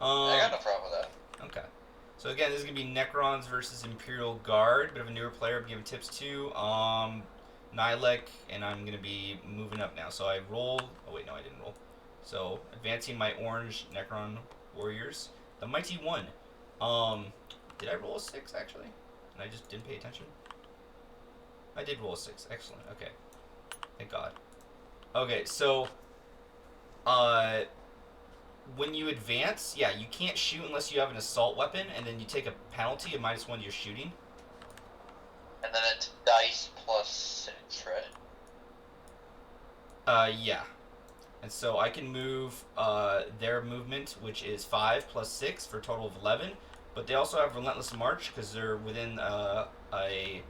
I got no problem with that. Okay. So again, this is gonna be Necrons versus Imperial Guard. Bit of a newer player. I'm giving tips to. Nihilek, and I'm gonna be moving up now. So I roll. Oh wait, no, I didn't roll. So advancing my orange Necron warriors, the mighty one. Um, did I roll a 6 actually? And I just didn't pay attention. I did roll a 6. Excellent. Okay. Thank God. Okay, so when you advance, yeah, you can't shoot unless you have an assault weapon, and then you take a penalty of -1 to your shooting. And then it's dice plus 6, right? Yeah. And so I can move their movement, which is 5 plus 6 for a total of 11. But they also have Relentless March because they're within a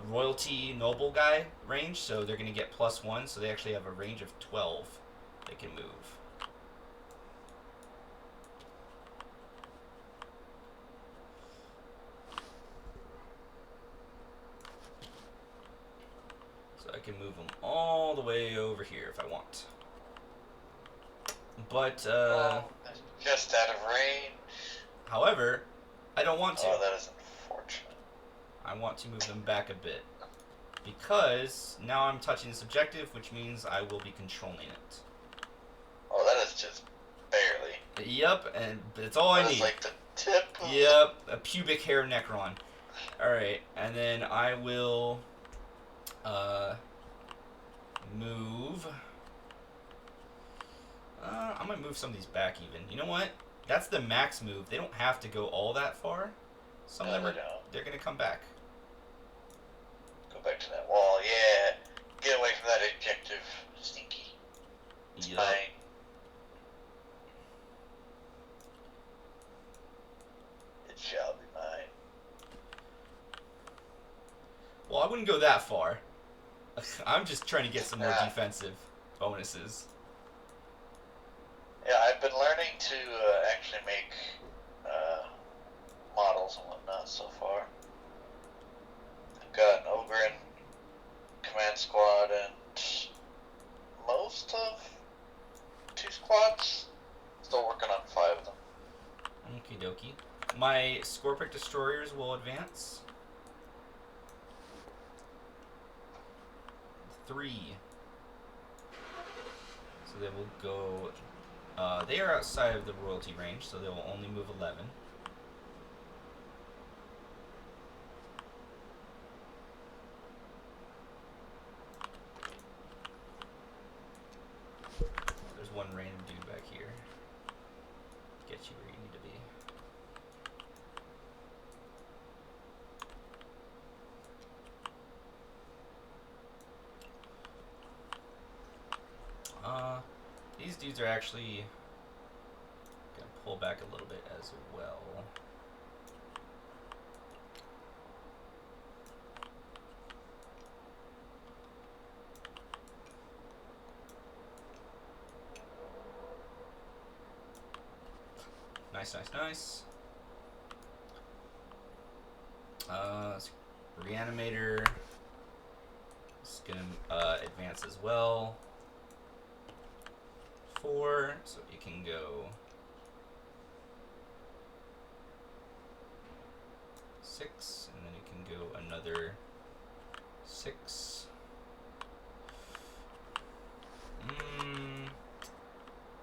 royalty noble guy range, so they're going to get +1. So they actually have a range of 12 they can move. So I can move them all the way over here if I want. But, just out of range. However, I don't want to. Oh, that is unfortunate. I want to move them back a bit. Because now I'm touching this objective, which means I will be controlling it. Oh, that is just barely. Yep, and that's all I need. That is like the tip. Yep, a pubic hair Necron. Alright, and then I will move. I'm going to move some of these back even. You know what? That's the max move. They don't have to go all that far. Some of them they're going to come back. Go back to that wall, yeah. Get away from that objective, stinky. It's Yep. fine. It shall be mine. Well, I wouldn't go that far. I'm just trying to get some more defensive bonuses. Yeah, I've been learning to actually make models and whatnot so far. I've got an Ogre in command squad and most of 2 squads. Still working on 5 of them. Okie dokie. My Scorpic Destroyers will advance. 3. So they will go... they are outside of the royalty range, so they will only move 11. There's one random dude back here. Get you where you need to be. These dudes are actually gonna pull back a little bit as well. Nice, nice, nice. Reanimator is gonna advance as well. 4, so you can go 6, and then you can go another 6.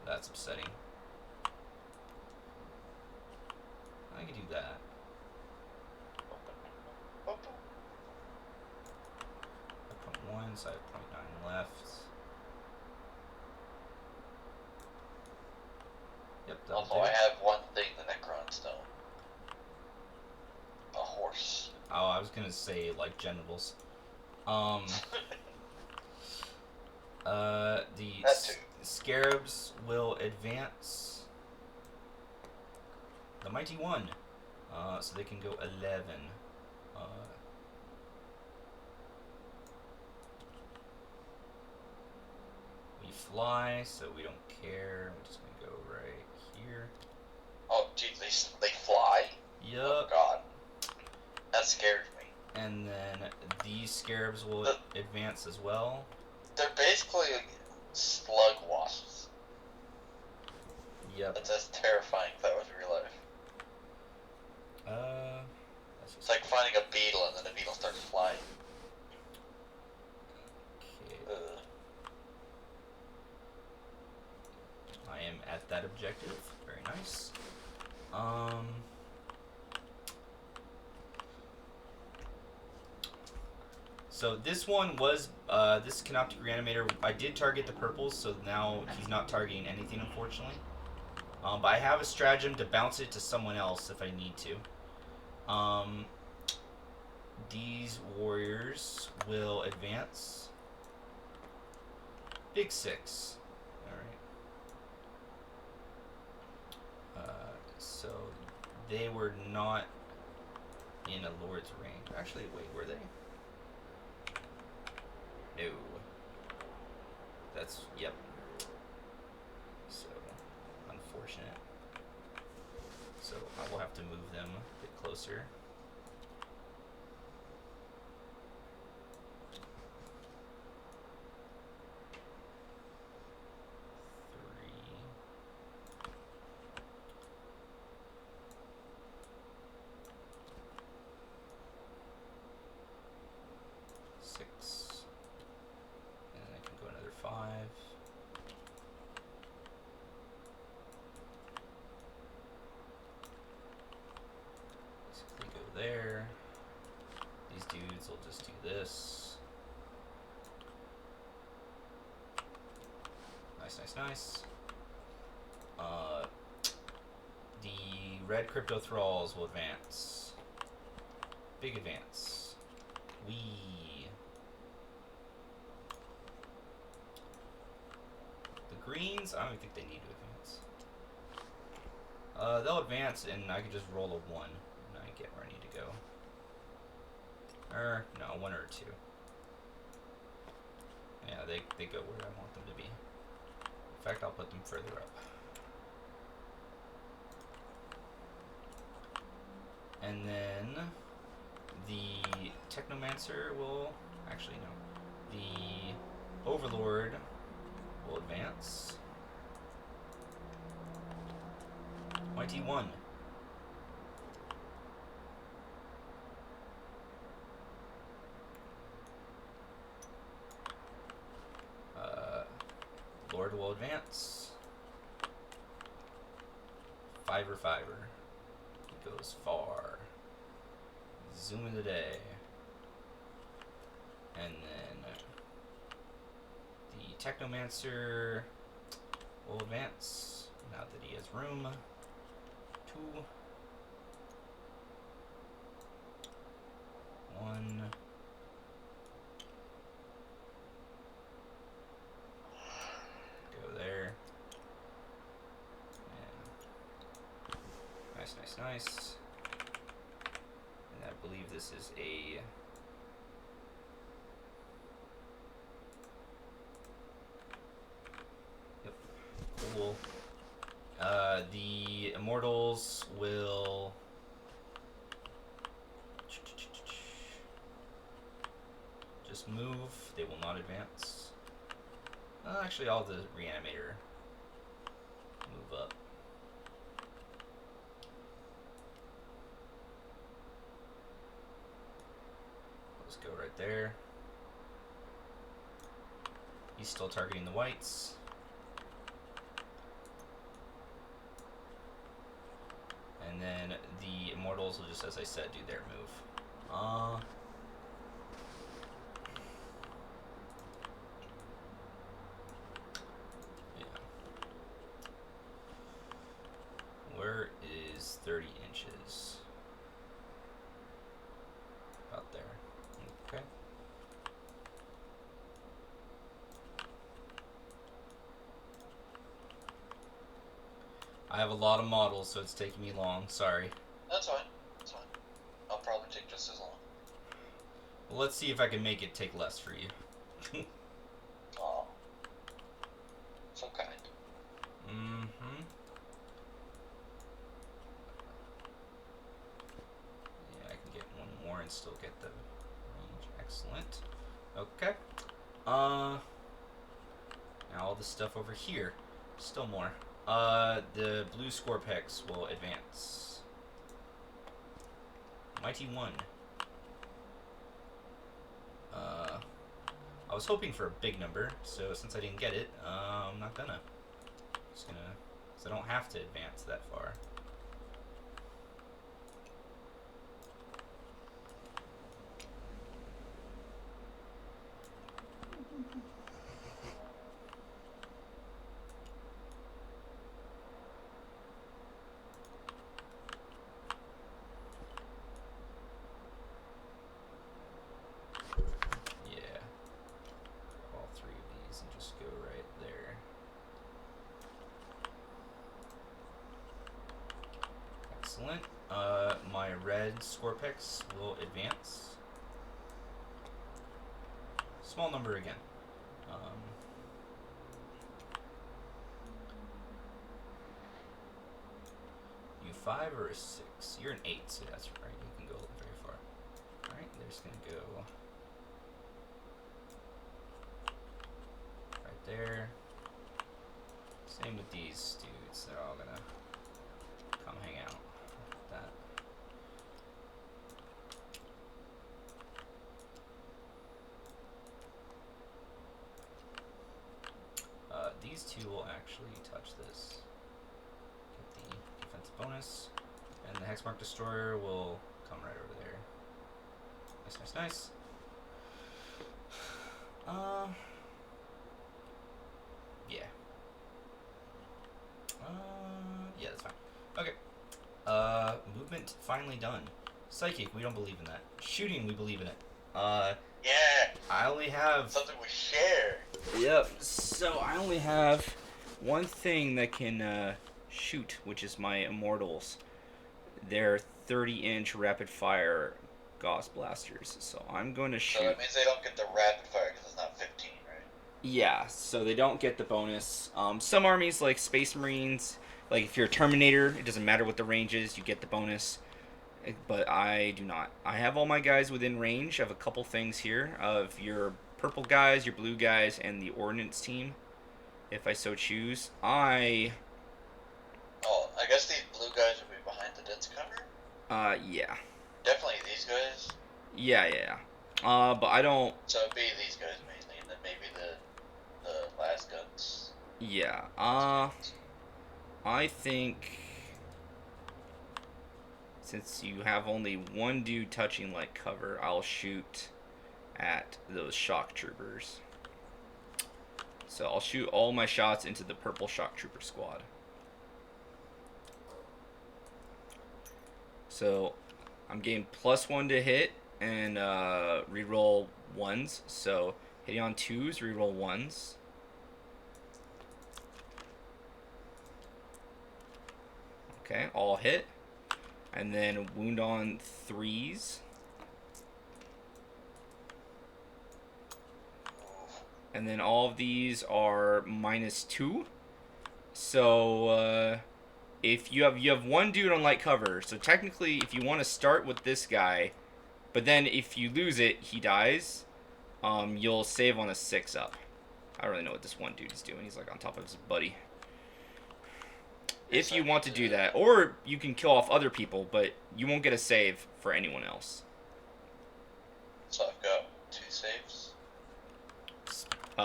That's upsetting. I could do that. I have 0.1, so I have 0.9 left. Yep, Also, I have one thing the Necrons don't. A horse. Oh, I was gonna say like genitals. The Scarabs will advance. The mighty one. So they can go 11. We fly, so we don't care. We're just gonna go right here. Oh, geez, they fly? Yep. Oh, God. That scares me. And then these Scarabs will advance as well. They're basically slug wasps. Yep. That's as terrifying if that was real life. It's like finding a beetle and then the beetle starts flying. Okay. I am at that objective. Very nice. So this one was, this Canoptic Reanimator, I did target the purples, so now he's not targeting anything, unfortunately. But I have a stratagem to bounce it to someone else if I need to. These warriors will advance. Big 6. Alright. So they were not in a lord's range. Actually, wait, were they? No. That's, yep. So, unfortunate. So I will have to move them a bit closer. There. These dudes will just do this. Nice, nice, nice. The red crypto thralls will advance. Big advance. Wee. The greens, I don't even think they need to advance. They'll advance and I can just roll a 1. Get where I need to go. No, 1 or 2. Yeah, they go where I want them to be. In fact, I'll put them further up. And then the Technomancer will, actually no, the Overlord will advance. Mighty 1. Lord will advance. Fiver. He goes far. Zoom in the day. And then the Technomancer will advance now that he has room. 2. 1. Nice. And I believe this is a... Yep. Cool. The Immortals will... just move. They will not advance. Actually, all the Reanimator move up. Go right there. He's still targeting the whites. And then the Immortals will just, as I said, do their move. Yeah. Where is 30 inches? About there. Okay. I have a lot of models, so it's taking me long. Sorry. That's fine. That's fine. I'll probably take just as long. Well, let's see if I can make it take less for you. Aw. So kind. Mm-hmm. Yeah, I can get 1 more and still get the range. Excellent. Okay. Now all this stuff over here. Still more. The blue Scorpex will advance. Mighty 1. I was hoping for a big number, so since I didn't get it, I'm not gonna. Just gonna, because I don't have to advance that far. Excellent. My red Scorpex will advance. Small number again. You 5 or a 6? You're an 8, so that's right. You can go very far. Alright, they're just going to go right there. Same with these dudes. They're all going to come hang out. That. These two will actually touch this. Get the defense bonus. And the Hexmark Destroyer will come right over there. Nice, nice, nice. Yeah. Yeah, that's fine. Okay. Movement finally done. Psychic, we don't believe in that. Shooting, we believe in it. Yeah. I only have something we share. Yep. So I only have one thing that can shoot, which is my Immortals. They're 30-inch rapid fire Gauss blasters. So I'm going to shoot. So that means they don't get the rapid fire because it's not 15, right? Yeah. So they don't get the bonus. Some armies like Space Marines, like if you're a Terminator, it doesn't matter what the range is, you get the bonus. But I do not. I have all my guys within range of a couple things here of your purple guys, your blue guys, and the ordnance team, if I so choose. Oh, I guess these blue guys would be behind the dense cover? Yeah. Definitely these guys? Yeah. But I don't... So it'd be these guys mainly, and then maybe the last guns. Yeah, I think... Since you have only one dude touching like cover, I'll shoot at those shock troopers. So I'll shoot all my shots into the purple shock trooper squad. So I'm getting +1 to hit and reroll 1s. So hitting on 2s, reroll 1s. Okay, all hit. And then wound on 3s. And then all of these are -2. So if you have one dude on light cover, so technically if you want to start with this guy, but then if you lose it, he dies, you'll save on a 6-up. I don't really know what this one dude is doing. He's like on top of his buddy. If you want to do that. Or you can kill off other people, but you won't get a save for anyone else. So I've got 2 saves?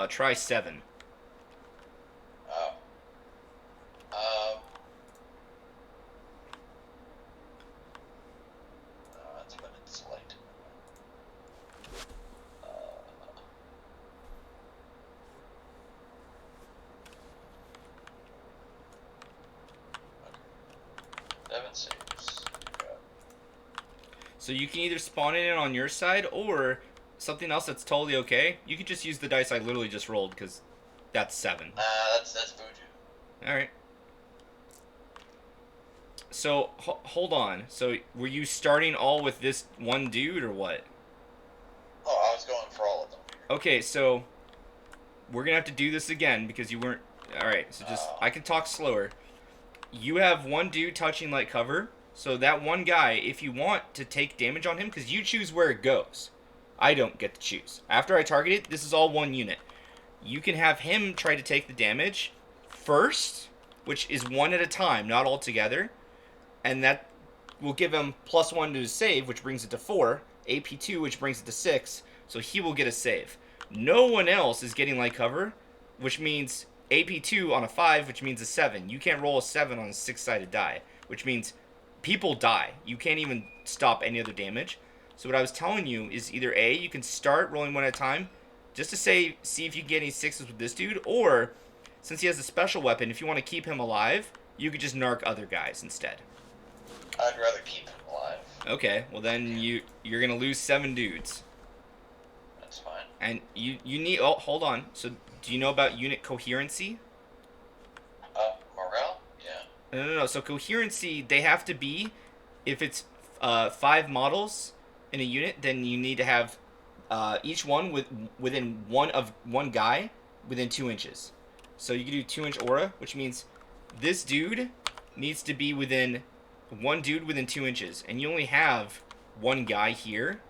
Try 7. Oh. That's when it's light. Okay. 7 saves. So you can either spawn it in on your side, or something else that's totally okay. You can just use the dice I literally just rolled, because that's 7. That's voodoo. Alright. So, hold on. So, were you starting all with this one dude, or what? Oh, I was going for all of them. Okay, so we're going to have to do this again, because you weren't... Alright, so just... I can talk slower. You have one dude touching light cover, so that one guy, if you want to take damage on him, because you choose where it goes. I don't get to choose. After I target it, this is all one unit. You can have him try to take the damage first, which is 1 at a time, not all together. And that will give him +1 to his save, which brings it to 4. AP2, which brings it to 6. So he will get a save. No one else is getting light cover, which means AP2 on a 5, which means a 7. You can't roll a 7 on a 6-sided die, which means people die. You can't even stop any other damage. So what I was telling you is either A, you can start rolling 1 at a time, just to see if you can get any 6s with this dude, or since he has a special weapon, if you want to keep him alive, you could just narc other guys instead. I'd rather keep him alive. Okay, well then you're gonna lose 7 dudes. That's fine. And you need. Oh, hold on. So do you know about unit coherency? Morale? Yeah. No. So coherency, they have to be, if it's 5 models in a unit, then you need to have each one within one guy within 2 inches. So you can do 2-inch aura, which means this dude needs to be within 1 dude within 2 inches, and you only have 1 guy here,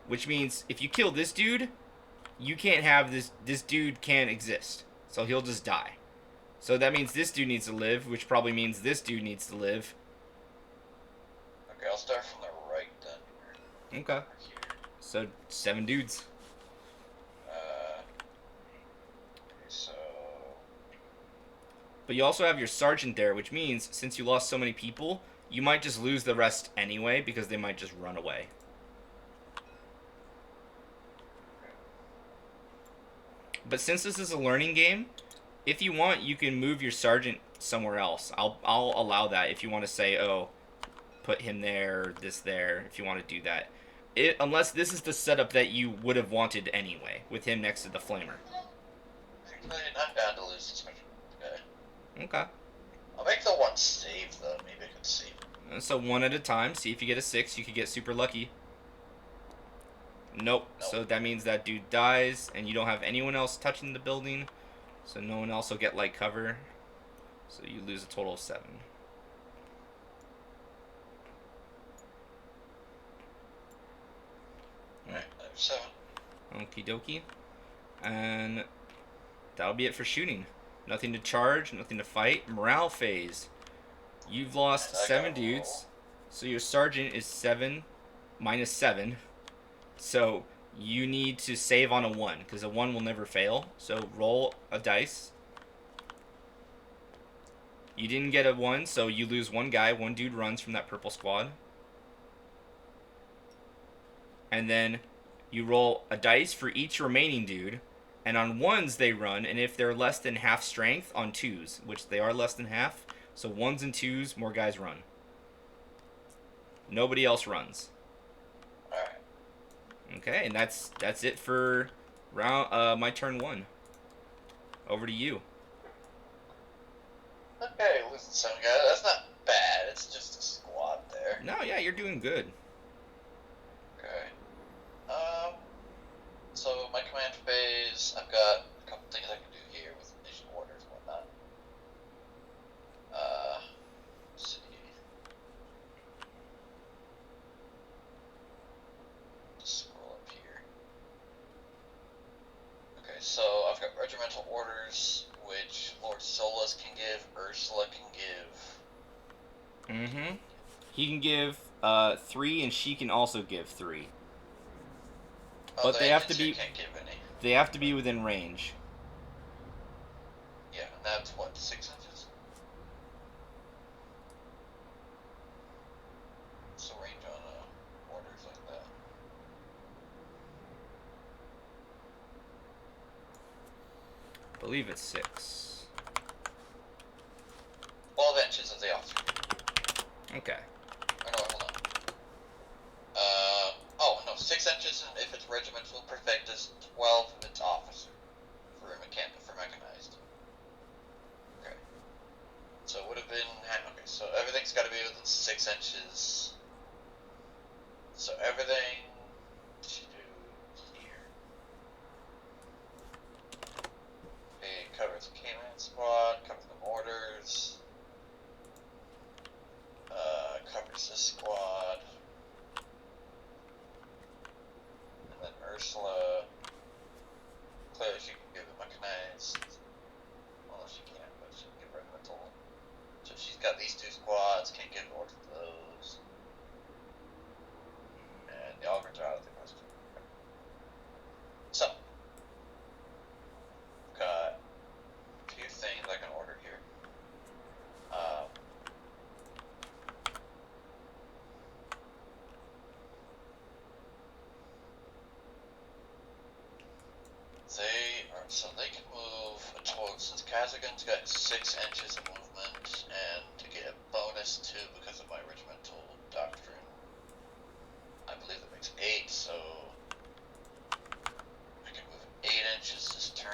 which means if you kill this dude, you can't have this dude can't exist, so he'll just die. So that means this dude needs to live, which probably means this dude needs to live. Okay, I'll start from the right then. Okay. So 7 dudes. So. But you also have your sergeant there, which means since you lost so many people, you might just lose the rest anyway because they might just run away. But since this is a learning game, if you want, you can move your sergeant somewhere else. I'll allow that if you want to say, oh, put him there, this there, if you want to do that. Unless this is the setup that you would have wanted anyway, with him next to the flamer. I'm down to lose this mission. Okay. I'll make the 1 save though. Maybe I can save. So 1 at a time. See if you get a 6. You could get super lucky. Nope. So that means that dude dies, and you don't have anyone else touching the building, so no one else will get light cover. So you lose a total of 7. Alright, I have 7. Okie dokie. And that'll be it for shooting. Nothing to charge, nothing to fight. Morale phase. You've lost 7 dudes, so your sergeant is 7 minus 7. So you need to save on a 1, because a 1 will never fail. So roll a dice. You didn't get a 1, so you lose 1 guy. 1 dude runs from that purple squad. And then you roll a dice for each remaining dude. And on 1s they run, and if they're less than half strength, on 2s, which they are less than half. So 1s and 2s, more guys run. Nobody else runs. Alright. Okay, and that's it for round my turn 1. Over to you. Okay, losing 7 guys. That's not bad. It's just a squad there. No, yeah, you're doing good. Okay. So my command phase, I've got a couple things I can do here with mission orders and whatnot. Let's see. Just scroll up here. Okay, so I've got regimental orders, which Lord Solas can give, Ursula can give. Mm-hmm. He can give 3, and she can also give 3. Oh, But they have to be. Can't give any. They have to be within range. Yeah, and that's what, 6 inches? What's the range on orders like that? I believe it's 6. 12 inches of the officer. Okay. Oh, no, hold on. 6 inches if it's regimental perfectus, 12 if it's officer for mechanized. Okay. So it would have been okay. So everything's got to be within 6 inches. So everything to do here. It covers the K-Man squad, covers the mortars, covers this squad. And then Ursula, clearly she can give the mechanized. Well, she can't, but she can give got these 2 squads, can't get an order for those. And the Algorithms are out of the question. So, got 2 things I can order here. So they can move a total, since Kazagan's got 6 inches of movement, and to get a bonus 2 because of my regimental doctrine, I believe that makes 8, so I can move 8 inches this turn.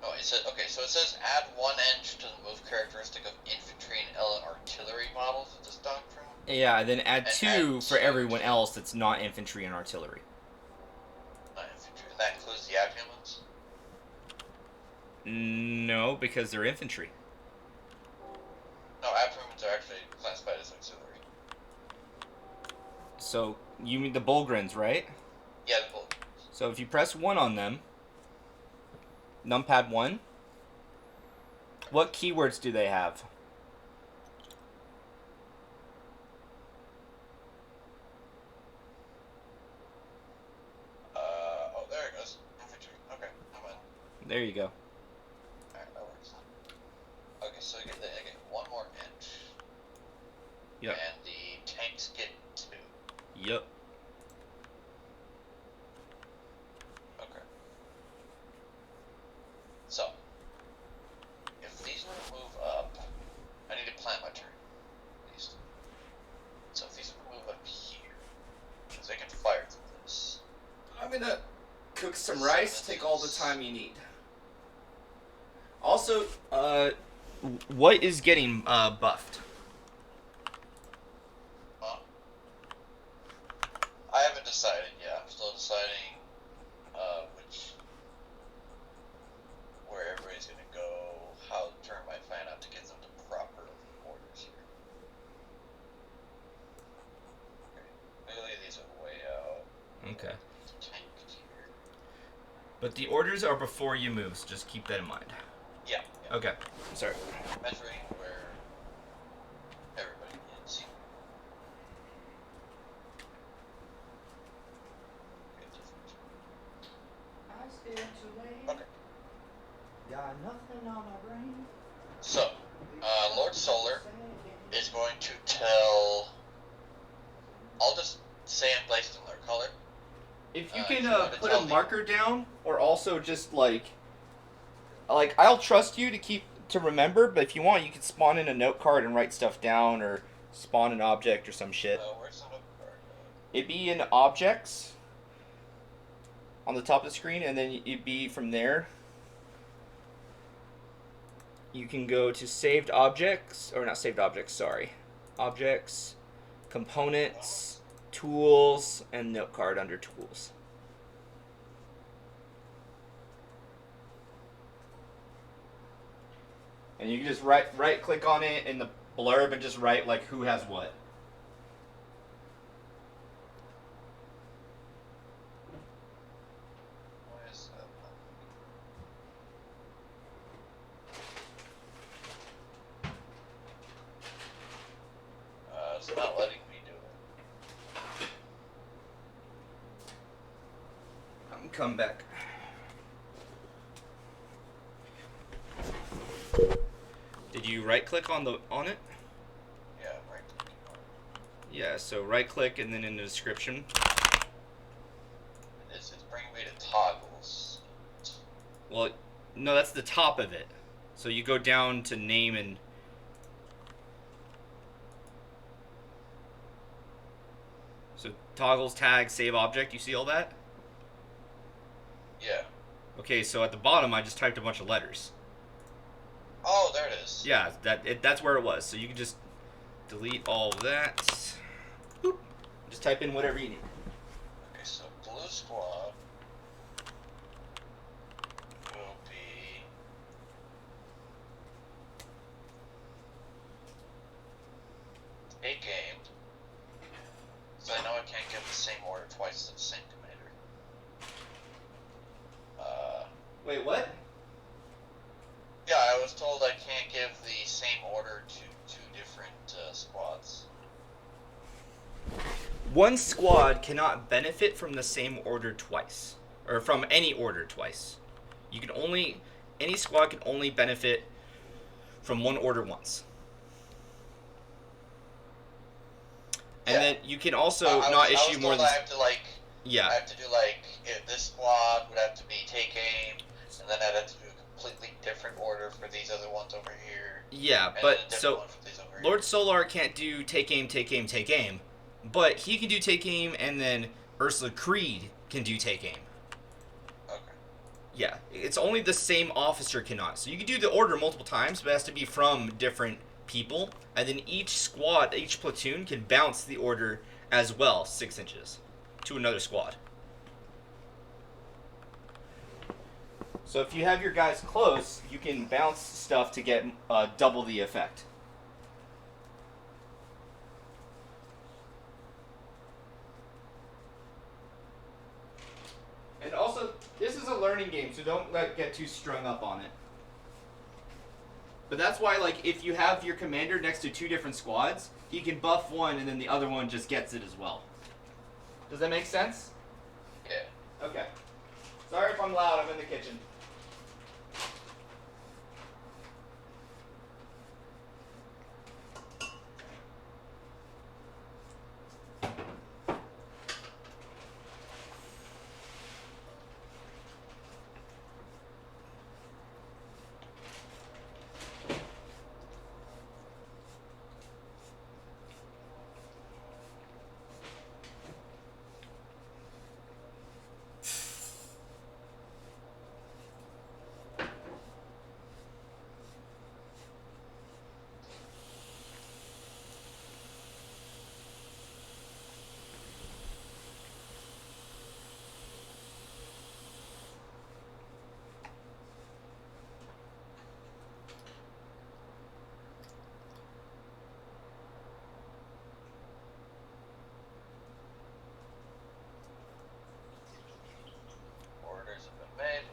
Oh, it says, okay, so it says add 1 inch to the move characteristic of infantry and artillery models of this doctrine. Yeah, then add 2 for everyone else that's not infantry and artillery. Not infantry, and that includes the Abhumans? No, because they're infantry. No, Abhumans are actually classified as auxiliary. So, you mean the Bulgrins, right? Yeah, the Bulgrins. So if you press 1 on them, numpad 1, what keywords do they have? Oh, there it goes. Infantry. Okay, I'm in. There you go. Alright, that works. Okay, so I get 1 more inch. Yep. And the tanks get 2. Yep. Okay. So, if these were to move up, I need to plan my turn. These. So if these were to move up here, because they can fire through this. I'm gonna cook some rice, take all the time you need. Also, what is getting buffed? I haven't decided yet. I'm still deciding where everybody's gonna go, how the turn might plan out to get them to proper orders here. Okay. Clearly these are way out. Okay. Tank here. But the orders are before you move, so just keep that in mind. Yeah. Okay. Sorry. Measuring where everybody is. Okay. Got nothing on my brain. So, Lord Solar is going to tell. I'll just say in place in their color. If you can put a marker down, or also just like I'll trust you to remember, but if you want, you can spawn in a note card and write stuff down, or spawn an object or some shit. Where's the note card? It'd be in objects on the top of the screen, and then it'd be from there. You can go to saved objects, or not saved objects, sorry. Objects, components, tools, and note card under tools. And you can just right click on it in the blurb and just write like who has what. Why is that? It's not letting me do it. Come back. Did you right click on it? Yeah, right clicking on it. Yeah, so right click and then in the description. It's bringing me to toggles. Well, no, that's the top of it. So you go down to name and so toggles, tag, save object, you see all that? Yeah. Okay, so at the bottom I just typed a bunch of letters. Oh, there it is. Yeah, that's where it was. So you can just delete all of that. Boop. Just type in whatever you need. Okay, so blue squad will be a game. So I know I can't give the same order twice to the same commander. Wait, what? Yeah, I was told I can't give the same order to two different squads. One squad cannot benefit from the same order twice, or from any order twice. You can only any squad can only benefit from one order once. And then you can also not issue more than. I have to Yeah. I have to do if this squad would have to be take aim, and then I'd have to do a completely different order for these other ones over here. Yeah, and but then a different so one for these over Lord here. Solar can't do take aim, take aim, take aim, but he can do take aim, and then Ursula Creed can do take aim. Okay. Yeah, it's only the same officer cannot. So you can do the order multiple times, but it has to be from different people, and then each squad, each platoon can bounce the order as well 6 inches to another squad. So if you have your guys close, you can bounce stuff to get double the effect. And also, this is a learning game, so don't get too strung up on it. But that's why, if you have your commander next to 2 different squads, he can buff one, and then the other one just gets it as well. Does that make sense? Yeah. Okay. Sorry if I'm loud, I'm in the kitchen. Orders have been made.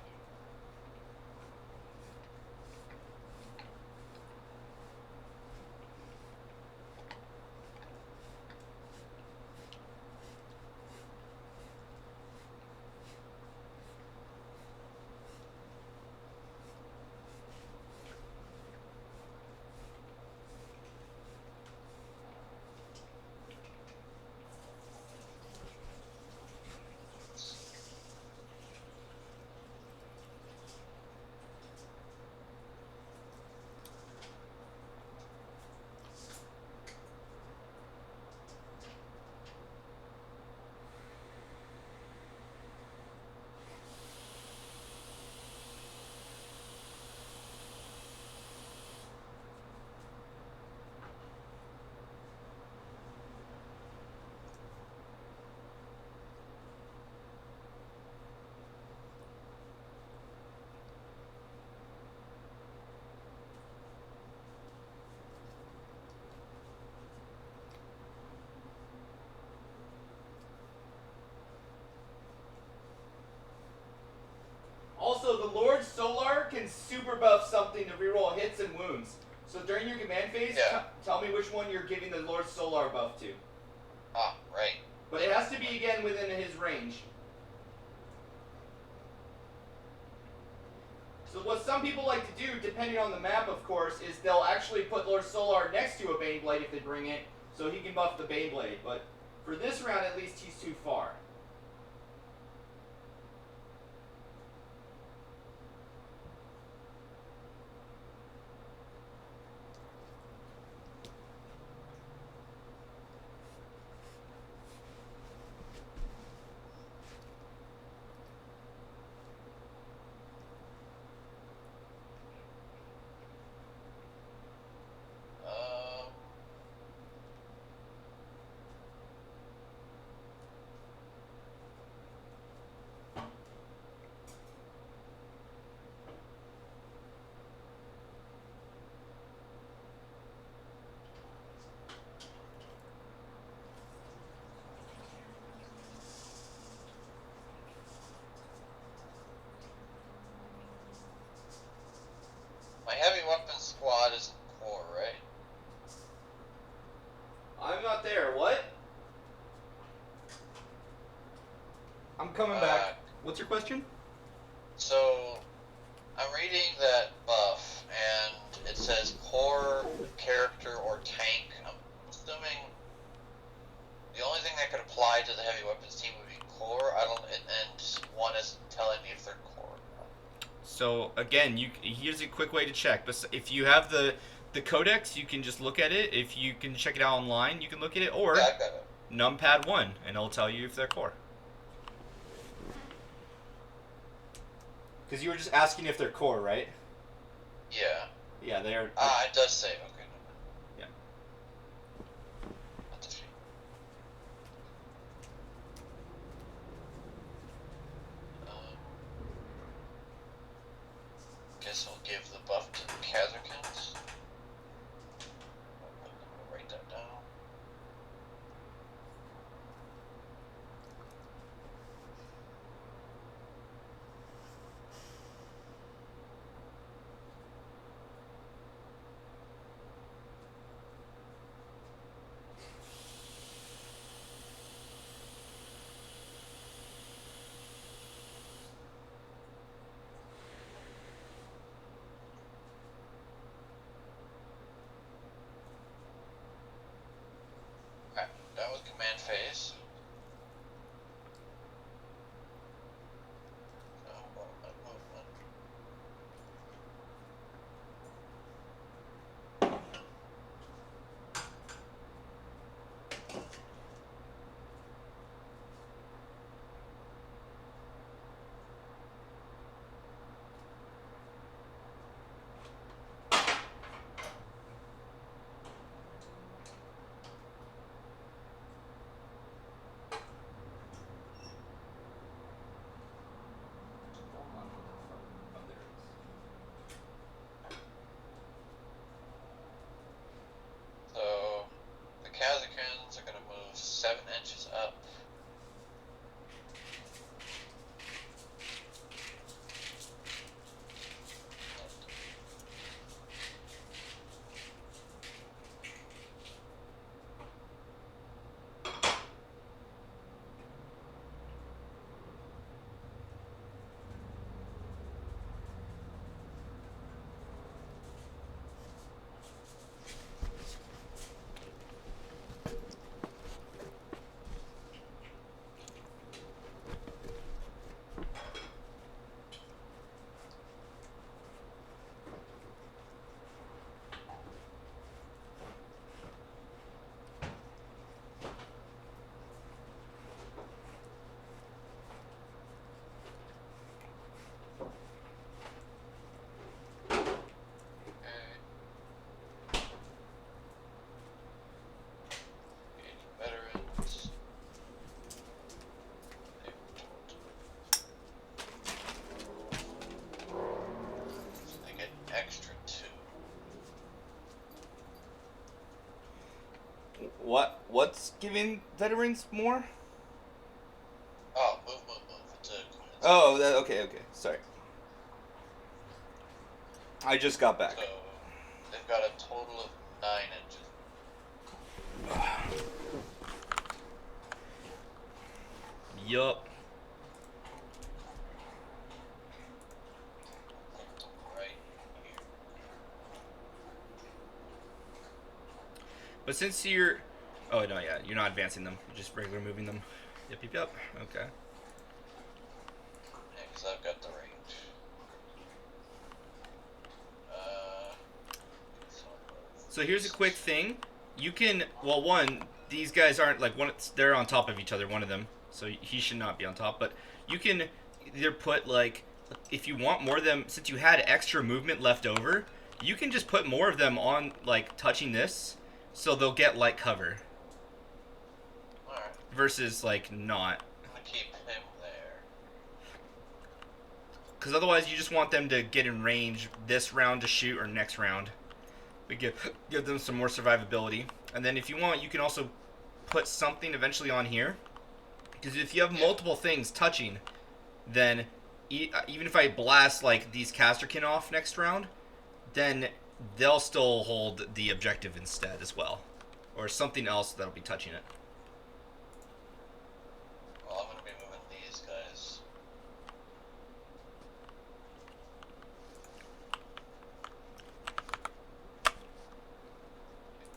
Also, the Lord Solar can super buff something to reroll hits and wounds. So during your command phase, tell me which one you're giving the Lord Solar buff to. Ah, right. But it has to be, again, within his range. So what some people like to do, depending on the map, of course, is they'll actually put Lord Solar next to a baneblade if they bring it, so he can buff the baneblade. But for this round, at least, he's too far. squad isn't core, right? I'm not there. What? I'm coming back. What's your question? So, I'm reading that buff, and it says core, character, or tank. I'm assuming the only thing that could apply to the heavy weapons team would be core. And one is telling me if they're core. So again, here's a quick way to check. But if you have the codex, you can just look at it. If you can check it out online, you can look at it, or Yeah, I got it. numpad 1, and it'll tell you if they're core. Because you were just asking if they're core, right? Yeah. Yeah, they are. It does say. Okay. Yeah. That's a shame. Guess I'll give the buff to the Kazakins. I'll write that down. Alright, done with command phase. What am I movement? So, the Kazakins are going to move 7 inches up. Veterans. So they get extra 2. What's giving veterans more? Oh, move. It's a coincidence. Oh, okay. Sorry. I just got back. So, they've got a total of 9 inches. Yup. Right here. But since you're... Oh, no, yeah. You're not advancing them. You're just regular moving them. Yep. Okay. Yeah, because I've got the range. So here's a quick thing. You can... Well, one, these guys aren't, like, they're on top of each other, one of them. So he should not be on top. But you can either put, like... If you want more of them... Since you had extra movement left over, you can just put more of them on, like, touching this. So they'll get light cover. Alright. Versus, like, not. I'm going to keep him there. Because otherwise you just want them to get in range this round to shoot or next round. But give them some more survivability. And then if you want, you can also put something eventually on here. Because if you have multiple things touching, then even if I blast, like, these Casterkin off next round, then they'll still hold the objective instead as well, or something else that'll be touching it. Well, I'm gonna be moving these guys.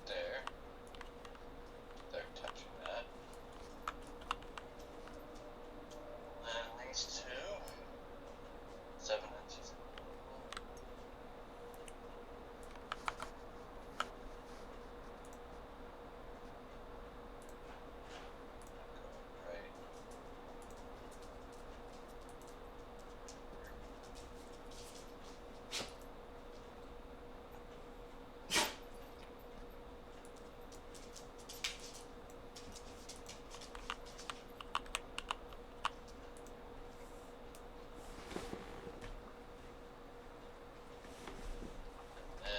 There. They're touching that. And these two. 7 inches. Right.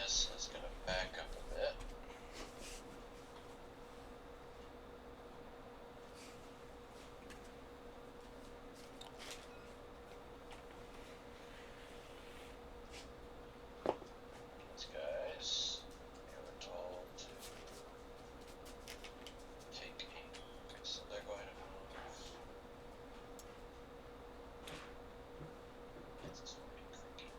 This is gonna back up a bit. These guys, they were told to take aim. Okay, so they're going to move. This is going to be tricky.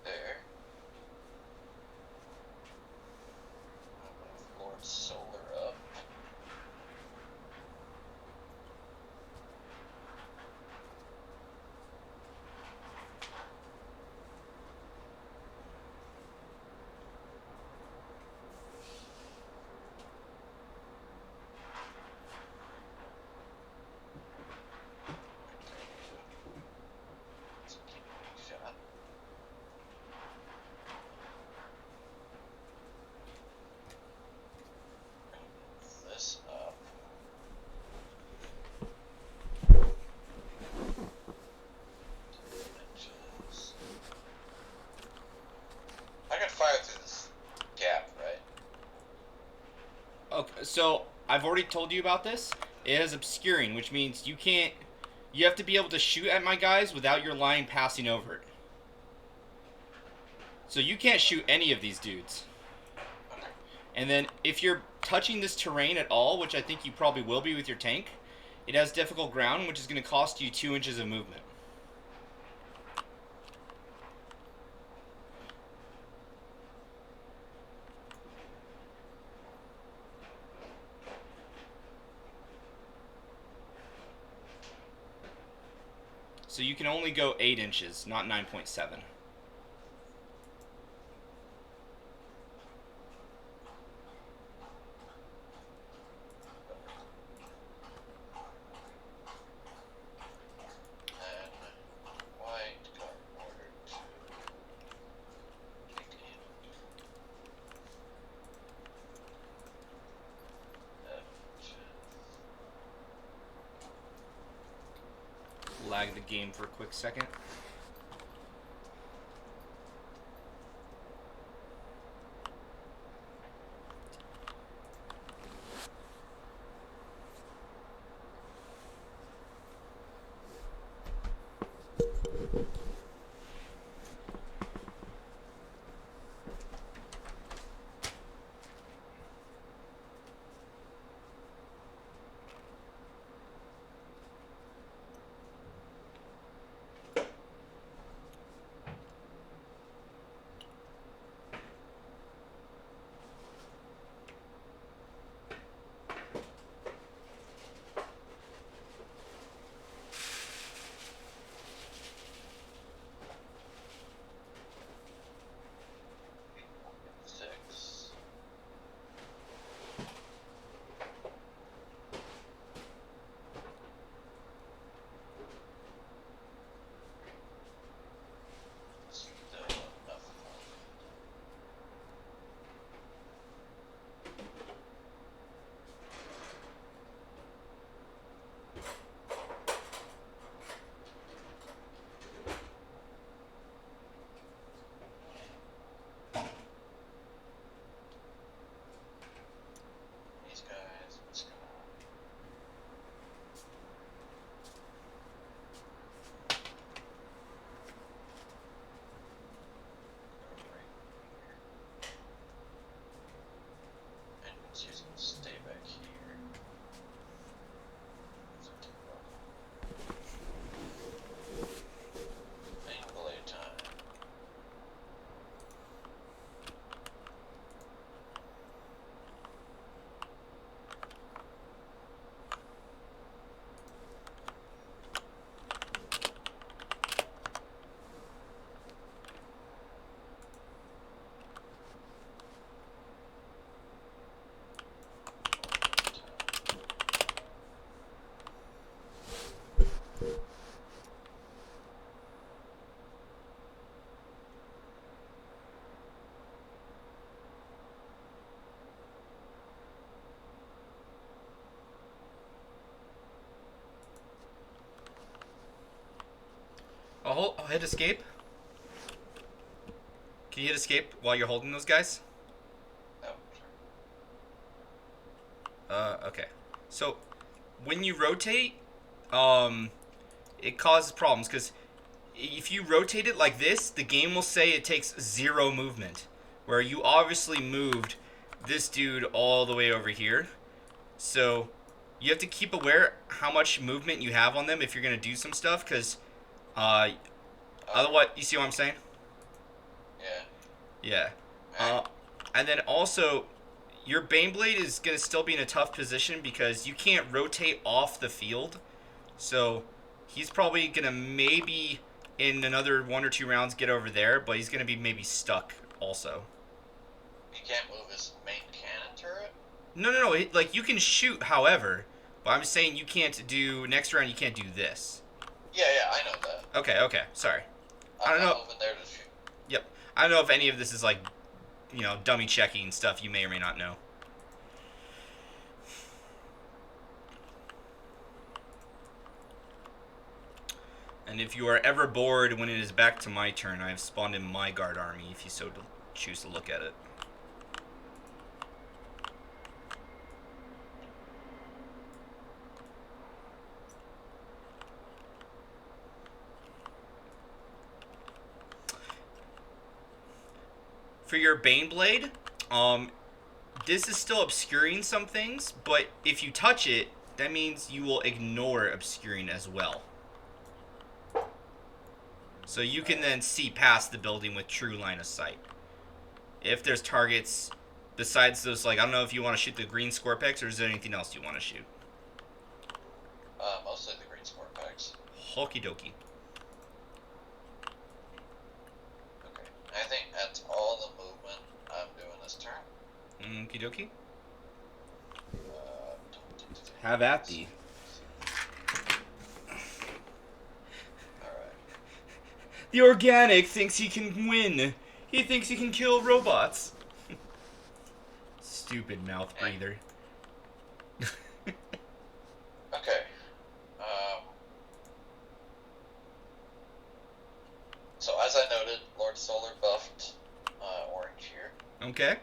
There. I'll move Lord Solar up. Let's keep a shot. Move this up. Inches. I can fire through this gap, right? Okay, so I've already told you about this. It has obscuring, which means you can't. You have to be able to shoot at my guys without your line passing over it. So you can't shoot any of these dudes. Okay. And then if you're touching this terrain at all, which I think you probably will be with your tank, it has difficult ground, which is going to cost you 2 inches of movement. So you can only go 8 inches, not 9.7. And white got ordered to take aim. Lag the game for a quick second. These guys, I'm just gonna. And it's using stay back here. Baneblade time. I'll hit escape. Can you hit escape while you're holding those guys? Oh, sure. Okay. So, when you rotate, it causes problems, because if you rotate it like this, the game will say it takes 0 movement, where you obviously moved this dude all the way over here. So, you have to keep aware how much movement you have on them if you're going to do some stuff, because otherwise, you see what I'm saying? Yeah. Yeah. And then also, your baneblade is going to still be in a tough position because you can't rotate off the field. So, he's probably going to maybe, in another 1 or 2 rounds, get over there, but he's going to be maybe stuck also. He can't move his main cannon turret? No. Like, you can shoot, however, but I'm saying you can't do, next round, you can't do this. Yeah, I know that. Okay, sorry. I don't I'm know. not moving there to shoot. Yep. I don't know if any of this is like, dummy checking stuff you may or may not know. And if you are ever bored when it is back to my turn, I have spawned in my guard army if you so choose to look at it. For your baneblade, this is still obscuring some things, but if you touch it, that means you will ignore obscuring as well. So you can then see past the building with true line of sight. If there's targets besides those, like, I don't know if you want to shoot the green Scorpex, or is there anything else you want to shoot? Mostly the green Scorpex. Okie dokie. Okay. I think that's all the movement I'm doing this turn. Okie dokie. Don't Have at thee. Alright. The organic thinks he can win. He thinks he can kill robots. Stupid mouth breather. Okay. So as I noted, Lord Solar buffed orange here. Okay.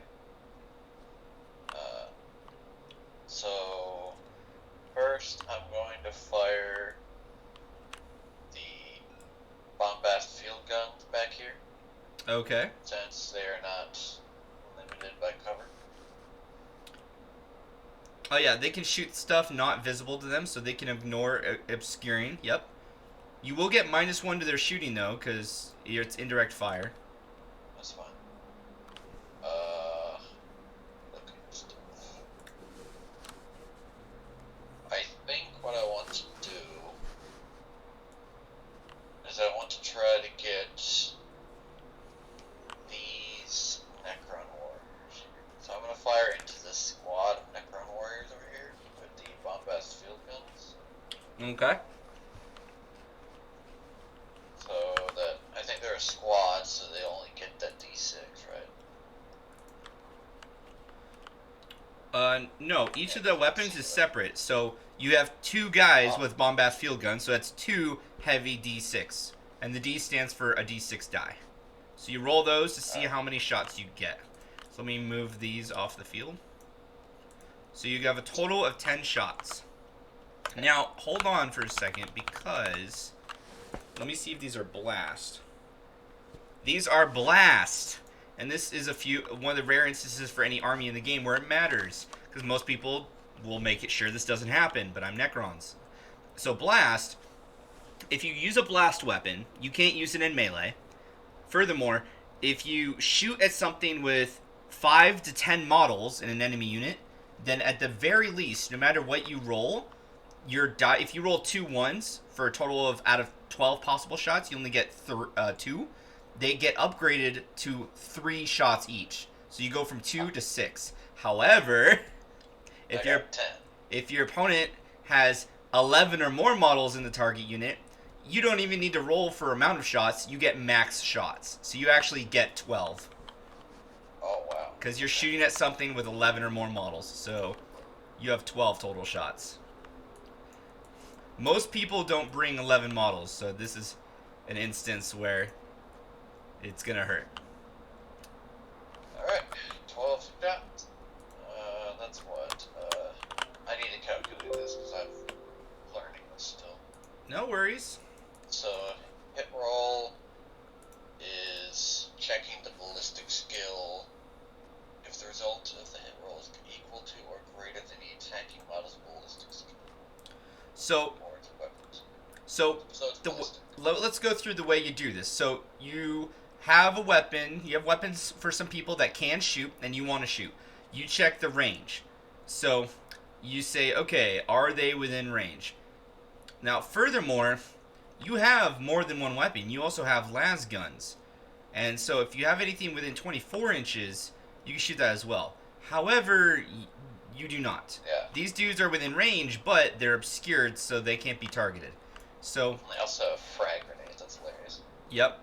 So first I'm going to fire the bombast field guns back here, Okay. since they are not limited by cover. Oh yeah, they can shoot stuff not visible to them, so they can ignore obscuring. Yep. You will get -1 to their shooting though, because it's indirect fire. That's fine. Looking at stuff. I think what I want to do is I want to try to get these Necron warriors here. So I'm going to fire into this squad of Necron warriors over here with the bombast field guns. Okay. So that, I think they're a squad, so they only get that D6, right? No. Each of the weapons is separate. So you have 2 guys with bombast field guns, so that's 2 heavy D6. And the D stands for a D6 die. So you roll those to see how many shots you get. So let me move these off the field. So you have a total of 10 shots. Now, hold on for a second, because... Let me see if these are blast. These are blast! And this is one of the rare instances for any army in the game where it matters. Because most people will make it sure this doesn't happen, but I'm Necrons. So blast, if you use a blast weapon, you can't use it in melee. Furthermore, if you shoot at something with 5 to 10 models in an enemy unit, then at the very least, no matter what you roll, if you roll 2 1s for a total of, out of 12 possible shots, you only get 2. They get upgraded to 3 shots each. So you go from 2 to 6. However, if your opponent has 11 or more models in the target unit, you don't even need to roll for amount of shots. You get max shots. So you actually get 12. Oh, wow. Because you're shooting at something with 11 or more models. So you have 12 total shots. Most people don't bring 11 models, so this is an instance where it's going to hurt. Alright, 12 shots. That's what? I need to calculate this because I'm learning this still. No worries. So, hit roll is checking the ballistic skill if the result of the hit roll is equal to or greater than the attacking model's ballistic skill. Let's go through the way you do this. So you have a weapon. You have weapons for some people that can shoot, and you want to shoot. You check the range. So you say, okay, are they within range? Now, furthermore, you have more than one weapon. You also have las guns. And so if you have anything within 24 inches, you can shoot that as well. However, you do not. Yeah. These dudes are within range, but they're obscured, so they can't be targeted. So they also have frag grenades. That's hilarious. Yep.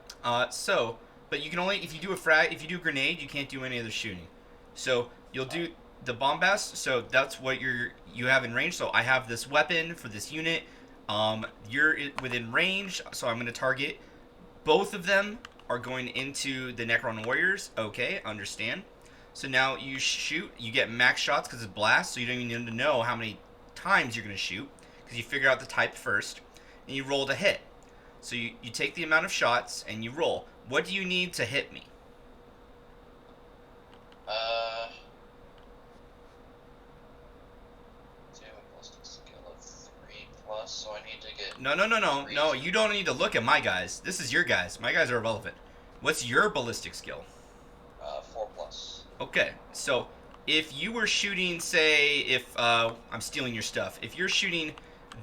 But you can only, if you do a grenade, you can't do any other shooting. So you'll do the bombast. So that's what you have in range. So I have this weapon for this unit. You're within range, so I'm going to target. Both of them are going into the Necron warriors. Okay, understand. So now you shoot. You get max shots because it's blast. So you don't even need to know how many times you're going to shoot because you figure out the type first, and you roll to hit. So you take the amount of shots and you roll. What do you need to hit me? Skill of 3+, so I need to get... No, you don't need to look at my guys. This is your guys. My guys are irrelevant. What's your ballistic skill? 4+. Okay, so if you were shooting, say, I'm stealing your stuff. If you're shooting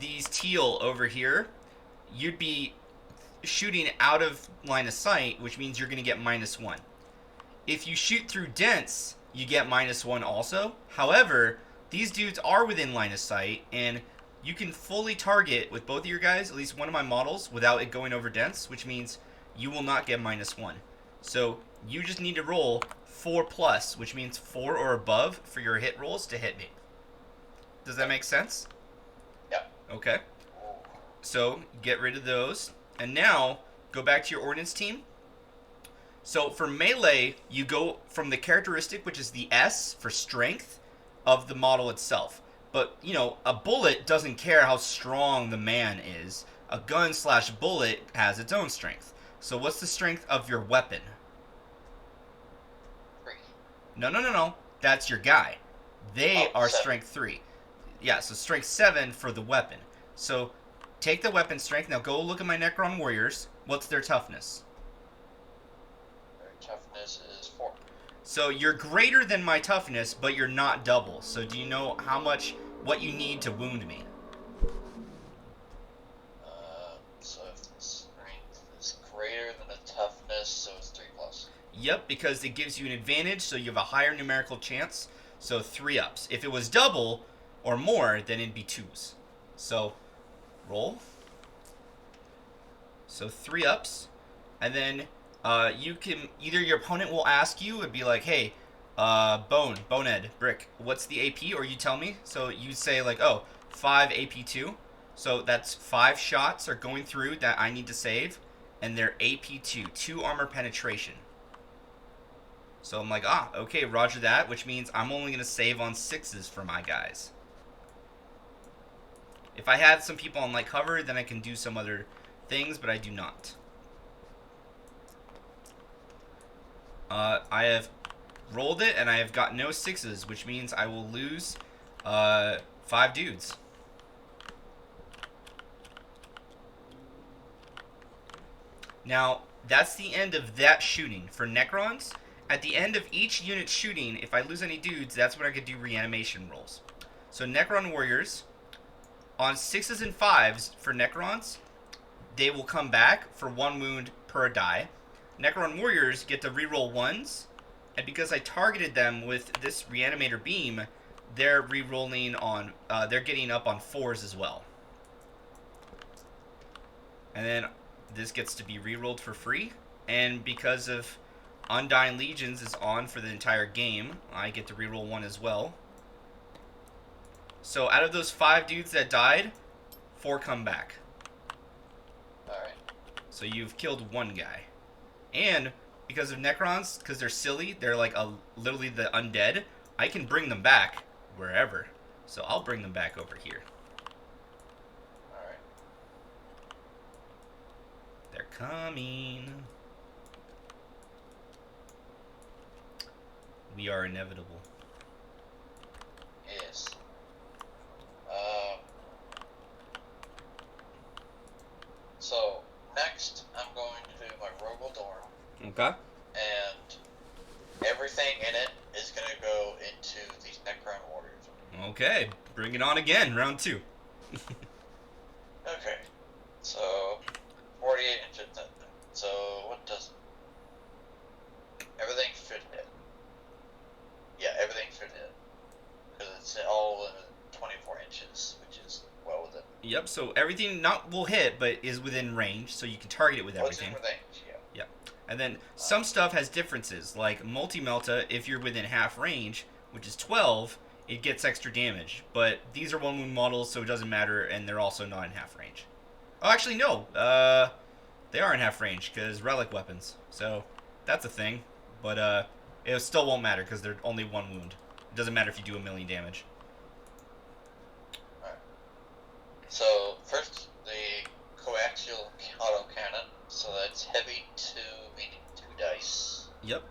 these teal over here, you'd be shooting out of line of sight, which means you're going to get -1. If you shoot through dense, you get -1 also. However, these dudes are within line of sight, and you can fully target with both of your guys, at least one of my models, without it going over dense, which means you will not get -1. So you just need to roll 4+, which means 4 or above for your hit rolls to hit me. Does that make sense? Yeah. Okay. So get rid of those. And now, go back to your ordnance team. So for melee, you go from the characteristic, which is the S for strength, of the model itself. But, a bullet doesn't care how strong the man is. A gun/bullet has its own strength. So what's the strength of your weapon? 3. No. That's your guy. They are 7. strength 3. Yeah, so strength 7 for the weapon. So take the weapon strength. Now go look at my Necron warriors. What's their toughness? Their toughness is 4. So you're greater than my toughness, but you're not double. So do you know what you need to wound me? So if the strength is greater than the toughness, so it's 3+. Yep, because it gives you an advantage, so you have a higher numerical chance. So 3 ups. If it was double or more, then it'd be 2s. So roll. So 3 ups, and then you can either your opponent will ask you and be like, hey, Bonehead, Brick. What's the AP? Or you tell me. So you say like, oh, 5 AP2. So that's 5 shots are going through that I need to save, and they're AP2, 2 armor penetration. So I'm like, okay, roger that, which means I'm only gonna save on 6s for my guys. If I had some people on light cover, then I can do some other things, but I do not. I have rolled it, and I have got no 6s, which means I will lose 5 dudes. Now, that's the end of that shooting. For Necrons, at the end of each unit shooting, if I lose any dudes, that's when I could do reanimation rolls. So Necron Warriors, on 6s and 5s for Necrons, they will come back for 1 wound per die. Necron Warriors get to reroll 1s, and because I targeted them with this Reanimator Beam, they're rerolling on, they're getting up on 4s as well. And then this gets to be rerolled for free, and because of Undying Legions is on for the entire game, I get to reroll 1 as well. So out of those 5 dudes that died, 4 come back. Alright. So you've killed 1 guy. And because of Necrons, because they're silly, they're like literally the undead, I can bring them back wherever. So I'll bring them back over here. Alright. They're coming. We are inevitable. Yes. So, next, I'm going to do my Rogal Dorm. Okay. And everything in it is going to go into these Necron Warriors. Okay. Bring it on again. Round 2. Okay. So, 48 inches. So, what does... Everything fit hit. Yeah, everything fit hit. Because it's all 24 inches, which is well within. Yep, so everything not will hit, but is within range, so you can target it with everything. What's in range, yeah. Yep. And then some stuff has differences, like Multi-Melta, if you're within half range, which is 12, it gets extra damage. But these are 1 wound models, so it doesn't matter, and they're also not in half range. Oh, actually, no. They are in half range, because relic weapons. So, that's a thing. But, it still won't matter, because they're only 1 wound. It doesn't matter if you do 1,000,000 damage. Alright. So, first, the coaxial autocannon. So that's heavy 2, meaning 2 dice. Yep.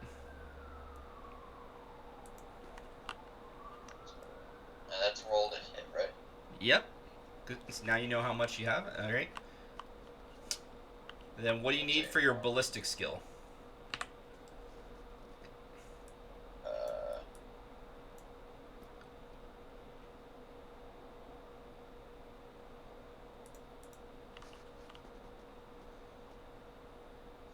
And that's rolled a hit, right? Yep. Good. Now you know how much you have. Alright. Then what do you need for your ballistic skill?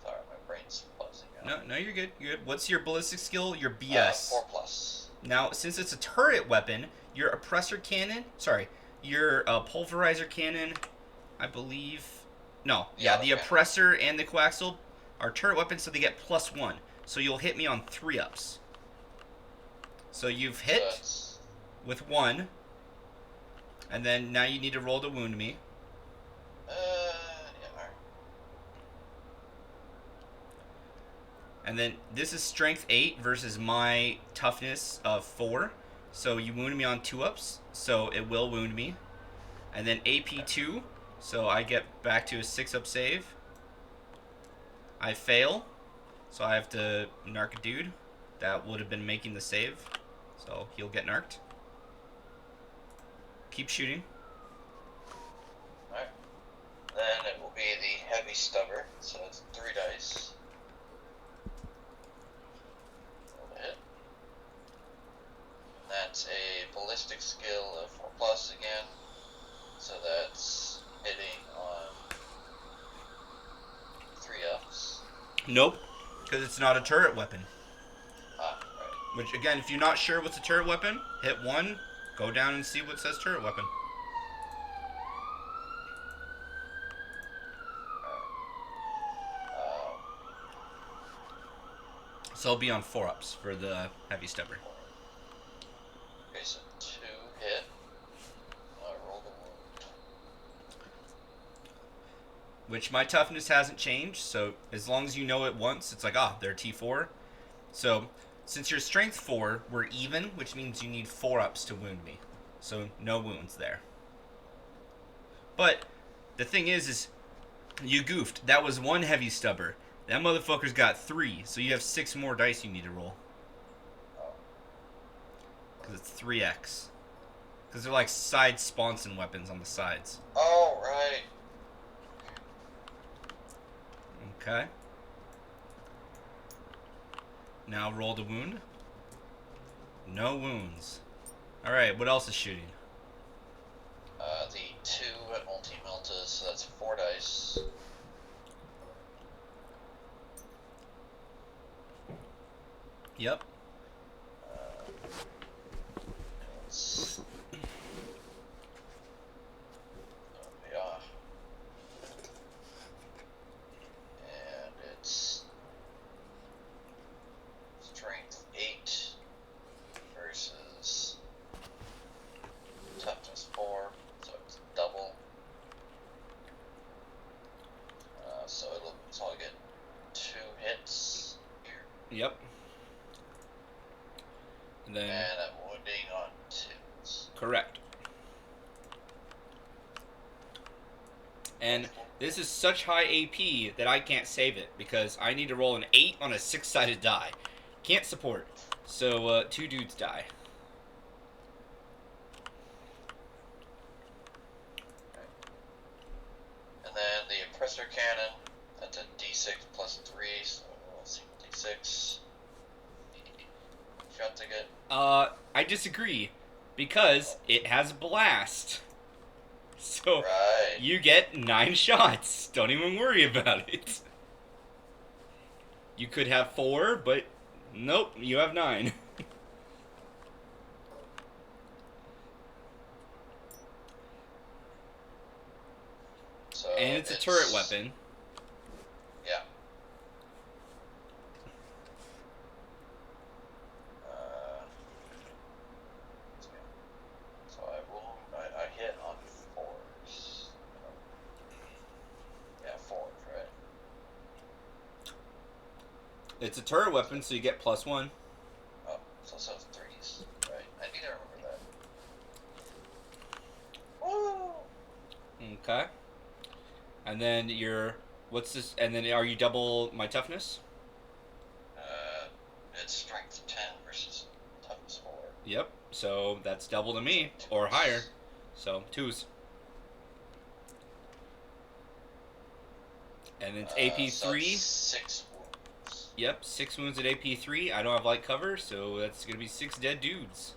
Sorry, my brain's buzzing out. No, you're good. You're good. What's your ballistic skill? Your BS. 4 plus. Now, since it's a turret weapon, your oppressor cannon, your pulverizer cannon, I believe. No, yeah, the oppressor and the coaxial are turret weapons, so they get +1. So you'll hit me on 3-ups. So you've hit with 1, and then now you need to roll to wound me. Yeah, alright. And then this is strength 8 versus my toughness of 4. So you wound me on 2-ups, so it will wound me. And then AP 2, so I get back to a 6-up save. I fail, so I have to narc a dude. That would have been making the save, so he'll get narked. Keep shooting. Alright. Then it will be the heavy stubber, so it's 3 dice. Roll a hit. And that's a ballistic skill of 4 plus again. So that's hitting on 3 ups. Nope, because it's not a turret weapon. Right. Which, again, if you're not sure what's a turret weapon, hit 1, go down and see what says turret weapon. So I'll be on 4-ups for the heavy stubber. Okay, so 2 hit. I roll the wound. Which my toughness hasn't changed, so as long as you know it once, it's like, they're T4. So, since you're strength 4, we're even, which means you need 4-ups to wound me. So, no wounds there. But, the thing is you goofed. That was 1 heavy stubber. That motherfucker's got 3, so you have 6 more dice you need to roll. Because it's 3x. Because they're like side sponson weapons on the sides. Oh, right. Okay. Now roll the wound. No wounds. Alright, what else is shooting? The 2 at multi-meltas, so that's 4 dice. Yep. Yeah. And it's strength 8 versus toughness 4, so it's double. So I'll get 2 hits here. Yep. And then. And I'm wounding on 2s. Correct. And this is such high AP that I can't save it because I need to roll an 8 on a 6-sided die. Can't support. So 2 dudes die. And then the oppressor cannon, that's a d6 plus 3, so we'll see d6. Shot to get. I disagree because it has blast. So Right. you get 9 shots. Don't even worry about it. You could have 4, but nope, you have 9. So And it's a turret weapon. Yeah. So I hit on 4s. Yeah, 4s, right? It's a turret weapon, so you get +1. Oh, so it's 3s. Right. I need to remember that. Woo! Okay. And then what's this? And then are you double my toughness? It's strength 10 versus toughness 4. Yep. So that's double to me, or higher. So 2s. And it's AP 3. So 6 wounds. Yep, 6 wounds at AP 3. I don't have light cover, so that's gonna be 6 dead dudes.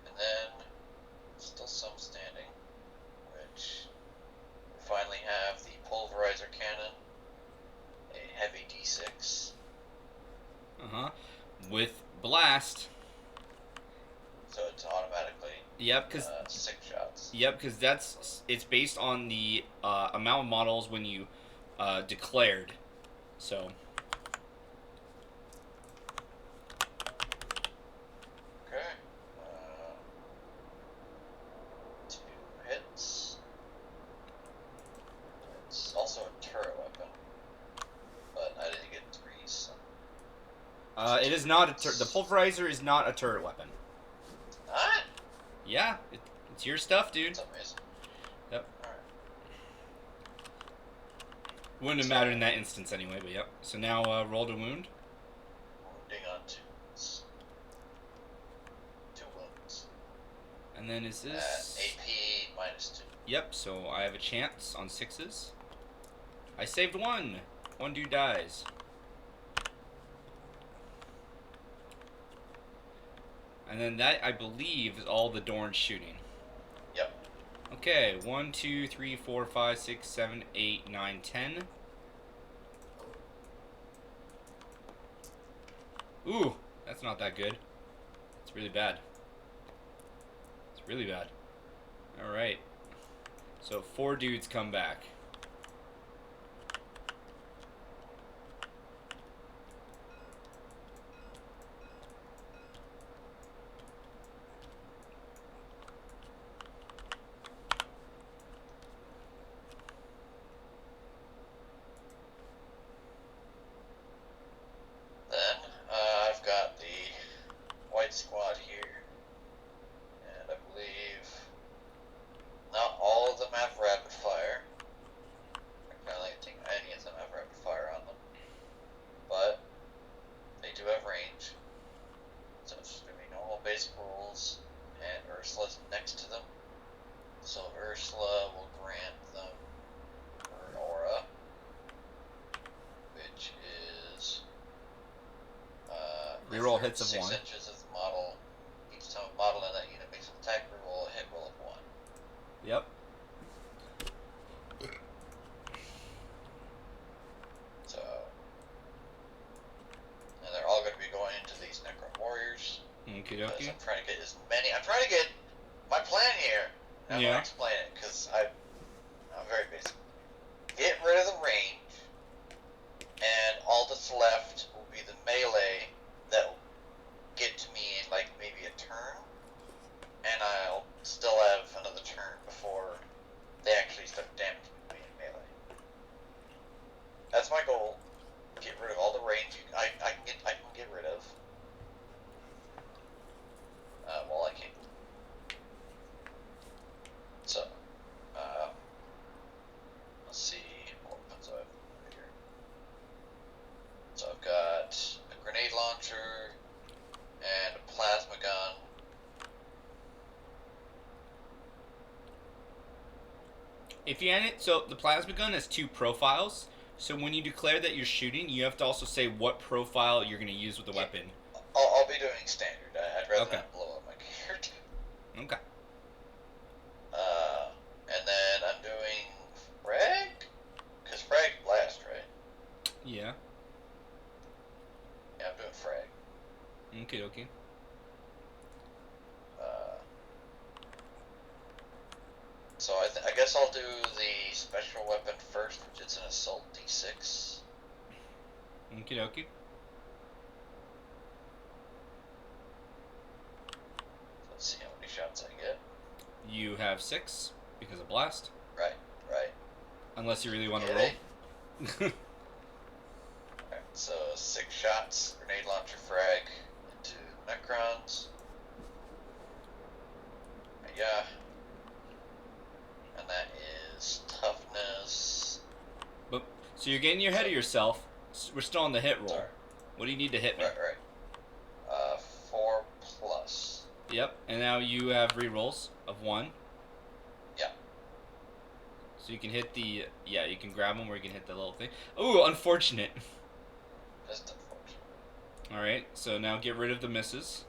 And then still some standing, which we finally have the pulverizer cannon, a heavy d6. With blast. So it's automatically. Yep, because 6 shots. Yep, because it's based on the amount of models when you declared. So. Okay. 2 hits. It's also a turret weapon, but I didn't get 3s. So. It is not the pulverizer is not a turret weapon. Not? Yeah, it's your stuff, dude. That's amazing. Yep. Alright. Wouldn't have mattered in that instance anyway, but yep. So now roll to wound. Wounding on 2s. 2 wounds. And then is this AP -2. Yep, so I have a chance on 6s. I saved 1. 1 dude dies. And then that, I believe, is all the Dorn's shooting. Yep. Okay, 1, 2, 3, 4, 5, 6, 7, 8, 9, 10. Ooh, that's not that good. It's really bad. It's really bad. Alright. So 4 dudes come back. Then I've got the white squad here, and I believe not all of them have rapid fire. I don't think any of them have rapid fire on them, but they do have range. So it's just gonna be normal basic rules, and Ursula's next to them. So Ursula will grant them her aura, which is Reroll hits of 6 1. inches of the model. Each time a model in that unit makes an attack reroll, a hit roll of 1. Yep. So, and they're all going to be going into these Necron warriors. Okie Because dokie. I'm trying to get as many. I'm trying to get my plan here. I'm Yeah. going to explain it because I'm very basic. Get rid of the range, and all that's left will be the melee that will get to me in like maybe a turn, and I'll still have another turn before they actually start damaging me in melee. That's my goal. Get rid of all the range I can get rid of. Well, I can't. So, let's see what weapons I have here. So I've got a grenade launcher and a plasma gun. If you end it, so the plasma gun has 2 profiles. So when you declare that you're shooting, you have to also say what profile you're going to use with the weapon. I'll be doing standard. I'd rather Okay. not blow up my character. Okay. And then I'm doing frag? Because frag blast, right? Yeah. Yeah, I'm doing frag. Okie dokie. So I guess I'll do the special weapon first, which is an assault d6. Okie dokie. Let's see how many shots I get. You have 6 because of blast. Right. Unless you really want to Yeah, roll. Alright, so 6 shots, grenade launcher frag into Necrons. Yeah. And that is toughness. But so you're getting ahead of yourself. We're still on the hit roll. Sorry. What do you need to hit me? Right. 4 plus. Yep. And now you have rerolls of 1. Yeah. So you can hit the you can grab them or you can hit the little thing. Ooh, unfortunate. Just unfortunate. All right. So now get rid of the misses.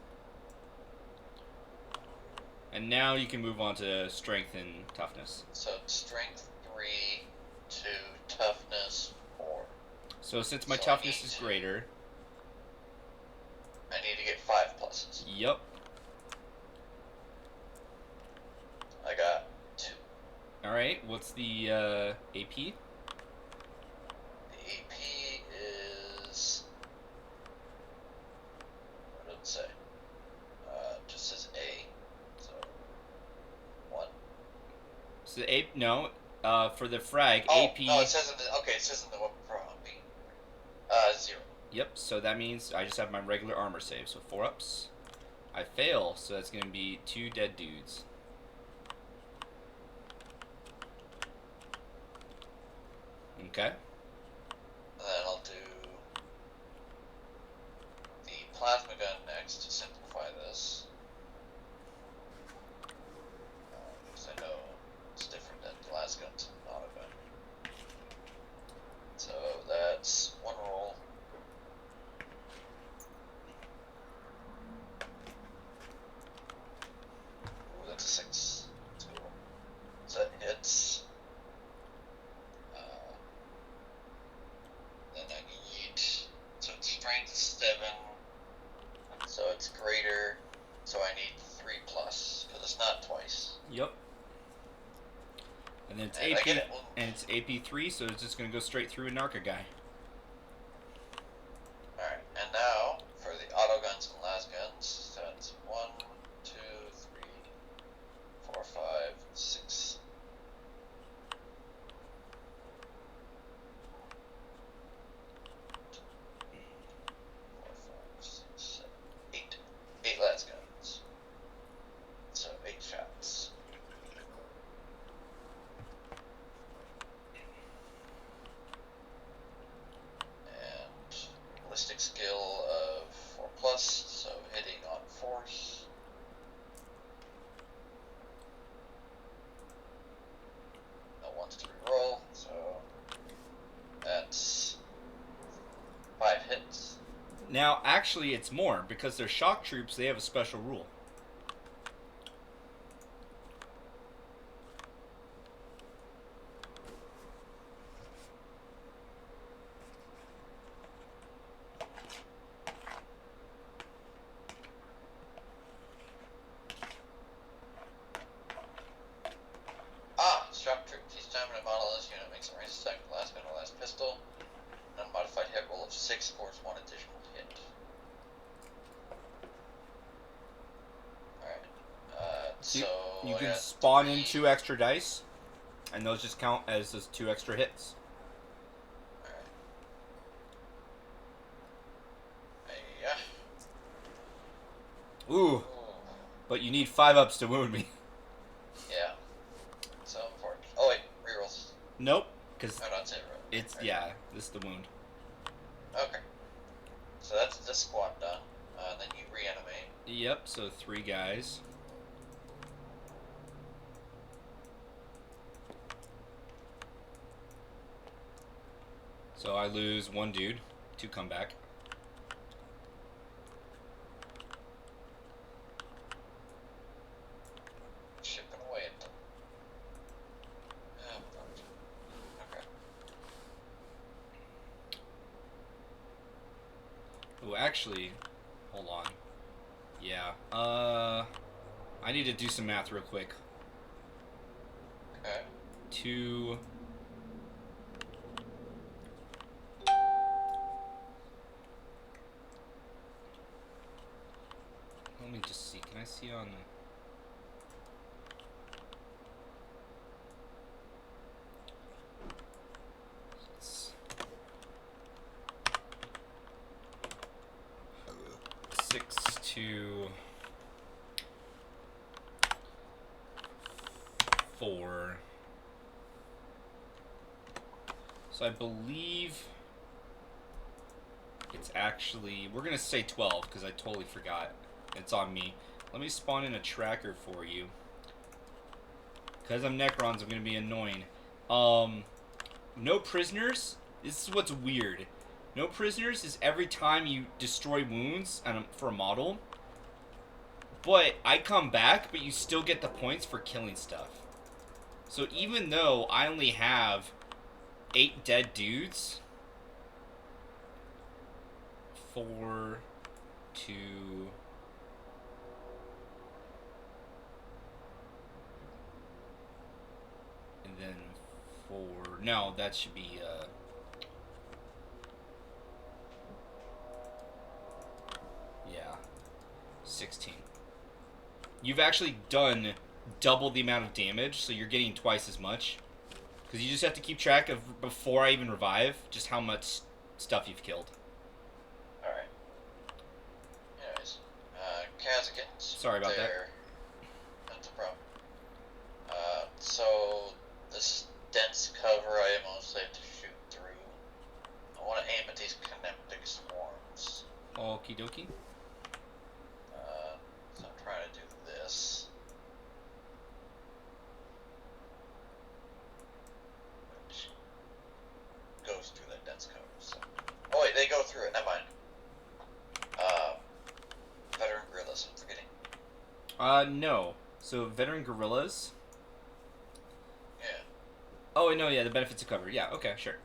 And now you can move on to strength and toughness. So strength 3 to toughness 4. So since my So I toughness need is to- greater. I need to get 5 pluses. Yep. I got 2. All right. What's the AP? The AP is. What did it say? Just says A. So 1. So the AP no. For the frag, Oh, AP. no, it says in the. Okay, it says in the weapon pro on B. 0. Yep. So that means I just have my regular armor save. So 4 ups. I fail. So that's gonna be 2 dead dudes. Okay. And then I'll do the plasma gun next to simplify this. Because I know it's different than the last gun's not a gun. So that's 1 roll. Ooh, that's a 6. That's cool. So that hits. Then I need. So it's strength 7 Yep. And then it's And I AP, get it. and it's AP3, so it's just gonna go straight through a Narca guy. Alright, and now for the auto guns and las guns. That's 1, 2, 3, 4, 5, 6. 4, 5, 6, 7, 8. 8 las guns. So 8 shots. And ballistic skill of 4 plus, so hitting on force. No ones to reroll, so that's 5 hits. Now, actually, it's more because they're shock troops. They have a special rule. Shock troop. Each time a model in this unit makes a ranged attack with last gun or last pistol, an unmodified hit roll of 6 scores 1 additional hit. Alright. So you I can got spawn 3. in 2 extra dice, and those just count as those 2 extra hits. Alright. Yeah. Ooh. But you need 5 ups to wound me. Yeah. So important. Oh wait, rerolls. Nope, because Oh, not say reroll. it's, right. yeah, this is the wound. Okay. So that's this squad done. Then you reanimate. Yep, so 3 guys. So I lose 1 dude, 2 come back. Chipping away at them. Okay. Oh, actually, hold on. Yeah, I need to do some math real quick. Okay. 2... Let me just see. Can I see on... Six to 4. So I believe it's actually, we're gonna say 12 because I totally forgot. It's on me. Let me spawn in a tracker for you. Because I'm Necrons, I'm gonna be annoying. No prisoners. This is what's weird. No prisoners is every time you destroy wounds for a model. But I come back, but you still get the points for killing stuff. So even though I only have 8 dead dudes, 4, 2, and then 4. No, that should be yeah, 16. You've actually done double the amount of damage, so you're getting twice as much. Because you just have to keep track of, before I even revive, just how much stuff you've killed. Alright. Anyways. Kazakins. Sorry about that. That's a problem. So, this dense cover I mostly have to shoot through. I want to aim at these connecting swarms. Okie dokie. So I'm trying to do this. Which goes through that dense cover. So. Oh wait, they go through it, never mind. Veteran guerrillas, I'm forgetting. No. So, veteran guerrillas. Yeah. Oh, no, yeah, the benefits of cover. Yeah, okay, sure.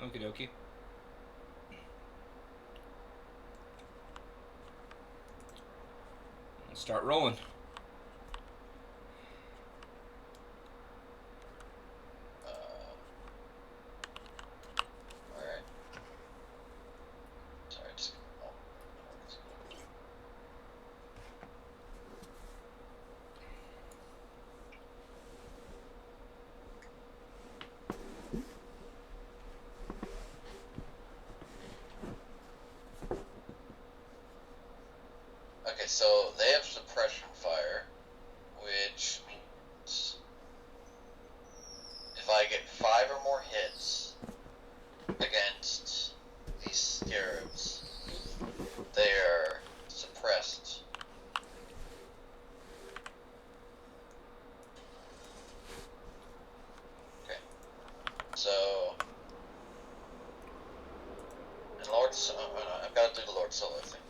Okie dokie. Let's start rolling. Alright. Sorry, just... Oh. Okay, so they have suppression fire, which means if I get 5 or more hits against these scarabs, they are suppressed. Okay, so and I've got to do the Lord Solo thing.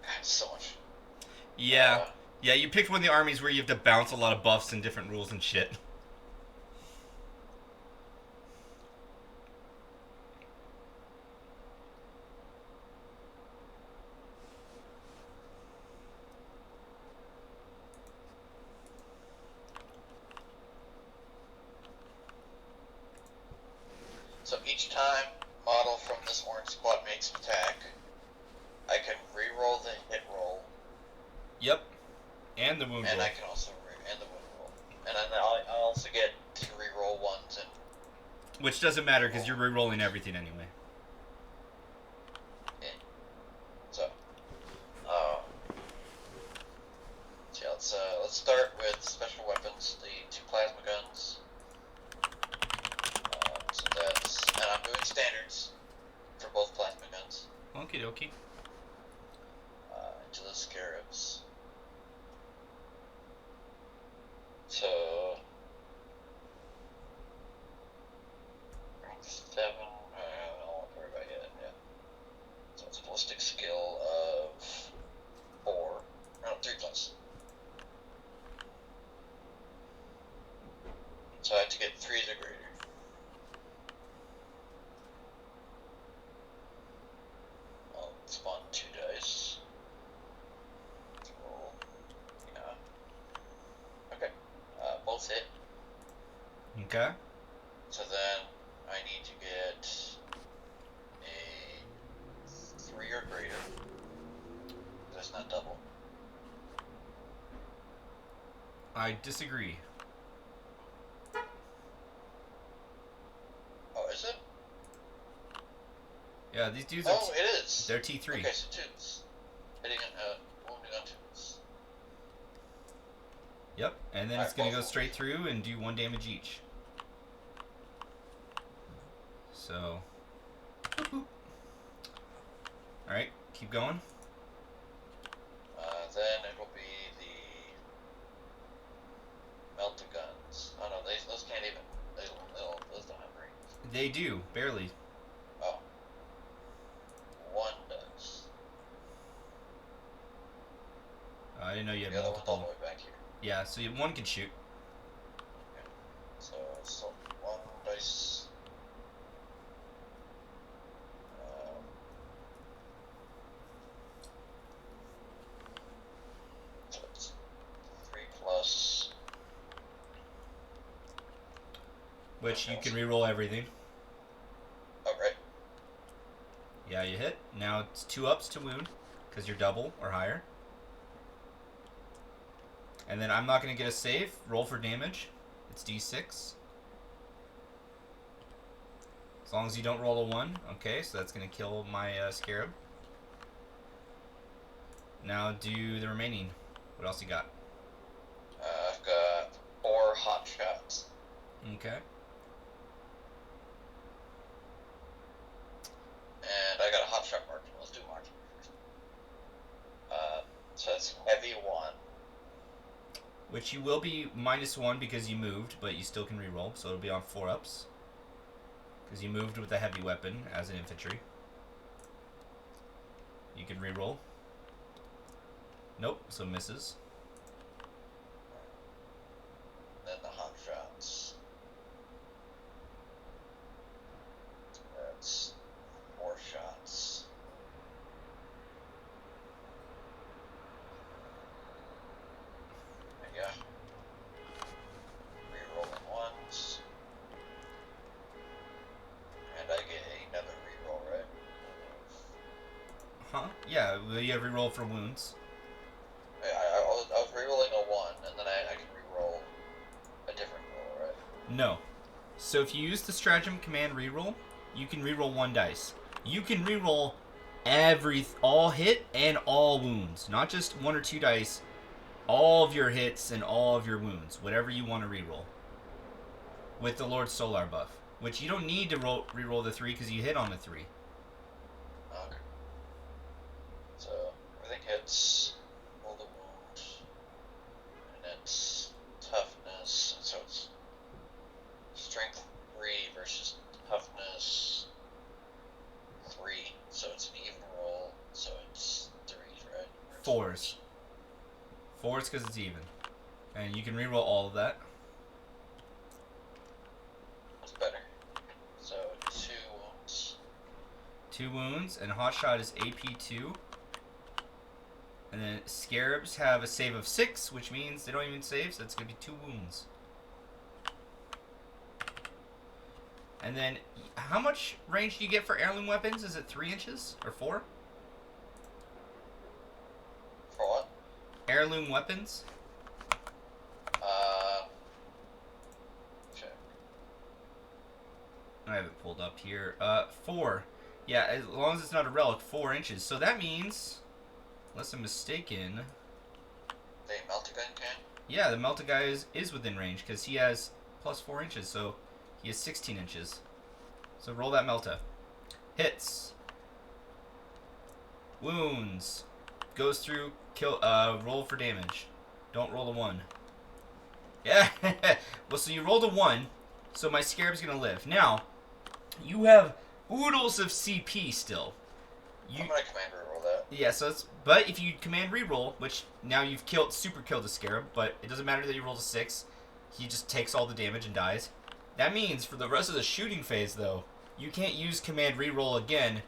God, so much. Yeah. Yeah, you picked one of the armies where you have to bounce a lot of buffs and different rules and shit. So each time model from this orange squad makes an attack, I can re-roll the hit roll. Yep. And the wound and roll. I can also and the wound roll. And then I also get to re-roll ones and. Which doesn't matter because you're re-rolling everything anyway. Yeah. So, let's start with special weapons. The 2 plasma guns. So that's, and I'm doing standards for both plasma guns. Okie dokie. Into the scarabs. So 7. I don't worry about it yet. So it's a ballistic skill of 4. No, 3 plus. So I have to get 3s or greater. I'll spawn 2 dice. Let's roll. Yeah. Okay. Both hit. Okay. So then I need to get a 3 or greater. That's not double. I disagree. Oh, is it? Yeah, these dudes are... Oh, it is. They're T3. Okay, so 2s. Hitting wounding on 2s. Yep, and then All it's right, going to go both straight through and do 1 damage each. So... Alright, keep going. Then it will be the melta guns. Oh no, those can't even. Those don't have range. They do, barely. Oh. 1 does. I didn't know you had The other one's all the multiple. way back here. Yeah, so one can shoot. Okay. So 1 dice. So it's 3 plus. Which you can re-roll everything. Oh, right. Yeah, you hit. Now it's 2 ups to wound, because you're double or higher. And then I'm not going to get a save. Roll for damage. It's D6. As long as you don't roll a 1. Okay, so that's going to kill my scarab. Now do the remaining. What else you got? I've got 4 hot shots. Okay. And I got a hot shot marksman. Let's do marksman first. So that's heavy 1. Which you will be -1 because you moved, but you still can reroll, so it'll be on 4 ups. Because you moved with a heavy weapon as an infantry. You can reroll. Nope, so misses. Then the hot shots. it's 4 shots. There you go. Rerolling ones. And I get another reroll, right? Huh? Yeah, well, you have reroll for wounds. I was rerolling a 1, and then I can reroll a different roll, right? No. So if you use the stratagem command reroll, you can reroll 1 dice. You can reroll all hit and all wounds, not just 1 or 2 dice. All of your hits and all of your wounds, whatever you want to reroll. With the Lord Solar buff, which you don't need to reroll the 3 because you hit on the 3. Okay. So everything hits, roll the wound, and it's toughness. So it's strength 3 versus toughness 3. So it's an even roll. So it's 3, right? Or it's 4s. 4s because it's even, and you can reroll all of that. That's better. So 2 wounds. 2 wounds, and Hotshot is AP 2. And then Scarabs have a save of 6, which means they don't even save, so it's going to be 2 wounds. And then, how much range do you get for heirloom weapons? Is it 3 inches or 4? For what? Heirloom weapons? Check. I have it pulled up here. 4. Yeah, as long as it's not a relic, 4 inches. So that means, unless I'm mistaken, The Meltagun can? yeah, the Melta guy is within range because he has plus 4 inches, so he has 16 inches. So roll that Melta. Hits. Wounds. Goes through, kill, roll for damage. Don't roll a 1. Yeah, well, so you rolled a 1, so my Scarab's gonna live. Now, you have oodles of CP still. I'm gonna command reroll that. Yeah, so it's, but if you command reroll, which now you've super killed the Scarab, but it doesn't matter that you rolled a 6, he just takes all the damage and dies. That means for the rest of the shooting phase, though, you can't use command reroll again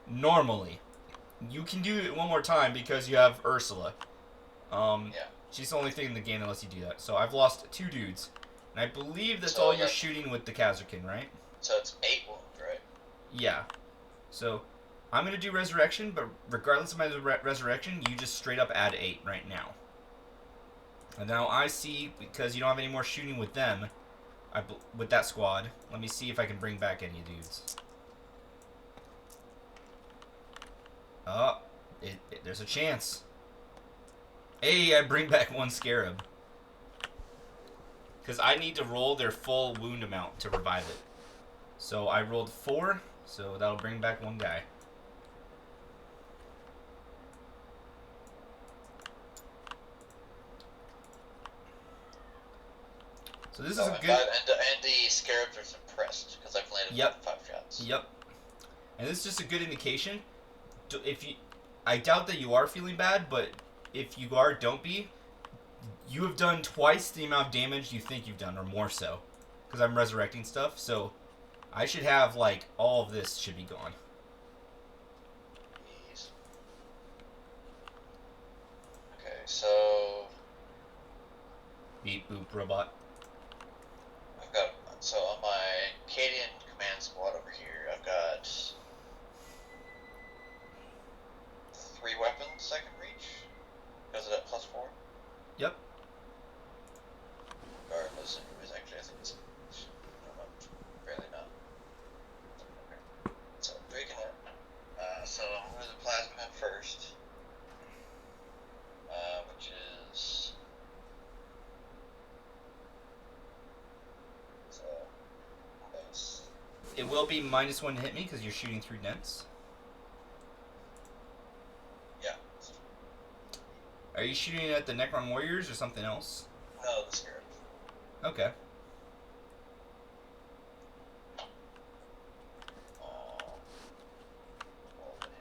normally. You can do it one more time because you have Ursula. Yeah. She's the only thing in the game that lets you do that. So I've lost 2 dudes. And I believe that's all you're shooting with the Khazarkin, right? So it's 8 wounds, right? Yeah. So I'm going to do Resurrection, but regardless of my Resurrection, you just straight up add 8 right now. And now I see, because you don't have any more shooting with them, with that squad, let me see if I can bring back any dudes. Oh, there's a chance. Hey, I bring back 1 Scarab. Because I need to roll their full wound amount to revive it. So I rolled 4, so that'll bring back 1 guy. So this is a good... And the Scarabs are suppressed, because I've landed 5 shots. Yep. And this is just a good indication. I doubt that you are feeling bad, but if you are, don't be. You have done twice the amount of damage you think you've done, or more so. Because I'm resurrecting stuff, so I should have, like, all of this should be gone. Jeez. Okay, so... Beep, boop, robot. I've got... So on my Cadian command squad over here, I've got 3 weapons I can reach. Because of that plus 4? Yep. Regardless, anyways, actually, I think it's... I don't know, barely not. Okay. So, 3 can hit. So I'm going to the plasma him first. Which is... So... Nice. It will be -1 to hit me, because you're shooting through dents. Yeah. Are you shooting at the Necron Warriors or something else? No, the Scarab. Okay.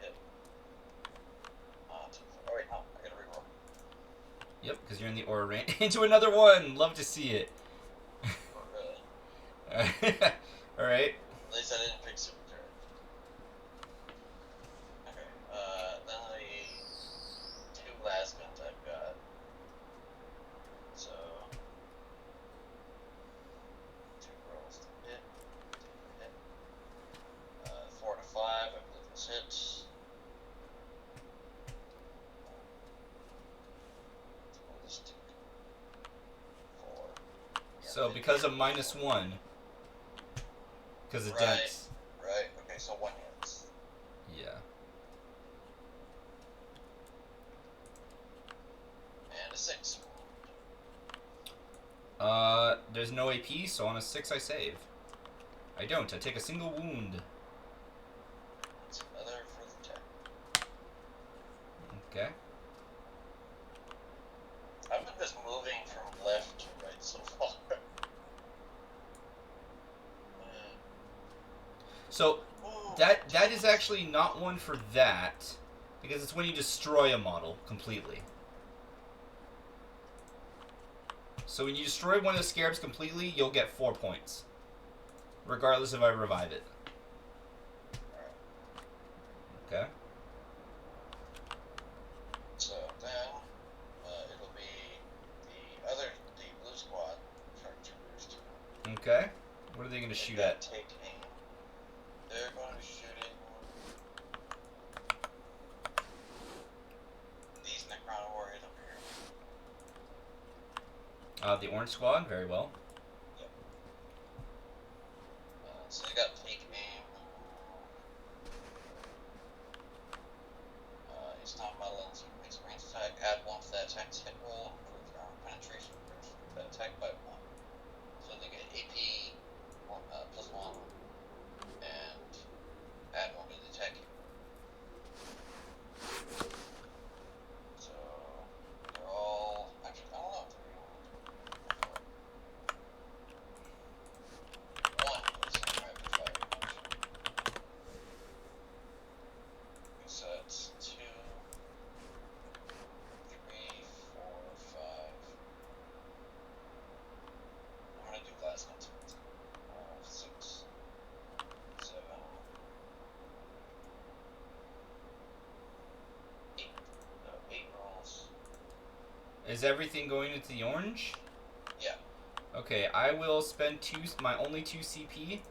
Hit. Oh wait, no, I gotta reroll. Yep, because you're in the aura range. Into another one! Love to see it. Oh, really? Alright. At least I didn't pick super turret. Those hits. Ballistic. 4. So because of -1, because of dense. Right. Okay, so 1 hits. Yeah. And a 6. There's no AP, so on a 6 I save. I don't. I take a single wound. That's another for the attack. Okay. I've been just moving from left to right so far. So that is actually not one for that, because it's when you destroy a model completely. So when you destroy one of the scarabs completely, you'll get 4 points, regardless if I revive it. Okay. So then it'll be the blue squad sharpshooters. Okay. What are they going to shoot at? Take aim. They're going to be shooting these Necron warriors up here. The orange squad, very well. Yep. So they got take aim. Each time model makes a range attack, add 1 to that attack's hit roll, improve your armor penetration versus that attack by 1. So they get AP +1 and add 1 to the attack. So they're all actually I don't know if they're one is in rapid fire. So it's 2, 3, 4, 5. I'm gonna do last one. 6, 7, 8. No, 8 rolls. Is everything going into the orange? Yeah. Okay, I will spend my only 2 CP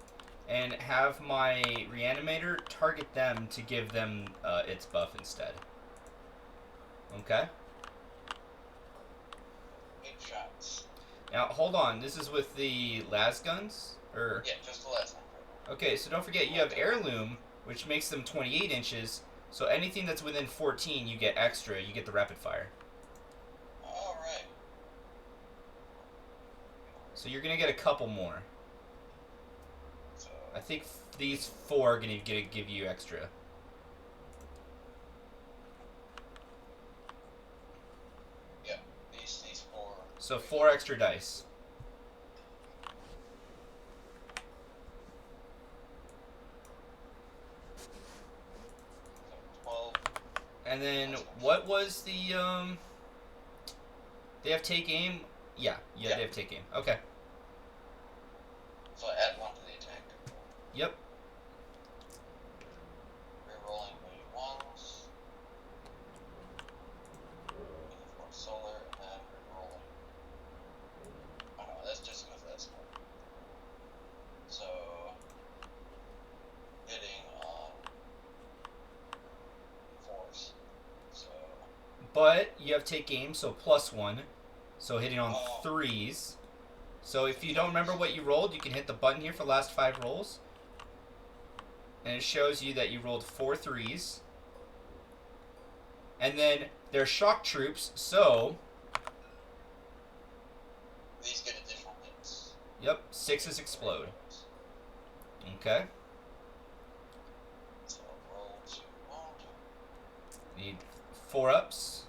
and have my reanimator target them to give them its buff instead. Okay? 8 shots. Now, hold on. This is with the las guns? Or... Yeah, just the last one. Okay, so don't forget, you have heirloom, which makes them 28 inches, so anything that's within 14, you get extra. You get the rapid fire. Alright. So you're going to get a couple more. So, I think these 4 are going to give you extra. yeah, these 4. So 4 extra dice. So 12. And then what was the they have take aim? Yeah, they have take aim. Okay. So add 1 to the attack. Yep. Rerolling the 1s. Looking for solar and then rerolling. Oh no, that's just because that's smart. So hitting on 4s. So But you have take aim, so +1. So hitting on 3s. So if you don't remember what you rolled, you can hit the button here for the last 5 rolls. And it shows you that you rolled 4 3s. And then they're shock troops, so... these get additional hits. Yep, 6s explode. Okay. So roll 2 wound. Need 4 ups.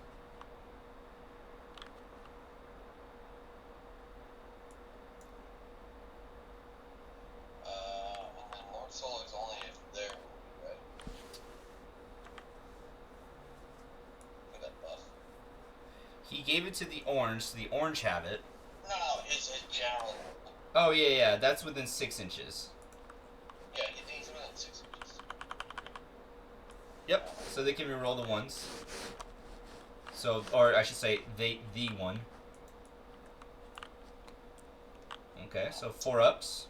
And then Lord Solar is only if they're wounded, right? For that buff. He gave it to the orange, so the orange have it. No, his general. Oh, yeah, that's within 6 inches. Yeah, he's within 6 inches. Yep, so they can reroll the 1s. So, or I should say, the 1. Okay, so 4 ups.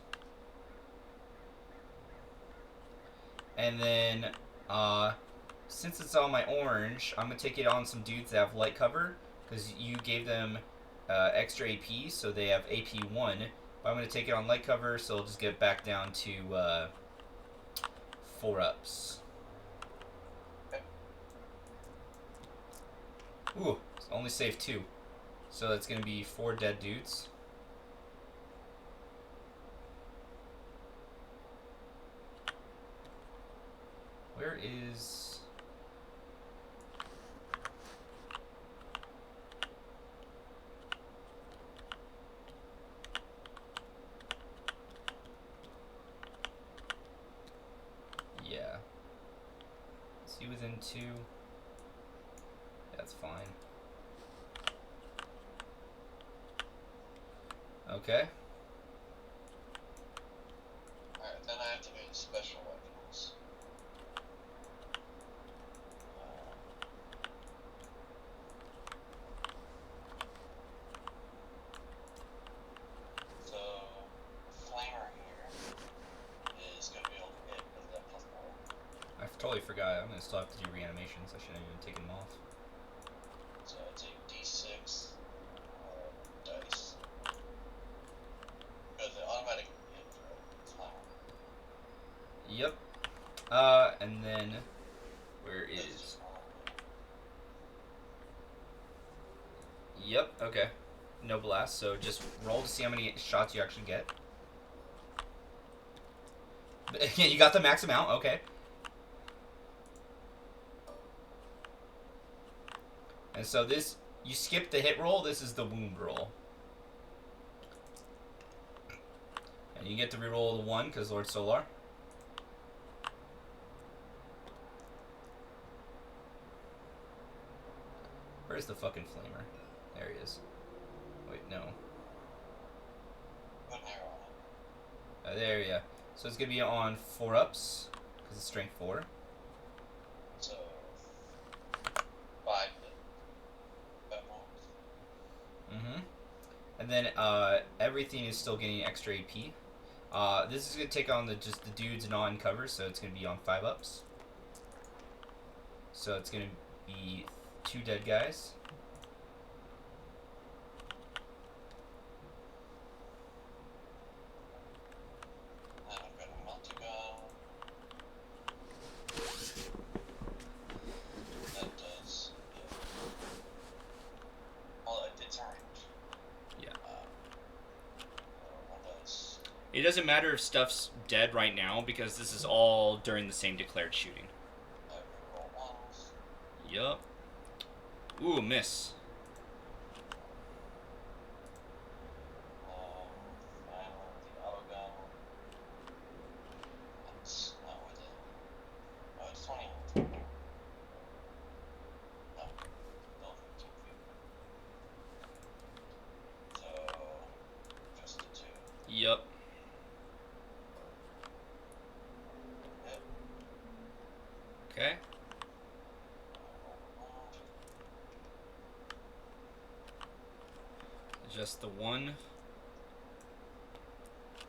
And then Since it's on my orange, I'm gonna take it on some dudes that have light cover because you gave them extra AP, so they have AP 1. But I'm gonna take it on light cover, so I'll just get back down to 4-ups. Ooh, only saved 2, so that's gonna be 4 dead dudes. Where is... Yeah. Is he within 2? That's fine. Okay. Alright, then I have to do the special weapons. So, Flamer here is going to be able to hit with that +4. I totally forgot. I'm gonna still have to do reanimations. I shouldn't have even taken them off. So I take D6 dice. Because the automatic hit for Flamer. Yep. And then where is? Yep. Okay. No blast. So just roll to see how many shots you actually get. Yeah, you got the max amount. Okay. And so this, you skip the hit roll. This is the wound roll. And you get to reroll the 1 because Lord Solar. Where's the fucking flamer? There he is. Wait, no. Put an arrow on it. There, yeah. So it's gonna be on 4-ups because it's strength 4. So 5 hit. Mm-hmm. And then everything is still getting extra AP. This is gonna take on just the dudes not in cover, so it's gonna be on 5-ups. So it's gonna be 2 dead guys. And I've got a multi-gun. That does, yeah. Well, it's orange. Yeah. One does. It doesn't matter if stuff's dead right now because this is all during the same declared shooting. I reroll 1s. Yup. Ooh, miss. Finally, the auto gun. That's not with it. Oh, it's 20. No, still 15 feet. So, just the 2. Yup. Yep. Okay. Just the 1.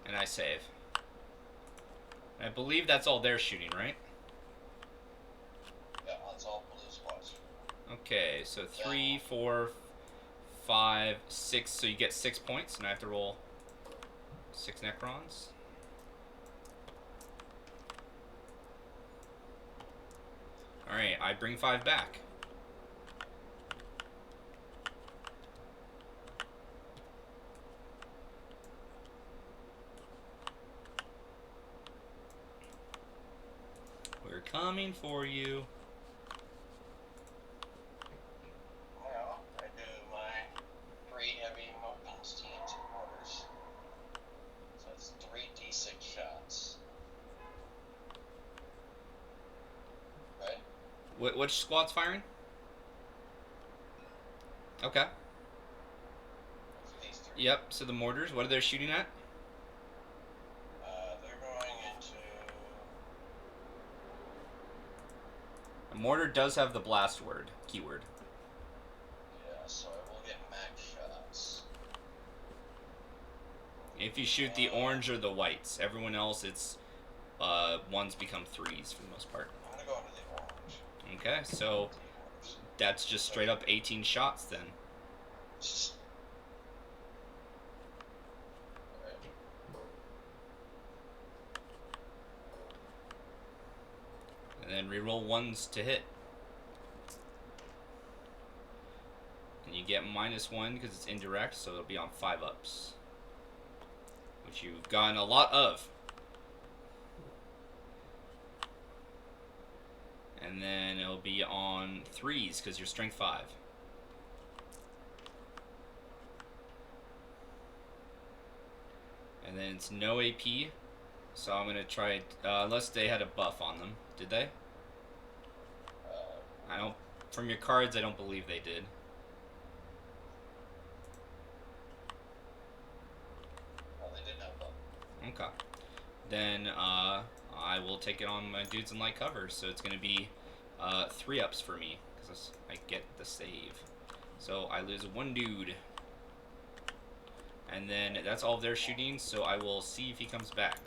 And I save. I believe that's all they're shooting, right? Yeah, that's all blue squads. Okay, so 3, 4, 5, 6. So you get 6 points, and I have to roll 6 Necrons. Alright, I bring 5 back. We're coming for you. Well, I do my 3 heavy weapons TNT mortars. So it's 3d6 shots. Right? Which squad's firing? Okay. These 3. Yep, so the mortars, what are they shooting at? They're going into... A mortar does have the blast word, keyword. Yeah, so I will get max shots. If you shoot the orange or the whites, everyone else, it's 1s become 3s for the most part. I'm gonna go into the orange. Okay, so that's just straight up 18 shots then. Alright. And then reroll ones to hit. And you get -1 because it's indirect, so it'll be on 5-ups. Which you've gotten a lot of. And then it'll be on 3s because you're strength 5. And then it's no AP, so I'm gonna try it, unless they had a buff on them. Did they? I don't. From your cards, I don't believe they did. Well, they didn't have a buff. Okay. Then I will take it on my dudes in light cover, so it's gonna be 3-ups for me because I get the save. So I lose 1 dude. And then that's all of their shooting, so I will see if he comes back.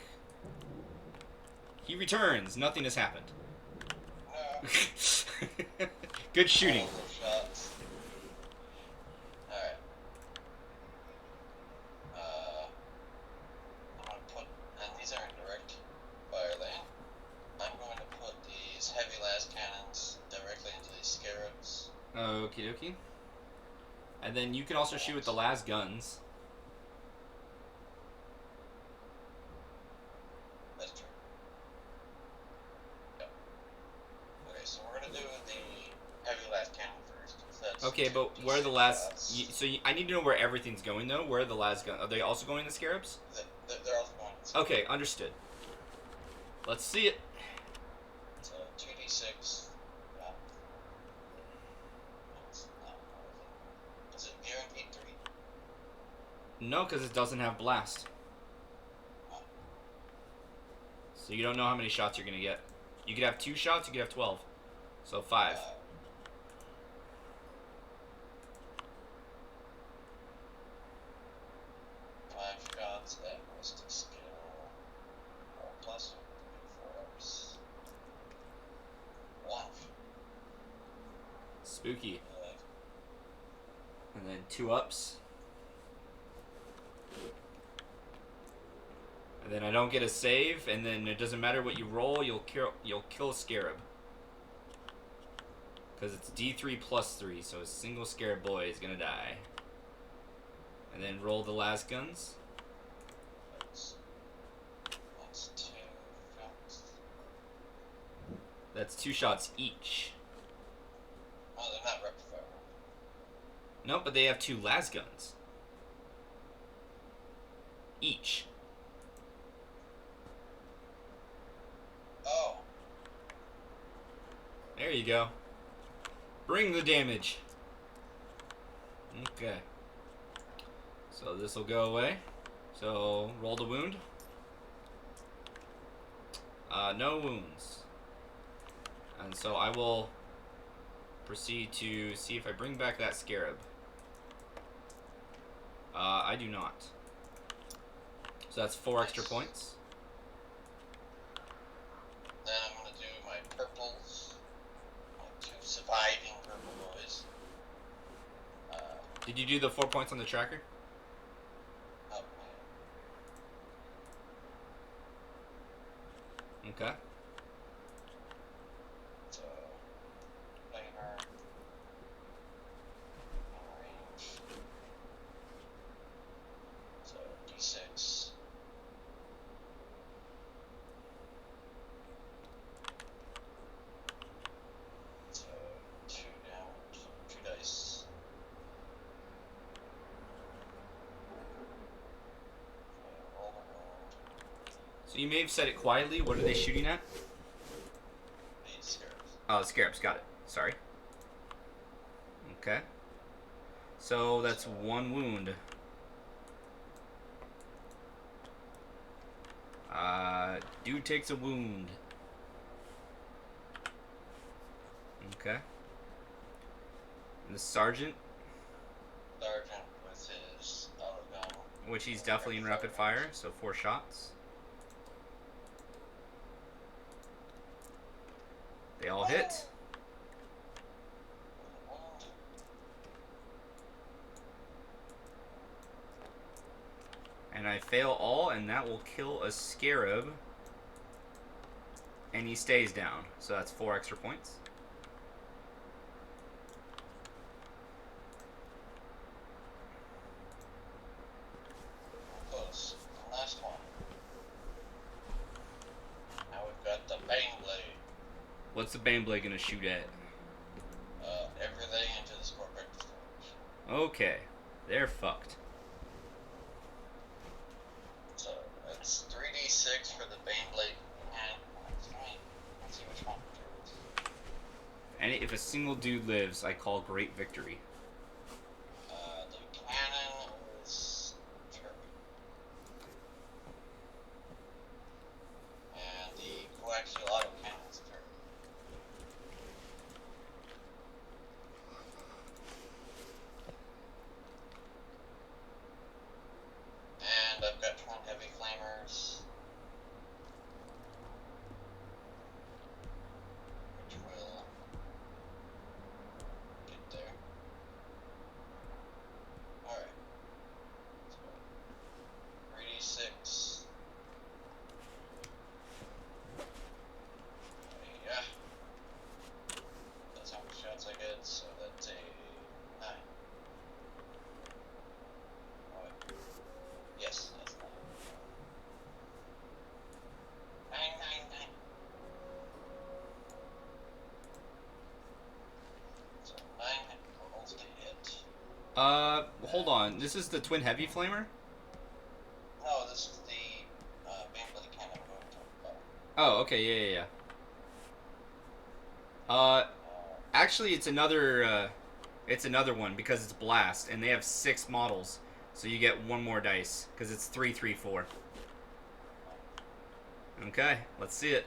He returns. Nothing has happened. No. Good shooting. All those shots. Alright. I'm gonna put, and these are indirect fire lane. I'm going to put these heavy las cannons directly into these scarabs. Okie dokie. And then you can also shoot with the las guns. That's true. Yep. Okay, so we're gonna do the heavy las cannon first. That's Okay, but where are the las? I need to know where everything's going though. Where are the las guns? Are they also going in the scarabs? They're also going. Okay, understood. Let's see it. So 2d6. Yeah. Is it guaranteed 3? No, because it doesn't have blast. So you don't know how many shots you're gonna get. You could have 2 shots. You could have 12. So 5. 5 shots. That was to skill. Plus 4s. 1. Spooky. And then 2-ups. And then I don't get a save, and then it doesn't matter what you roll, you'll kill a scarab. Because it's D3 plus 3, so a single scarab boy is gonna die. And then roll the last guns. That's 2 shots. That's 2 shots each. Oh, they're not rapid fire. Nope, but they have 2 las guns. Each. Oh. There you go. Bring the damage. Okay. So this will go away. So roll the wound. No wounds. And so I will proceed to see if I bring back that scarab. I do not. So that's 4 extra points. Then I'm gonna do my purples. My 2 surviving purple boys. Did you do the 4 points on the tracker? Oh. Okay. So, flavor. Range. So, d6. So, 2 damage. 2 dice. Roll the wound. So you may have said it quietly. What are they shooting at? These scarabs. Oh, the scarabs. Got it. Sorry. Okay. So that's 1 wound. Dude takes a wound. Okay. And the sergeant, Sergeant with his auto gun. which he's definitely in rapid fire, so 4 shots. They all hit. And I fail all, and that will kill a scarab. And he stays down. So that's 4 extra points. Close. Last one. Now we've got the baneblade. What's the baneblade gonna shoot at? Everything into the score breaker storage. Okay. They're fucked. So that's 3d6 for the baneblade. And let's see which one. And if a single dude lives, I call great victory. The cannon is Kirby. And the coaxial autocannon is Kirby. And I've got twin heavy flamers. Which will get there. Alright. So 3d6. Yeah. That's how many shots I get, so that's a 9. Oh, wait. Yes, that's 9. 9, 9, 9. So 9 rolls to hit. Hold on. This is the twin heavy flamer? No, this is the baneblade cannon we were talking about. Oh, okay, yeah. Actually, it's another one because it's blast, and they have 6 models, so you get 1 more dice because it's 3, 3, 4. Okay, let's see it.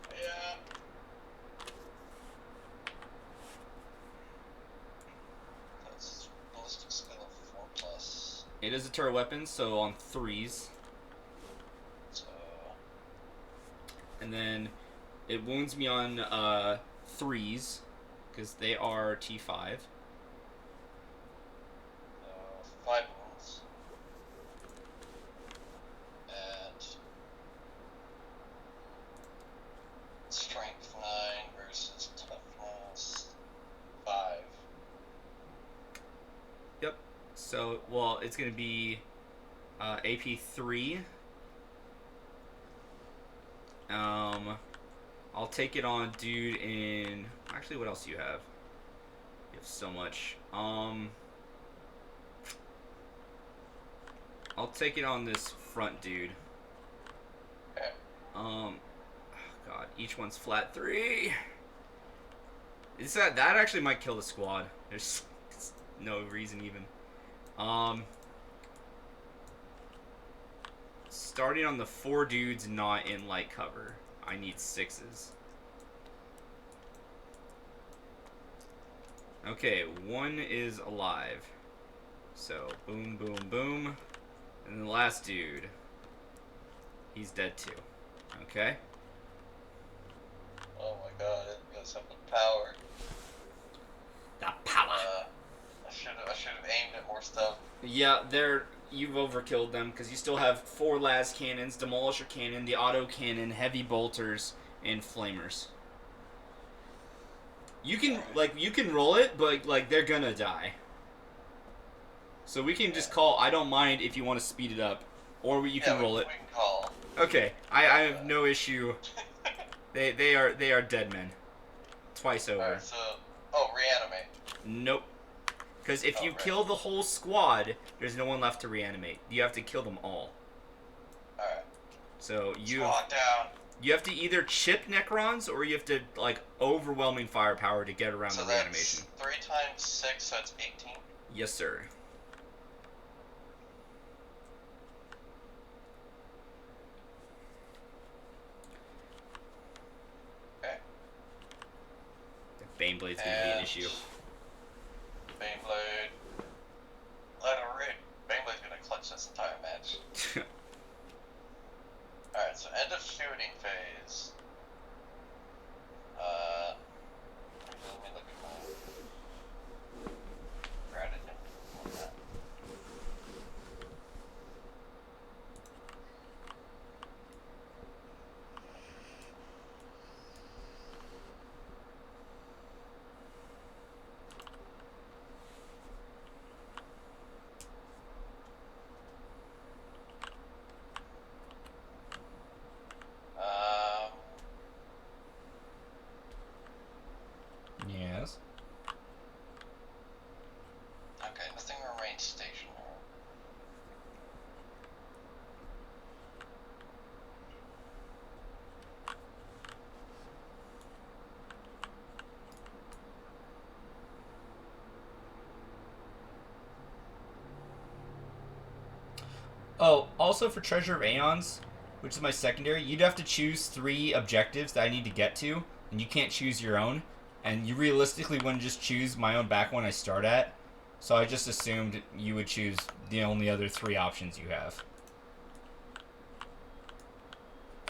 Yeah. That's ballistic skill of 4+. It is a turret weapon, so on 3s, So and then it wounds me on 3s because they are T5. 5 wounds. And strength 9 versus toughness 5. Yep. So, well, it's gonna be AP 3. I'll take it on dude in... Actually, what else do you have? You have so much. I'll take it on this front dude. Okay. Oh God, each one's flat 3. Is that actually might kill the squad? There's no reason even. Starting on the 4 dudes not in light cover. I need 6s. Okay, 1 is alive. So, boom, boom, boom. And the last dude. He's dead too. Okay? Oh my god, it goes up with power. The power! I should have aimed at more stuff. Yeah, you've overkilled them because you still have 4 las cannons, demolisher cannon, the auto cannon, heavy bolters, and flamers. You can roll it, but they're gonna die. So we can just call. I don't mind if you want to speed it up, or you can roll it. We can call. Okay, I have no issue. They are dead men. Twice over. Alright, so reanimate. Nope. Because if you kill the whole squad, there's no one left to reanimate. You have to kill them all. Alright. So Squad down. you have to either chip Necrons or you have to overwhelming firepower to get around the reanimation. So that's 3 times 6, so it's 18. Yes, sir. Okay. The Baneblade's gonna be an issue. Baneblade. Let her rip. Baneblade's gonna clutch this entire match. Alright, so end of shooting phase. let me look at my strategy on that. Yes. Okay, nothing remains stationary. Oh, also for Treasure of Aeons, which is my secondary, you'd have to choose 3 objectives that I need to get to, and you can't choose your own. And you realistically wouldn't just choose my own back one I start at. So I just assumed you would choose the only other 3 options you have.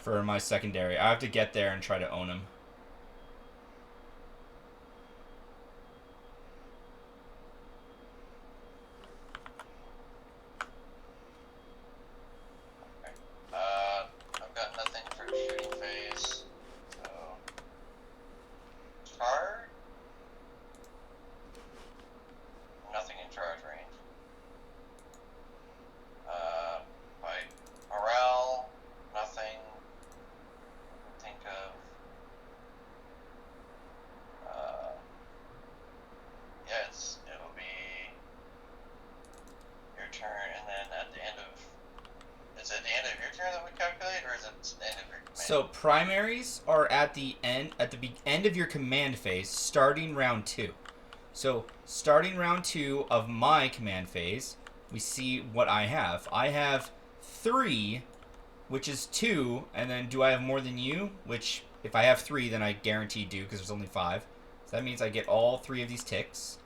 For my secondary. I have to get there and try to own them. I've got nothing for shooting phase, so charge? Nothing in charge range. Like morale, nothing. Think of. Yeah, it'll be your turn, and then at the end of. Is it the end of your turn that we calculate, or is it the end of your command? So primaries are at the end of your command phase, starting round 2. So starting round 2 of my command phase, we see what I have. I have 3, which is 2, and then do I have more than you? Which if I have 3, then I guarantee do because there's only 5. So that means I get all 3 of these ticks,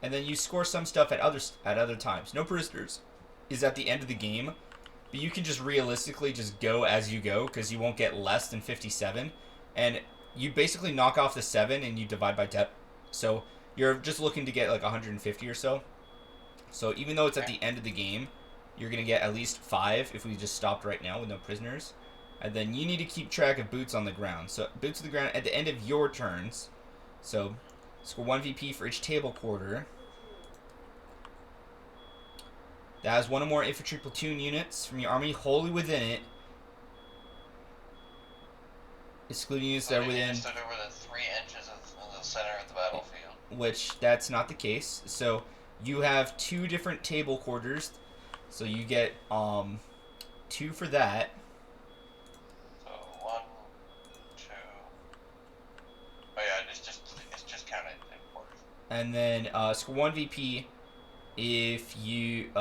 and then you score some stuff at other times. No prisoners is at the end of the game. But you can just realistically just go as you go because you won't get less than 57. And you basically knock off the 7 and you divide by 10. So you're just looking to get like 150 or so. So even though it's at the end of the game, you're going to get at least 5 if we just stopped right now with no prisoners. And then you need to keep track of boots on the ground. So boots on the ground at the end of your turns. So score 1 VP for each table quarter. That has 1 or more infantry platoon units from your army wholly within it, excluding units that are within. Units that are within 3 inches of the center of the battlefield. Which that's not the case. So you have 2 different table quarters. So you get 2 for that. So 1, 2. Oh yeah, it's just counting table quarters. And then score 1 VP. If you,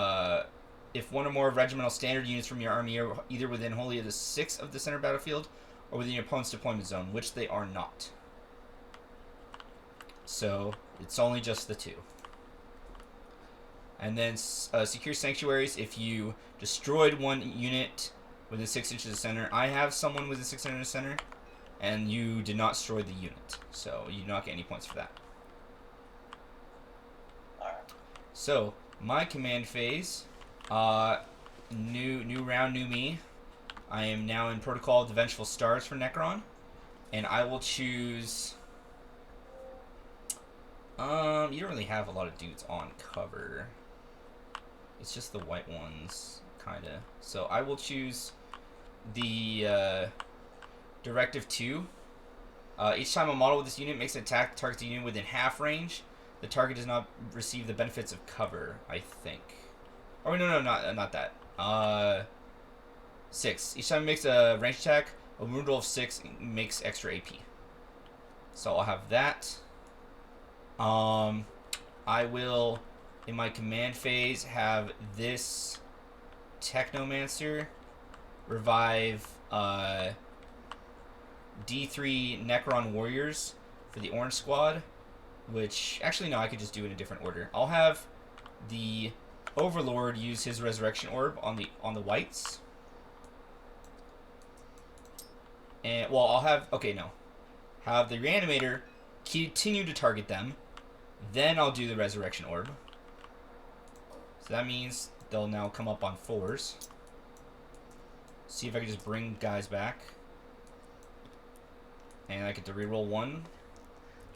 if 1 or more regimental standard units from your army are either within wholly of the 6 of the center battlefield or within your opponent's deployment zone, which they are not. So it's only just the 2. And then secure sanctuaries. If you destroyed 1 unit within 6 inches of the center, I have someone within 6 inches of the center, and you did not destroy the unit, so you do not get any points for that. So, my command phase, new round, new me. I am now in Protocol of the Vengeful Stars for Necron, and I will choose. You don't really have a lot of dudes on cover. It's just the white ones, kinda. So I will choose the Directive 2. Each time a model with this unit makes an attack, targets the unit within half range. The target does not receive the benefits of cover, I think. Oh, no, not that. 6. Each time it makes a range attack, a wound roll of 6 makes extra AP. So I'll have that. I will, in my command phase, have this Technomancer revive D3 Necron Warriors for the Orange Squad. Which, actually, no, I could just do it in a different order. I'll have the Overlord use his Resurrection Orb on the whites. And, well, I'll have, okay, no. Have the Reanimator continue to target them. Then I'll do the Resurrection Orb. So that means they'll now come up on 4s. See if I can just bring guys back. And I get to reroll 1.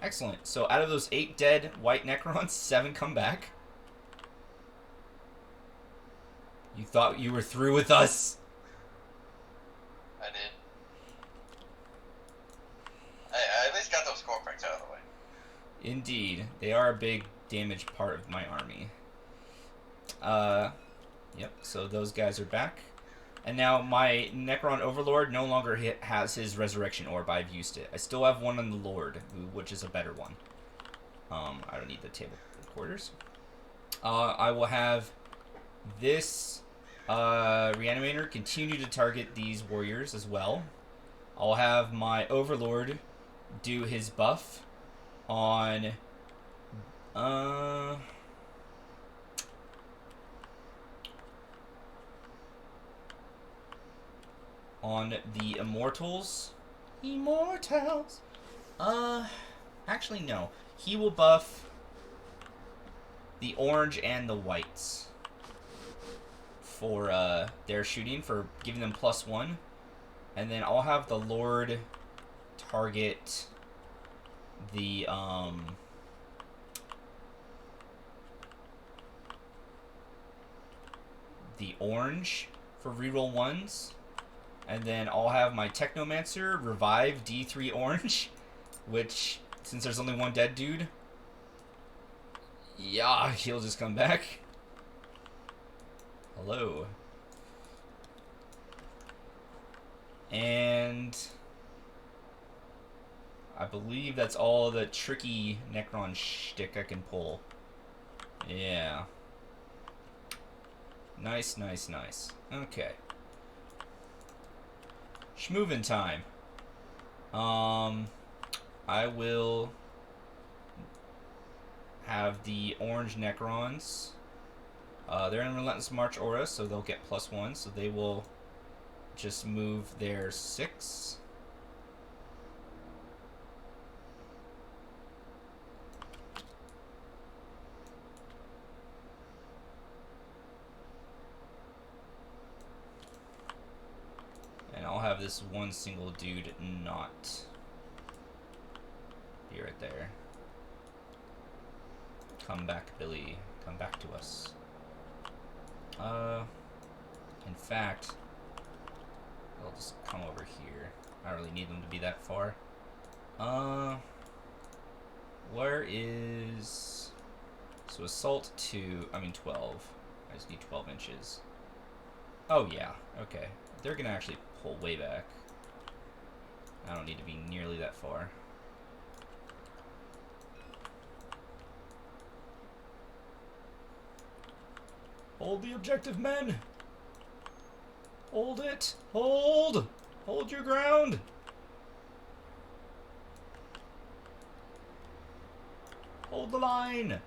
Excellent. So out of those 8 dead white Necrons, 7 come back. You thought you were through with us? I did. I at least got those score points out of the way. Indeed. They are a big damage part of my army. Yep, so those guys are back. And now my Necron Overlord no longer has his Resurrection Orb. I've used it. I still have one on the Lord, which is a better one. I don't need the table quarters. I will have this Reanimator continue to target these warriors as well. I'll have my Overlord do his buff on... on the Immortals. Immortals! Actually, no. He will buff the orange and the whites for, their shooting, for giving them +1. And then I'll have the Lord target the, orange for reroll 1s. And then I'll have my Technomancer revive D3 orange, which, since there's only one dead dude, yeah, he'll just come back. Hello. And I believe that's all the tricky Necron shtick I can pull. Yeah. Nice, nice, nice. Okay. Schmoovin' time. I will have the orange Necrons. They're in Relentless March Aura, so they'll get +1, so they will just move their 6. I'll have this one single dude not be right there. Come back, Billy. Come back to us. In fact, I'll just come over here. I don't really need them to be that far. Where is... So assault 12. I just need 12 inches. Oh, yeah. Okay. They're gonna actually pull way back. I don't need to be nearly that far. Hold the objective, men! Hold it! Hold! Hold your ground! Hold the line!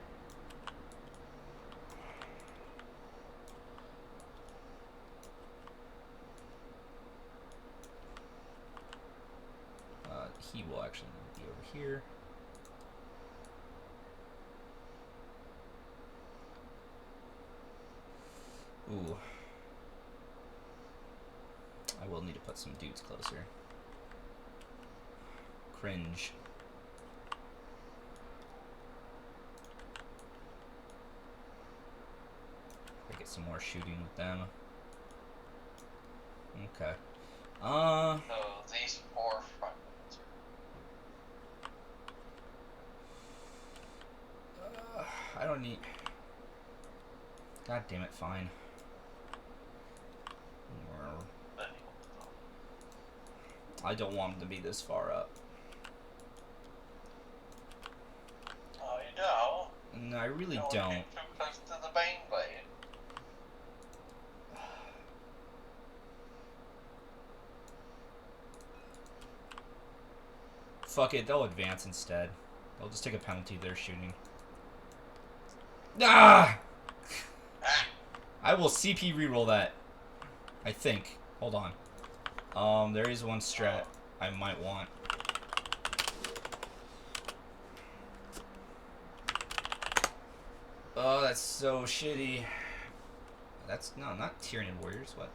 He will actually be over here. Ooh. I will need to put some dudes closer. Cringe. I get some more shooting with them. Okay. So these 4 front. I don't need... God damn it, fine. I don't want him to be this far up. Oh, you don't? No, I really You don't. Get too close to the baneblade. Fuck it, they'll advance instead. They'll just take a penalty if they're shooting. Ah! I will CP reroll that. I think. Hold on. There is one strat I might want. Oh, that's so shitty. That's no, not Tyranid warriors. What?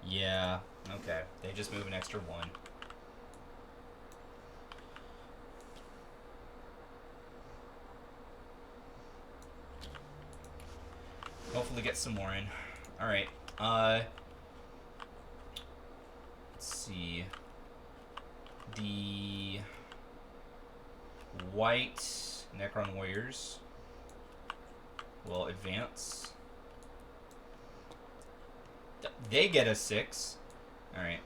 Yeah. Okay. They just move an extra 1. Hopefully get some more in. Alright. Let's see. The white Necron warriors will advance. They get a 6. Alright.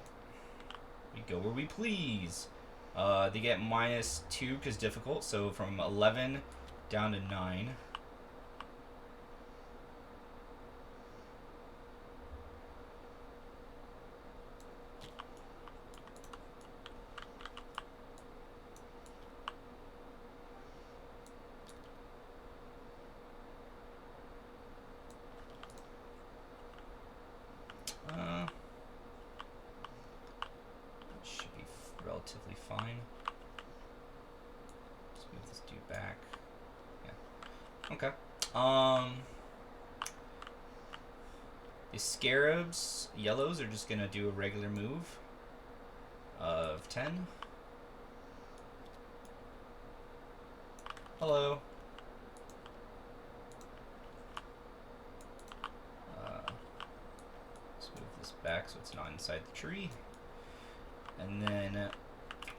We go where we please. They get -2 because difficult, so from 11 down to 9. Should be relatively fine. Let's move this dude back. Yeah. Okay. The scarabs, yellows, are just gonna do a regular move of 10. Hello. Let's move this back so it's not inside the tree. And then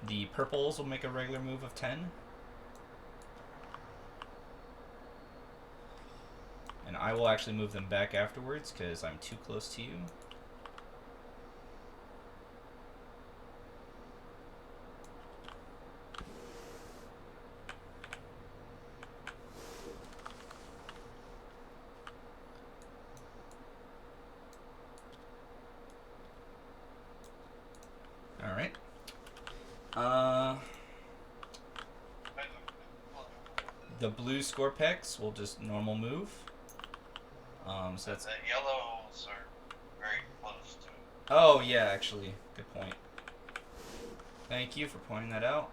the purples will make a regular move of 10. And I will actually move them back afterwards because I'm too close to you. Alright. The blue Scorpex will just normal move. So that's... The yellows are very close to it. Oh, yeah, actually. Good point. Thank you for pointing that out.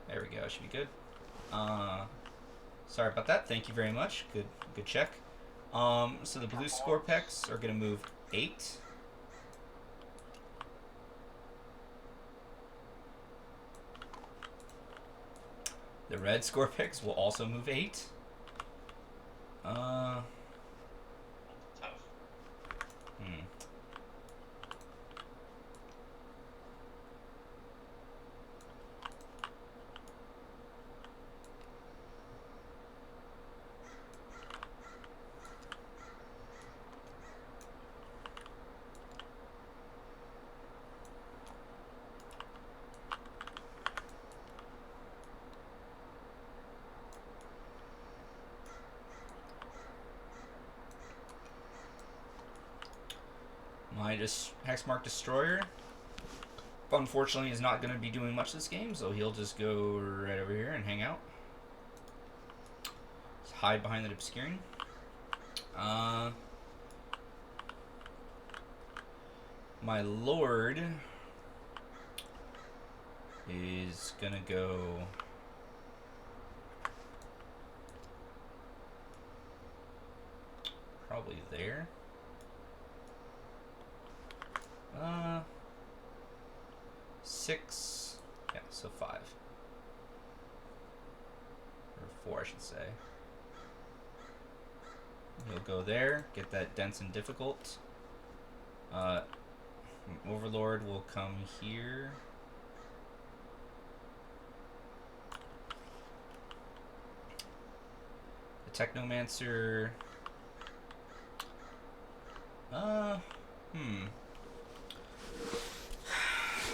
There we go. Should be good. Sorry about that. Thank you very much. Good check. So the blue Scorpex are going to move 8. The red Scorpex will also move 8. Tough. My Hexmark Destroyer, unfortunately, is not going to be doing much this game, so he'll just go right over here and hang out. Just hide behind that obscuring. My Lord is going to go... probably there. 6, yeah, so 5. Or 4, I should say. He'll go there, get that dense and difficult. Overlord will come here. The Technomancer...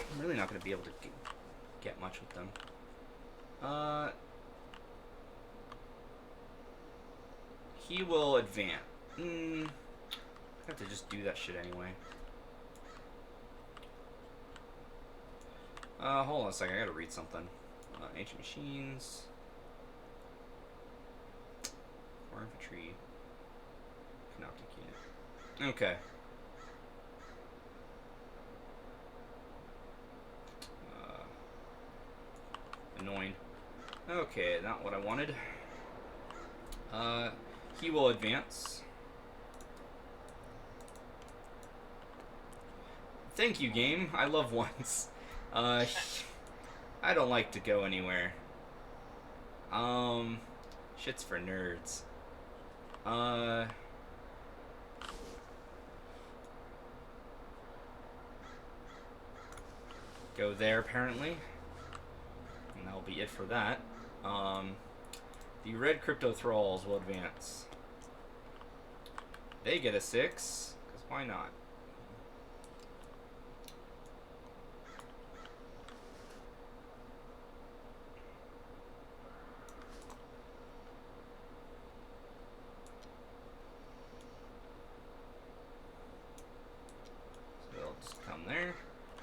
I'm really not going to be able to get much with them. He will advance. I have to just do that shit anyway. Hold on a second. I gotta read something. Ancient machines. Core infantry. Canoptic unit. Okay. Annoying. Okay, not what I wanted. He will advance. Thank you, game. I love ones. I don't like to go anywhere. Shit's for nerds. Go there, apparently. And that'll be it for that. The red crypto thralls will advance. They get a 6, because why not? So they'll just come there.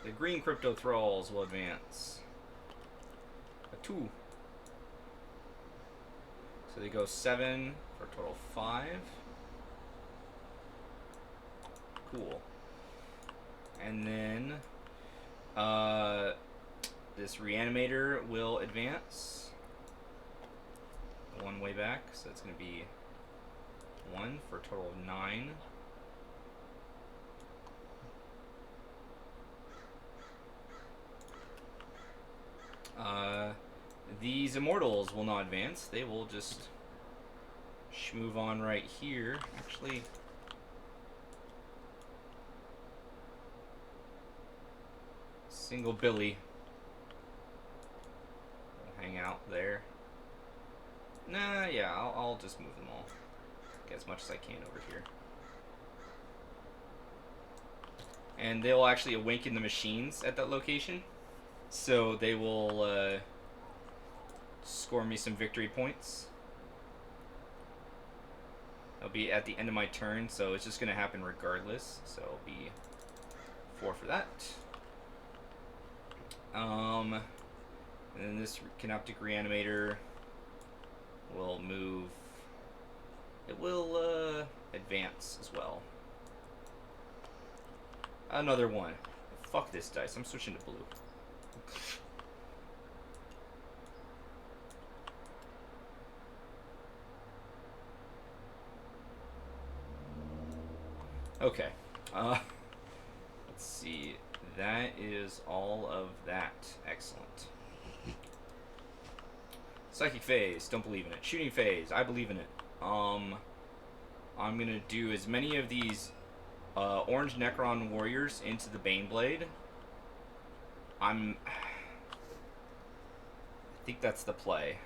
The green crypto thralls will advance. A 2. So they go 7 for a total of 5. Cool. And then this reanimator will advance. One way back, so that's going to be 1 for a total of 9. These immortals will not advance. They will just move on right here. Actually, single Billy will hang out there. Nah, yeah, I'll just move them all. Get as much as I can over here. And they'll actually awaken the machines at that location. So they will score me some victory points. It'll be at the end of my turn, so it's just going to happen regardless. So it'll be 4 for that. And then this Canoptic Reanimator will move. It will advance as well. Another 1. Fuck this dice. I'm switching to blue. Okay. Let's see. That is all of that. Excellent. Psychic phase. Don't believe in it. Shooting phase. I believe in it. I'm gonna do as many of these orange Necron warriors into the baneblade. I think that's the play.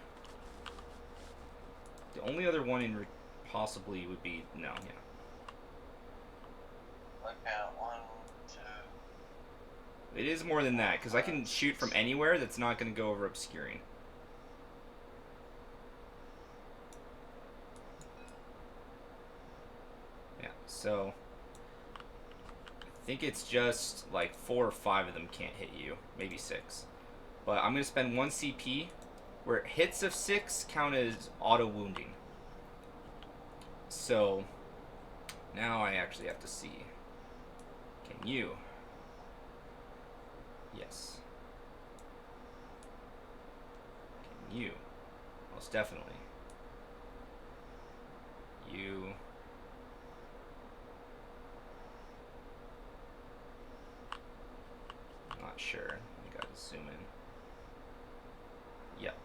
The only other one in possibly would be no, yeah. Look at 1, 2. It is more than that because I can shoot from anywhere. That's not going to go over obscuring. Yeah, so I think it's just like 4 or 5 of them can't hit you, maybe 6. But I'm going to spend 1 CP where hits of 6 count as auto wounding. So now I actually have to see. Can you? Yes. Can you? Most definitely. You. I'm not sure. I gotta zoom in. Yep.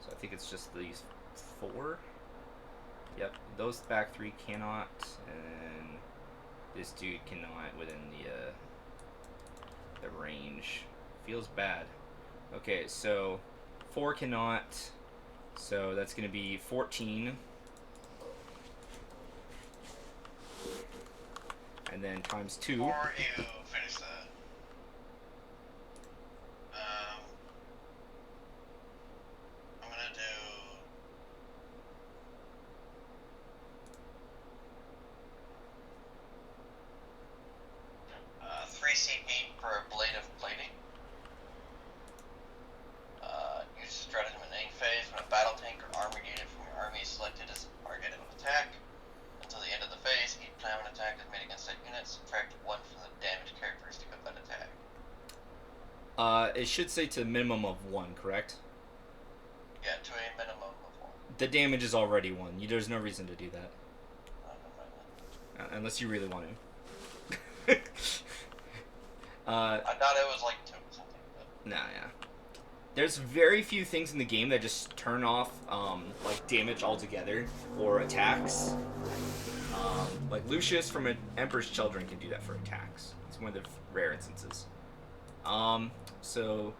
So I think it's just these 4. Yep. Those back 3 cannot, and this dude cannot within the range. Feels bad. Okay, so 4 cannot. So that's going to be 14. And then times 2. Before you finish that, I'm gonna do 3 CP for a blade of plating. It should say to a minimum of 1, correct? Yeah, to a minimum of 1. The damage is already 1. There's no reason to do that. Never mind Unless you really want to. I thought it was like 2 or something. But... Nah, yeah. There's very few things in the game that just turn off like damage altogether or attacks. Like Lucius from Emperor's Children can do that for attacks. It's one of the rare instances. So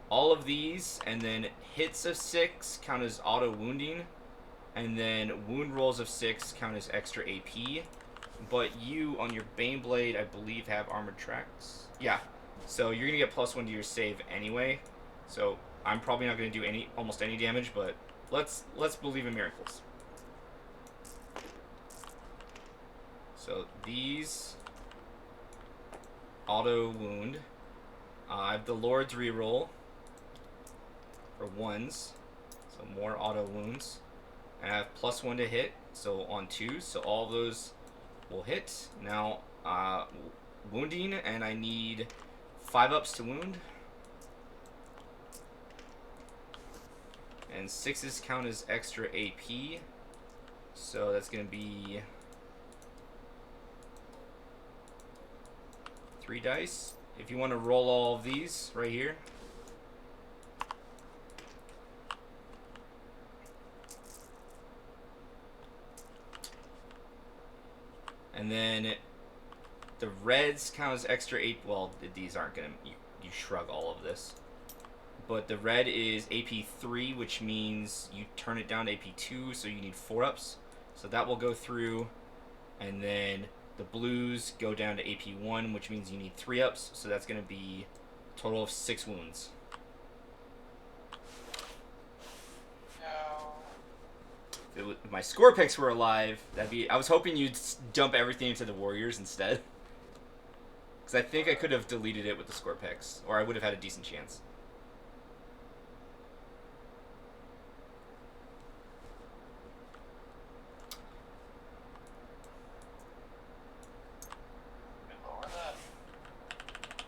all of these, and then hits of 6 count as auto wounding, and then wound rolls of 6 count as extra AP. But you on your baneblade, I believe, have armored tracks. Yeah. So you're gonna get +1 to your save anyway. So I'm probably not gonna do almost any damage, but let's believe in miracles. So these auto wound. I have the Lord's reroll for 1s, so more auto wounds. And I have +1 to hit, so on 2s, so all of those will hit. Now wounding, and I need 5 ups to wound. And 6s count as extra AP, so that's going to be 3 dice. If you want to roll all of these right here. And then the reds count as extra AP. Well, these aren't going to... You shrug all of this. But the red is AP 3, which means you turn it down to AP 2, so you need 4 ups. So that will go through. And then the blues go down to AP 1, which means you need 3 ups. So that's going to be a total of 6 wounds. No. If my score picks were alive, that'd be... I was hoping you'd dump everything into the warriors instead. Because I think I could have deleted it with the score picks, or I would have had a decent chance.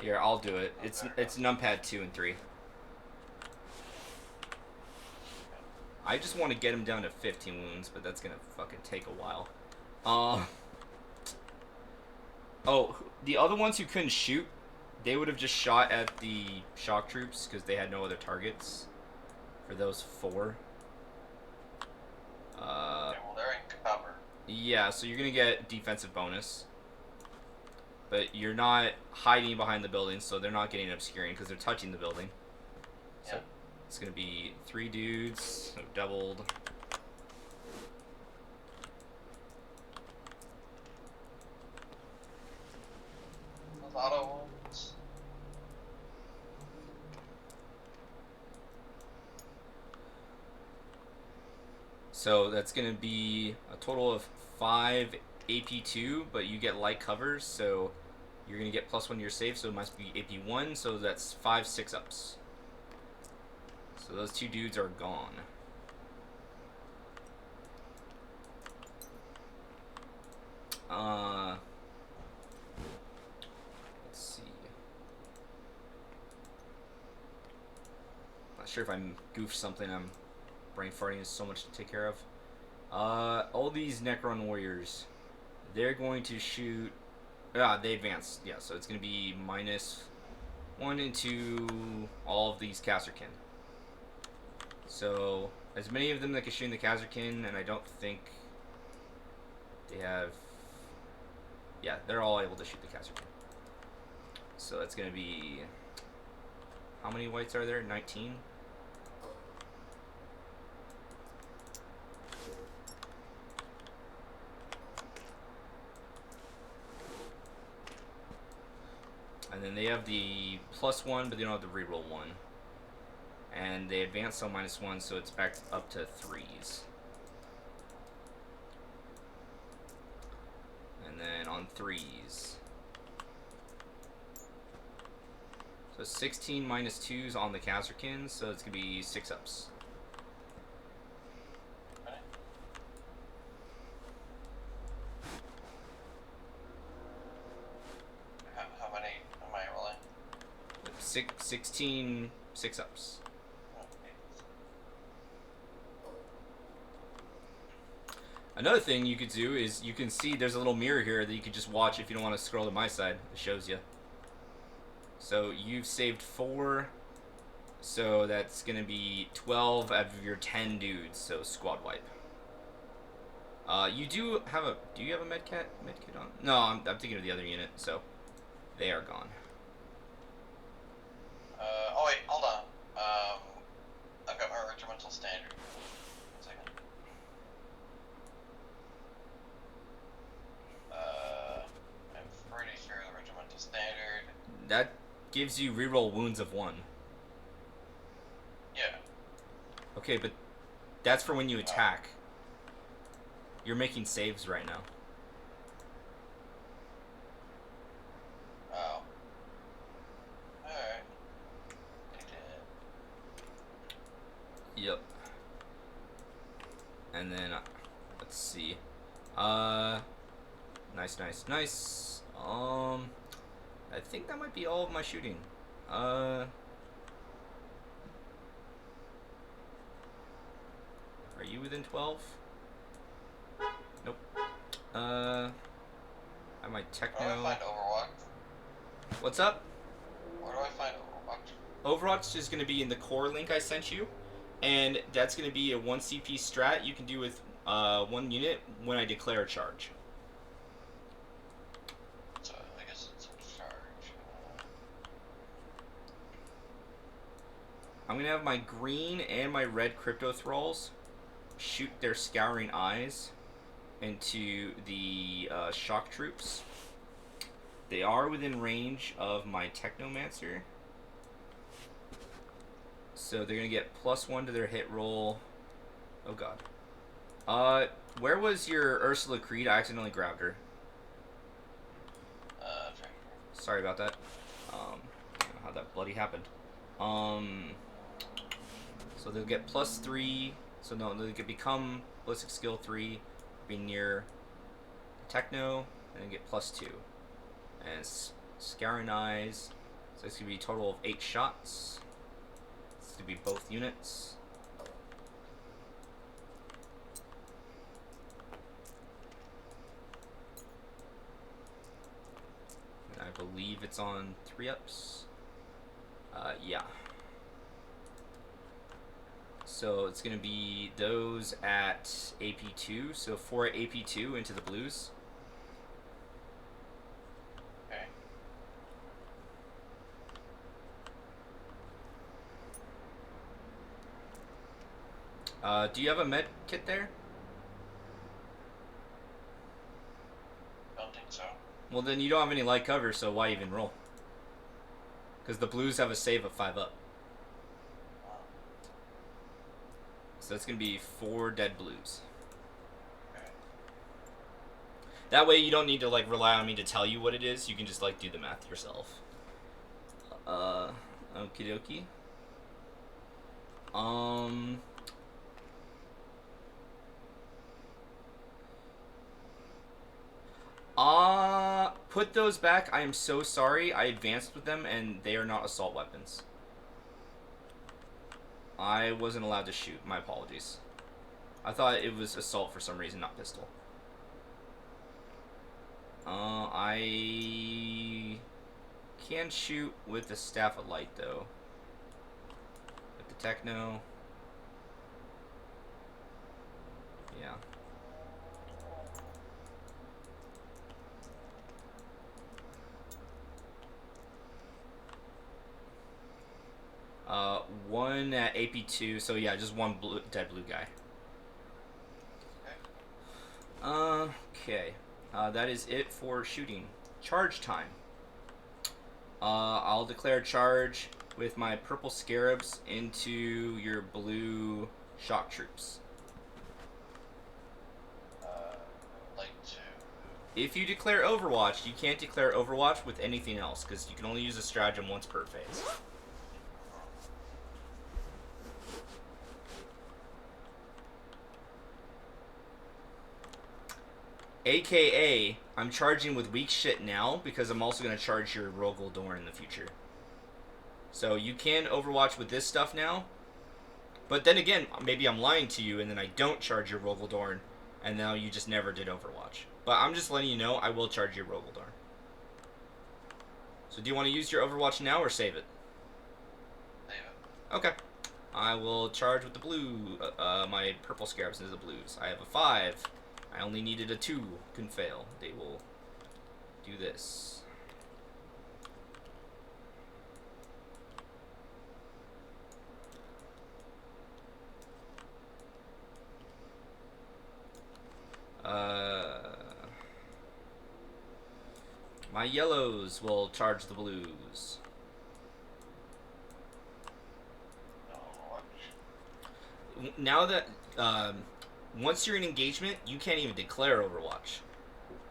Here, I'll do it. It's numpad 2 and 3. I just want to get him down to 15 wounds, but that's gonna fucking take a while. Oh, the other ones who couldn't shoot, they would have just shot at the shock troops because they had no other targets for those 4. Okay, well, they're in cover. Yeah, so you're gonna get defensive bonus. But you're not hiding behind the building, so they're not getting obscuring because they're touching the building. So Yep. it's going to be 3 dudes, so doubled. Those auto wounds. So that's going to be a total of 5 AP2, but you get light covers, so you're going to get +1 to your save, so it must be AP1, so that's 5 6-ups. So those 2 dudes are gone. Let's see. Not sure if I goofed something. I'm brain farting is so much to take care of. All these Necron warriors, they're going to shoot. They advance. Yeah, so it's going to be -1 into all of these Kazarkin. So as many of them that can shoot in the Kazarkin, and I don't think they have. Yeah, they're all able to shoot the Kazarkin. So that's going to be. How many whites are there? 19. And then they have the +1, but they don't have the reroll 1. And they advance so -1, so it's back up to 3s. And then on 3s. So 16 -2s on the Kazarkin, so it's going to be 6-ups. 16 6-ups. Another thing you could do is you can see there's a little mirror here that you could just watch if you don't want to scroll to my side. It shows you. So you've saved 4. So that's going to be 12 out of your 10 dudes. So squad wipe. You do have a... Do you have a medkit on? No, I'm thinking of the other unit. So they are gone. Oh wait, hold on. I've got my regimental standard. 1 second. I'm pretty sure the regimental standard. That gives you reroll wounds of 1. Yeah. Okay, but that's for when you attack. You're making saves right now. Oh. Alright. Yep. And then, let's see. Nice. I think that might be all of my shooting. Are you within 12? Nope. I might techno. Where do I find Overwatch? What's up? Where do I find Overwatch? Overwatch is going to be in the core link I sent you, and that's going to be a 1 CP strat you can do with 1 unit when I declare a charge. So I guess it's a charge. I'm going to have my green and my red crypto thralls shoot their scouring eyes into the shock troops. They are within range of my technomancer, so they're gonna get +1 to their hit roll. Oh god. Where was your Ursula Creed? I accidentally grabbed her. Right here. Sorry about that. I don't know how that bloody happened. So they'll get +3. So no, they could become ballistic skill 3, be near techno, and then get +2. And scouring eyes. So it's gonna be a total of 8 shots. It's gonna be both units. And I believe it's on 3-ups. Yeah. So it's going to be those at AP2. So 4 at AP2 into the blues. Okay. Do you have a med kit there? Don't think so. Well, then you don't have any light cover, so why even roll? Because the blues have a save of 5 up. So it's going to be 4 dead blues. Okay. That way you don't need to like rely on me to tell you what it is. You can just like do the math yourself. Okie dokie. Put those back. I am so sorry. I advanced with them and they are not assault weapons. I wasn't allowed to shoot. My apologies. I thought it was assault for some reason, not pistol. I can shoot with the staff of light though. With the techno. Yeah. One at AP2, so yeah, just one dead blue guy. Okay. That is it for shooting. Charge time. I'll declare a charge with my purple scarabs into your blue shock troops. Like to. If you declare Overwatch, you can't declare Overwatch with anything else, because you can only use a stratagem once per phase. AKA, I'm charging with weak shit now because I'm also going to charge your Rogaldor in the future. So you can Overwatch with this stuff now. But then again, maybe I'm lying to you, and then I don't charge your Rogaldorn, and now you just never did Overwatch. But I'm just letting you know, I will charge your Rogaldorn. So do you want to use your Overwatch now or save it? Save it. Okay. I will charge with the blue, my purple scarabs into the blues. I have a 5. I only needed a 2. Couldn't fail. They will do this. My yellows will charge the blues. Now that once you're in engagement, you can't even declare Overwatch.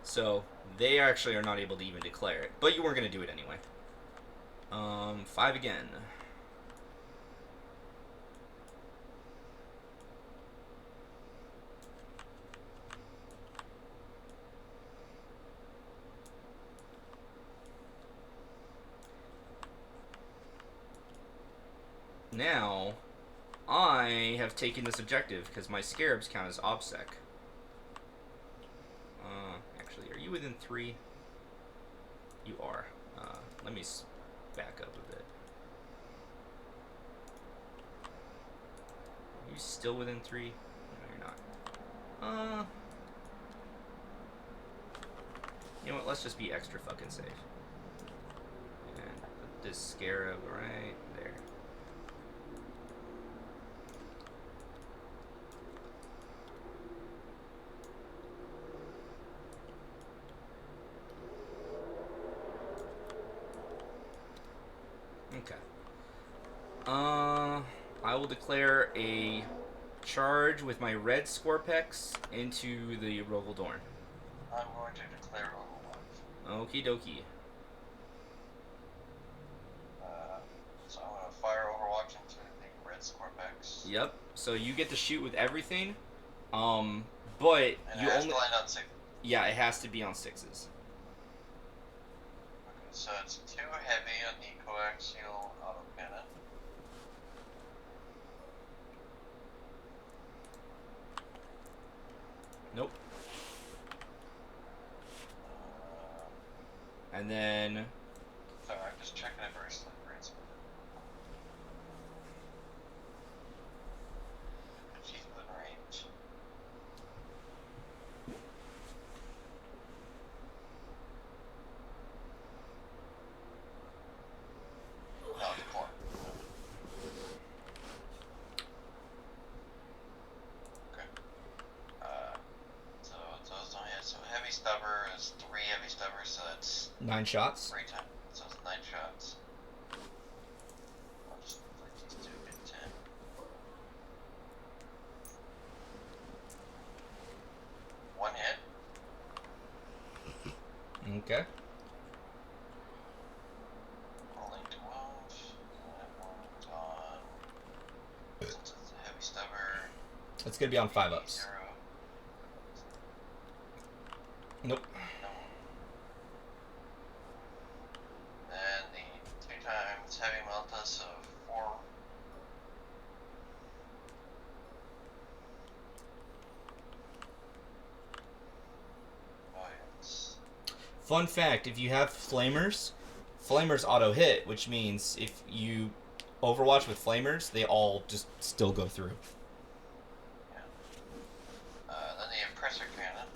So they actually are not able to even declare it. But you weren't going to do it anyway. 5 again. Now, I have taken this objective because my scarabs count as OBSEC. Actually, are you within 3? You are. Let me back up a bit. Are you still within 3? No, you're not. You know what? Let's just be extra fucking safe. And put this scarab right there. Okay. I will declare a charge with my red Scorpex into the Rogaldorn. I'm going to declare Overwatch. Okie dokie. So I'm going to fire Overwatch into the red Scorpex. Yep. So you get to shoot with everything. But and you it has only. to land on 6. Yeah, it has to be on 6s. Okay, so it's 2 heavy on the coaxial autocannon. Nope. And then. Sorry, I'm just checking it very slowly. She's within range. No, deploy. Okay. So those don't hit. So heavy stubber is 3 heavy stubbers, so that's 9 shots. 3 times. So it's 9 shots. I'll just like these 2 get 10. One hit. Okay. Rolling 12. And one's on. Since it's a heavy stubber. It's going to be on 5-ups. 0. Nope. No. Then the 2 times heavy melta, so 4. Oh, yes. Fun fact, if you have flamers, flamers auto hit, which means if you Overwatch with flamers, they all just still go through. Yeah. Then the oppressor cannon.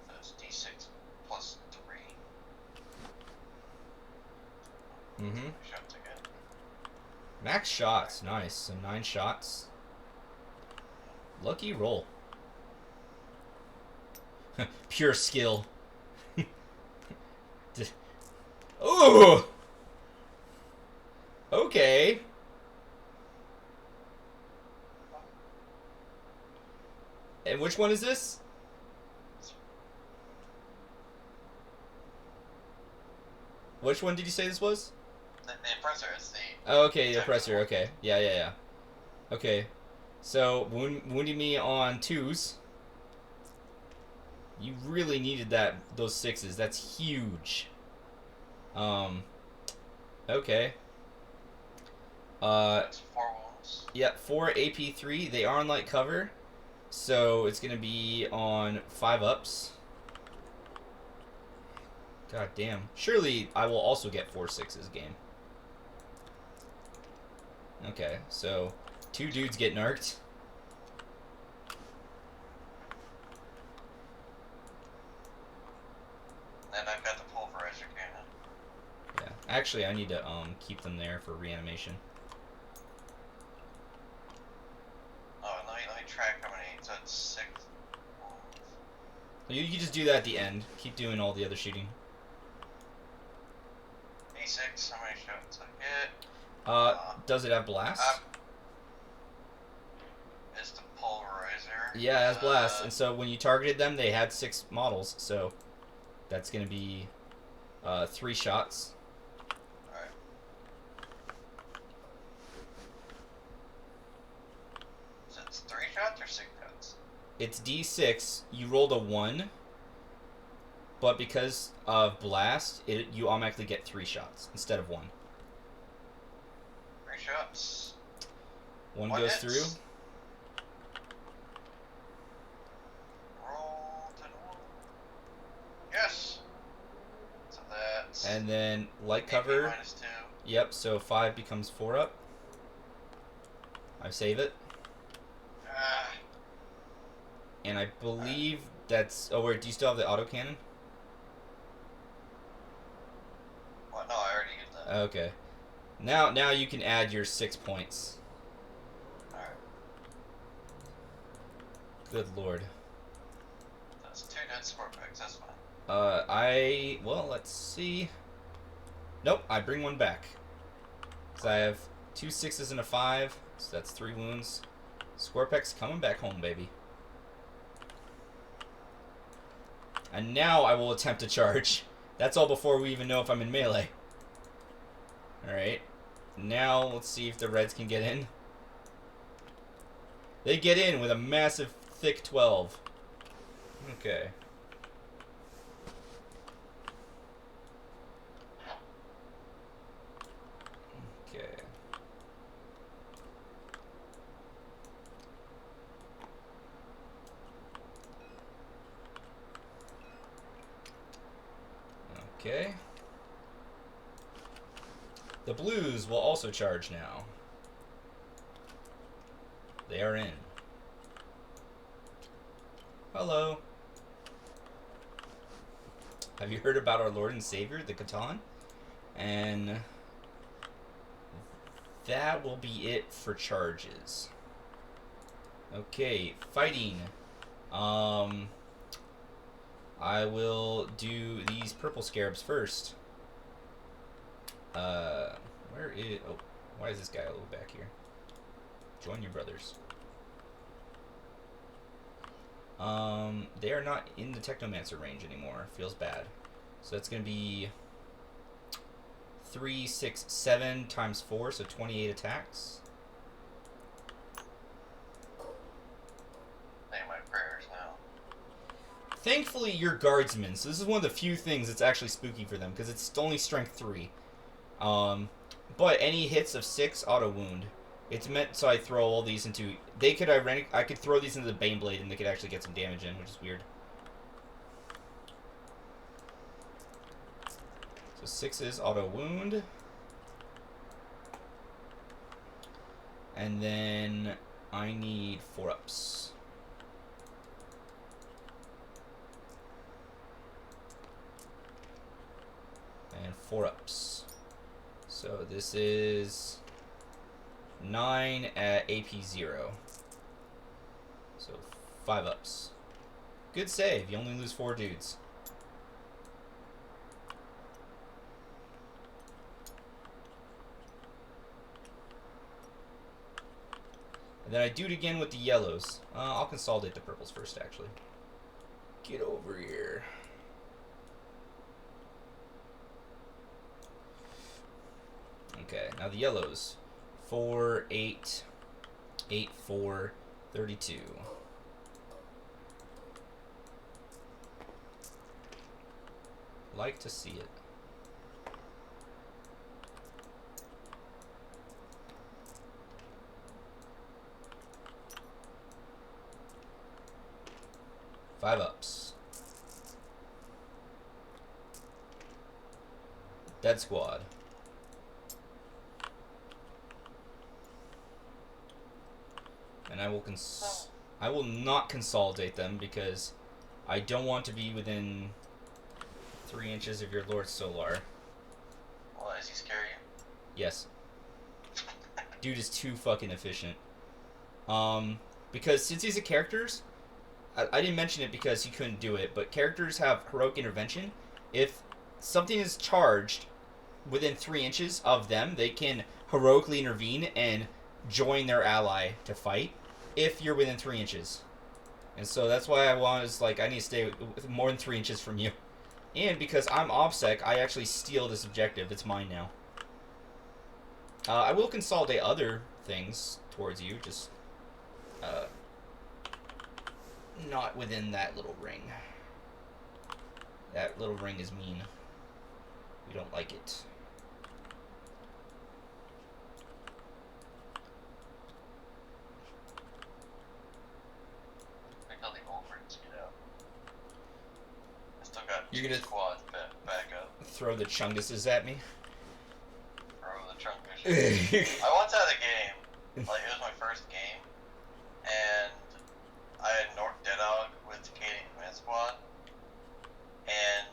So it's D6 plus 3. Mm-hmm. Shots again. Max shots, nice. So 9 shots. Lucky roll. Pure skill. Ooh! Okay. And which one is this? Which one did you say this was? The oppressor is the. Oh, okay, the oppressor. Okay. Yeah. Okay. So, wounding me on 2s. You really needed those 6s. That's huge. Okay. That's 4 wounds. Yeah, 4 AP3. They are on light cover, so it's gonna be on 5 ups. God damn. Surely I will also get 4 sixes game. Okay, so 2 dudes get narked. Then I've got the pulverizer cannon. Yeah. Actually, I need to keep them there for reanimation. Oh, and let me track how many. So it's 6 wounds. You just do that at the end. Keep doing all the other shooting. D6, how many shots I get? Does it have blast? It's the pulverizer. Yeah, it has blast. And so when you targeted them, they had 6 models. So that's going to be 3 shots. Alright. So it's 3 shots or 6 shots? It's D6. You rolled a 1. But because of blast, you automatically get 3 shots instead of 1. 3 shots. 1 goes hits. through. Roll to 1. Yes! So that's... And then light AP cover. -2. Yep, so 5 becomes 4 up. I save it. Ah. And I believe that's... Oh, wait, do you still have the autocannon? What? No, I already used that. Okay. Now you can add your 6 points. Alright. Good lord. That's 2 dead scorpiox, that's fine. Well, let's see. Nope, I bring 1 back. So I have 2 6s and a 5, so that's 3 wounds. Scorpex coming back home, baby. And now I will attempt to charge. That's all before we even know if I'm in melee. Alright. Now, let's see if the Reds can get in. They get in with a massive, thick 12. Okay. Okay. Okay. The Blues will also charge now. They are in. Hello. Have you heard about our Lord and Savior, the Catan? And that will be it for charges. Okay, fighting. I will do these purple scarabs first. Where is... Oh, why is this guy all the way back here? Join your brothers. They are not in the Technomancer range anymore. Feels bad. So that's going to be 3, 6, 7 times 4, so 28 attacks. Say my prayers now. Thankfully, you're guardsmen, so this is one of the few things that's actually spooky for them, because it's only strength 3. But any hits of 6 auto wound. It's meant so I throw all these into... I could throw these into the baneblade and they could actually get some damage in, which is weird. So 6 is auto wound. And then I need 4 ups. And 4 ups. So this is 9 at AP 0. So 5 ups. Good save. You only lose 4 dudes. And then I do it again with the yellows. I'll consolidate the purples first, actually. Get over here. Okay, now the yellows. 4, 8, 8, 4, 32. Like to see it. 5-ups. Dead squad. And I will not consolidate them because I don't want to be within 3 inches of your Lord Solar. Well, does he scare you? Yes. Dude is too fucking efficient. Because since he's a characters, I didn't mention it because he couldn't do it, but characters have heroic intervention. If something is charged within 3 inches of them, they can heroically intervene and join their ally to fight if you're within 3 inches. And so that's why I need to stay more than 3 inches from you. And because I'm OBSEC, I actually steal this objective. It's mine now. I will consolidate other things towards you, just not within that little ring. That little ring is mean. We don't like it. I tell the Olberts, you know. I still got You're 2 gonna squads back up. Throw the chunguses at me? Throw the Trunkus. I once had a game, like it was my first game, and I had Nork Deadog with the Canadian Command Squad, and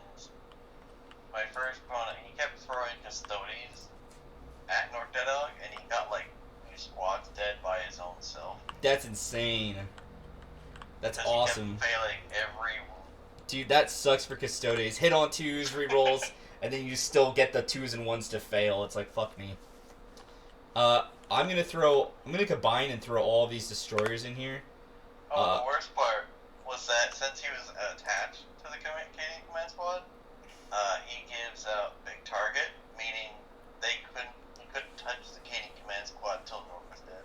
my first opponent, he kept throwing Custodes at Nork Deadog, and he got like 2 squads dead by his own self. That's insane. That's awesome. He kept failing every wound. Dude, that sucks for Custodes. Hit on 2s, rerolls, and then you still get the 2s and 1s to fail. It's like, fuck me. I'm gonna combine and throw all of these destroyers in here. Oh, the worst part was that since he was attached to the Canadian Command Squad, he gives out big target, meaning he couldn't touch the Canadian Command Squad until Nork was dead.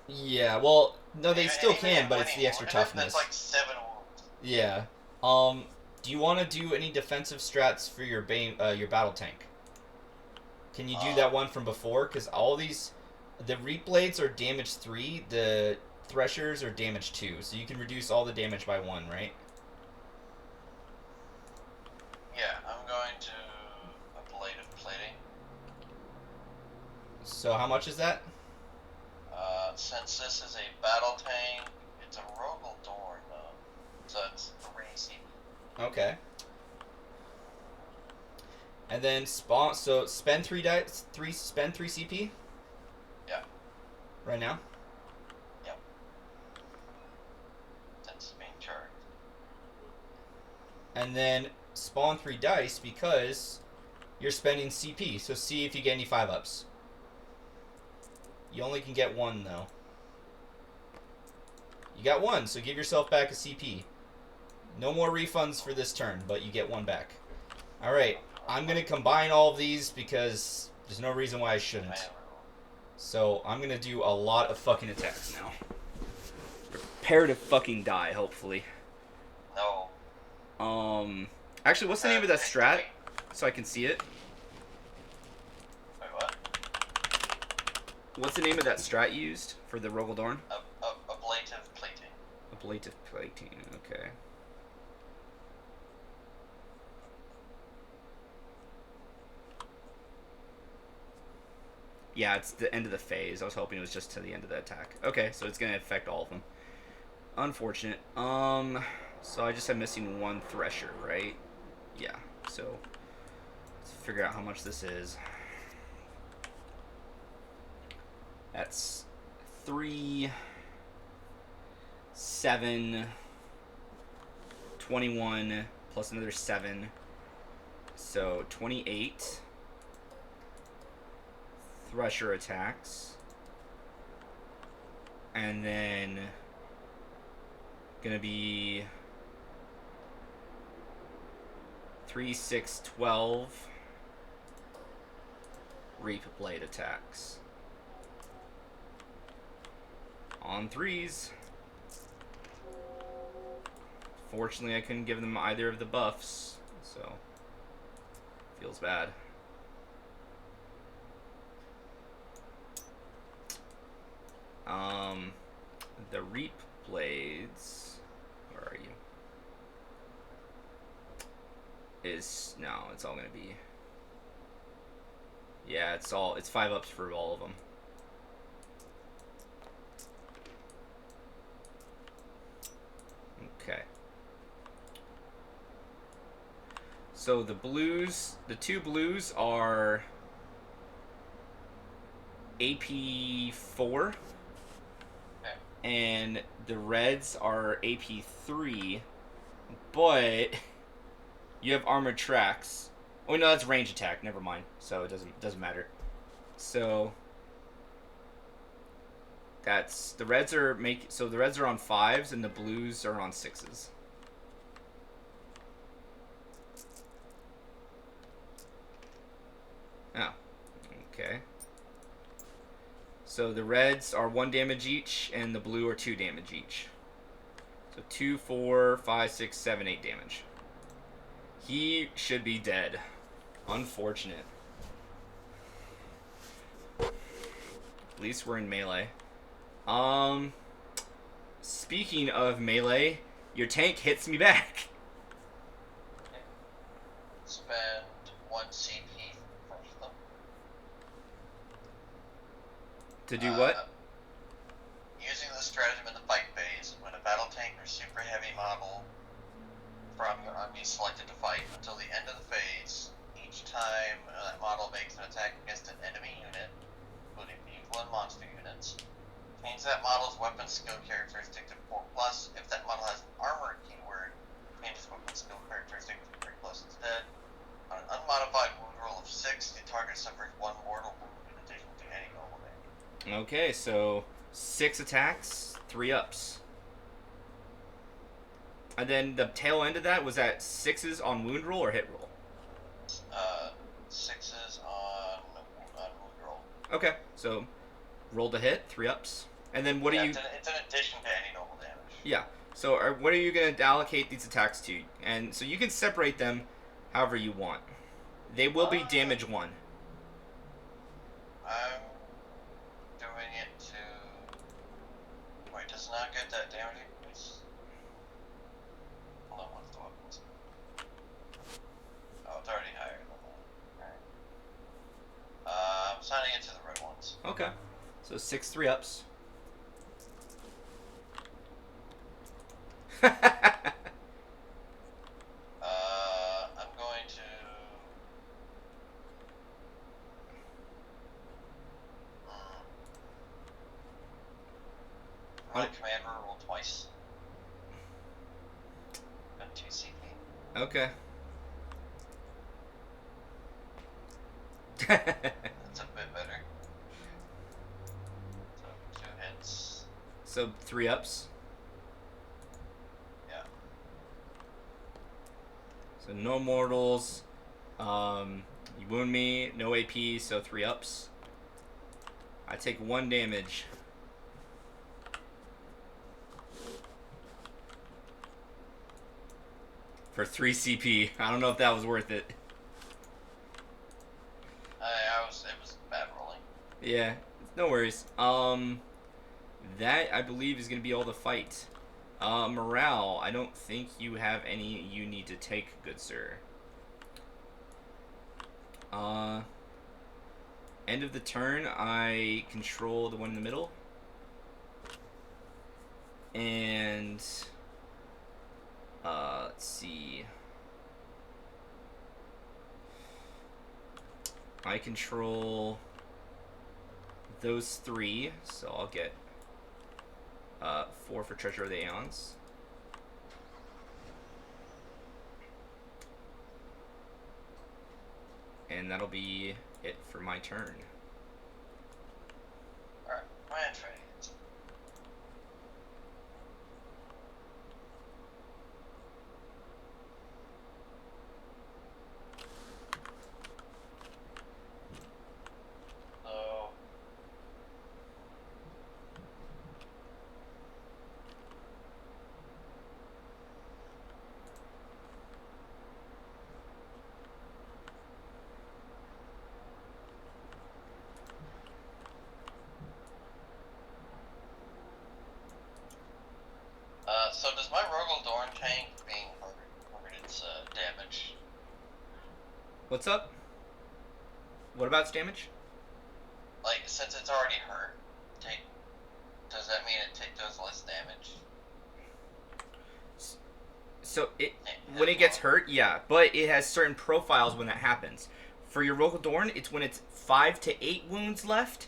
Yeah, well, no, they still can, but it's the extra wounded, toughness. That's like 7 wounds. Yeah. Do you want to do any defensive strats for your your battle tank? Can you do that one from before? Because all these, the Reap Blades are damage 3, the Threshers are damage 2, so you can reduce all the damage by 1, right? Yeah, I'm going to a Blade of Plating. So how much is that? Since this is a battle tank, it's a Rogel Dorn though, so it's 3 CP. Okay. And then spend 3 dice, spend 3 CP? Yeah. Right now? Yep. Since it's being charged. And then spawn 3 dice because you're spending CP, so see if you get any 5-ups. You only can get 1 though. You got 1, so give yourself back a CP. No more refunds for this turn, but you get 1 back. Alright, I'm going to combine all of these because there's no reason why I shouldn't. So I'm going to do a lot of fucking attacks now. Prepare to fucking die, hopefully. No. Actually, what's the name of that strat? So I can see it. Wait, what? What's the name of that strat used for the Rogel Dorn? Ablative Plating. Ablative Plating, okay. Yeah, it's the end of the phase. I was hoping it was just to the end of the attack. Okay, so it's going to affect all of them. Unfortunate. So I just am missing 1 Thresher, right? Yeah, so let's figure out how much this is. That's 3, 7, 21, plus another 7. So 28 Thresher attacks. And then gonna be 3, 6, 12 Reap Blade attacks. On 3s. Fortunately, I couldn't give them either of the buffs, so feels bad. The Reap Blades. Where are you? is no. It's all gonna be. Yeah, it's 5 ups for all of them. Okay. So the two blues are AP4, and the reds are AP3, but you have armored tracks. Oh no, that's range attack. Never mind. So it doesn't matter. So that's the reds are the reds are on 5s and the blues are on 6s. Oh, okay. So the reds are 1 damage each, and the blue are 2 damage each. So 2, 4, 5, 6, 7, 8 damage. He should be dead. Unfortunate. At least we're in melee. Speaking of melee, your tank hits me back. Spend 1 CP first, though. To do what? Using the stratagem in the fight phase, when a battle tank or super heavy model from your army is selected to fight until the end of the phase, each time that model makes an attack against an enemy unit, including vehicle and monster units, change that model's weapon skill characteristic to 4+. If that model has an armor keyword, change its weapon skill characteristic to 3+ instead. On an unmodified wound roll of 6, the target suffers 1 mortal wound in addition to any normal damage. Okay, so 6 attacks, 3 ups. And then the tail end of that was at 6s on wound roll or hit roll? 6s on wound roll. Okay, so roll to hit, 3 ups. And then what do you... It's an addition to any normal damage. Yeah, so what are you going to allocate these attacks to? And so you can separate them however you want. They will be damage 1. I'm doing it to... Wait, does it not get that damage increase? Hold on, what's the weapons? Oh, it's already higher than that. Alright. I'm signing it to the red ones. Okay. So 6 3-ups. I'm going to... My commander roll twice. And 2 CP. Okay. That's a bit better. So 2 hits. So 3 ups. Yeah. So no mortals. You wound me, no AP, so 3 ups. I take 1 damage. For 3 CP. I don't know if that was worth it. It was bad rolling. Yeah, no worries. That I believe is gonna be all the fight. Morale, I don't think you have any you need to take, good sir. End of the turn, I control the one in the middle. And let's see. I control those 3, so I'll get 4 for Treasure of the Aeons. And that'll be it for my turn. Alright, my entry. So does my Rogaldorn tank being hurt its damage What's up? What about its damage? Like, since it's already hurt, does that mean it does less damage? So when it gets hurt, yeah, but it has certain profiles when that happens. For your Rokodorn, it's when it's 5 to 8 wounds left,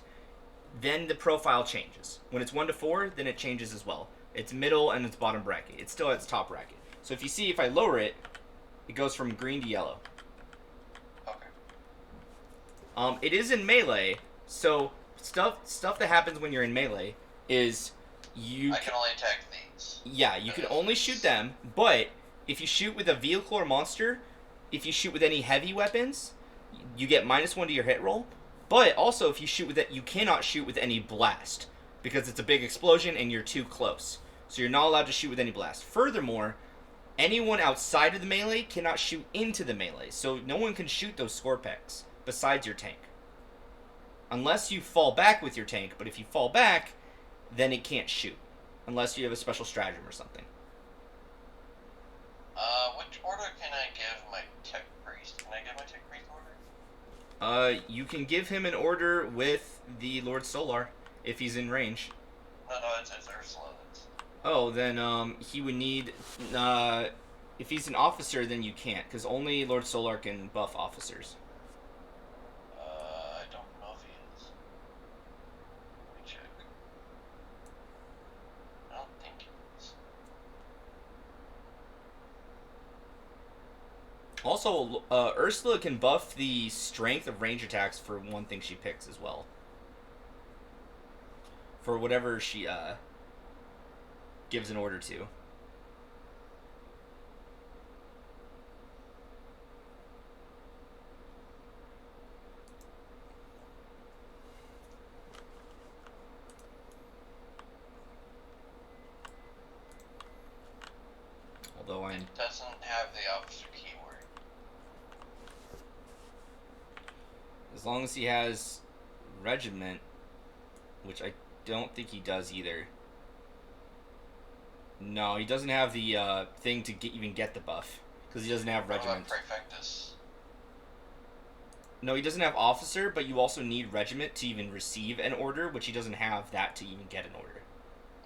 then the profile changes. When it's 1 to 4, then it changes as well. It's middle and it's bottom bracket. It's still at its top bracket. So if you see, if I lower it, it goes from green to yellow. Okay. It is in melee, so stuff that happens when you're in melee is I can only attack these. Yeah, you can only shoot them, but if you shoot with a vehicle or monster, if you shoot with any heavy weapons, you get -1 to your hit roll. But also, if you shoot with it, you cannot shoot with any blast because it's a big explosion and you're too close. So you're not allowed to shoot with any blast. Furthermore, anyone outside of the melee cannot shoot into the melee, so no one can shoot those Scorpex besides your tank. Unless you fall back with your tank, but if you fall back, then it can't shoot. Unless you have a special stratagem or something. Which order can I give my Tech Priest? Can I give my Tech Priest order? You can give him an order with the Lord Solar, if he's in range. No, it's Ursula. Oh, then, he would need, if he's an officer, then you can't, because only Lord Solar can buff officers. I don't know if he is. Let me check. I don't think he is. Also, Ursula can buff the strength of range attacks for one thing she picks as well. For whatever she, gives an order to. Although It doesn't have the officer keyword. As long as he has regiment, which I don't think he does either. No, he doesn't have the thing to even get the buff because he doesn't have regiment. Prefectus. No, he doesn't have officer, but you also need regiment to even receive an order, which he doesn't have that to even get an order.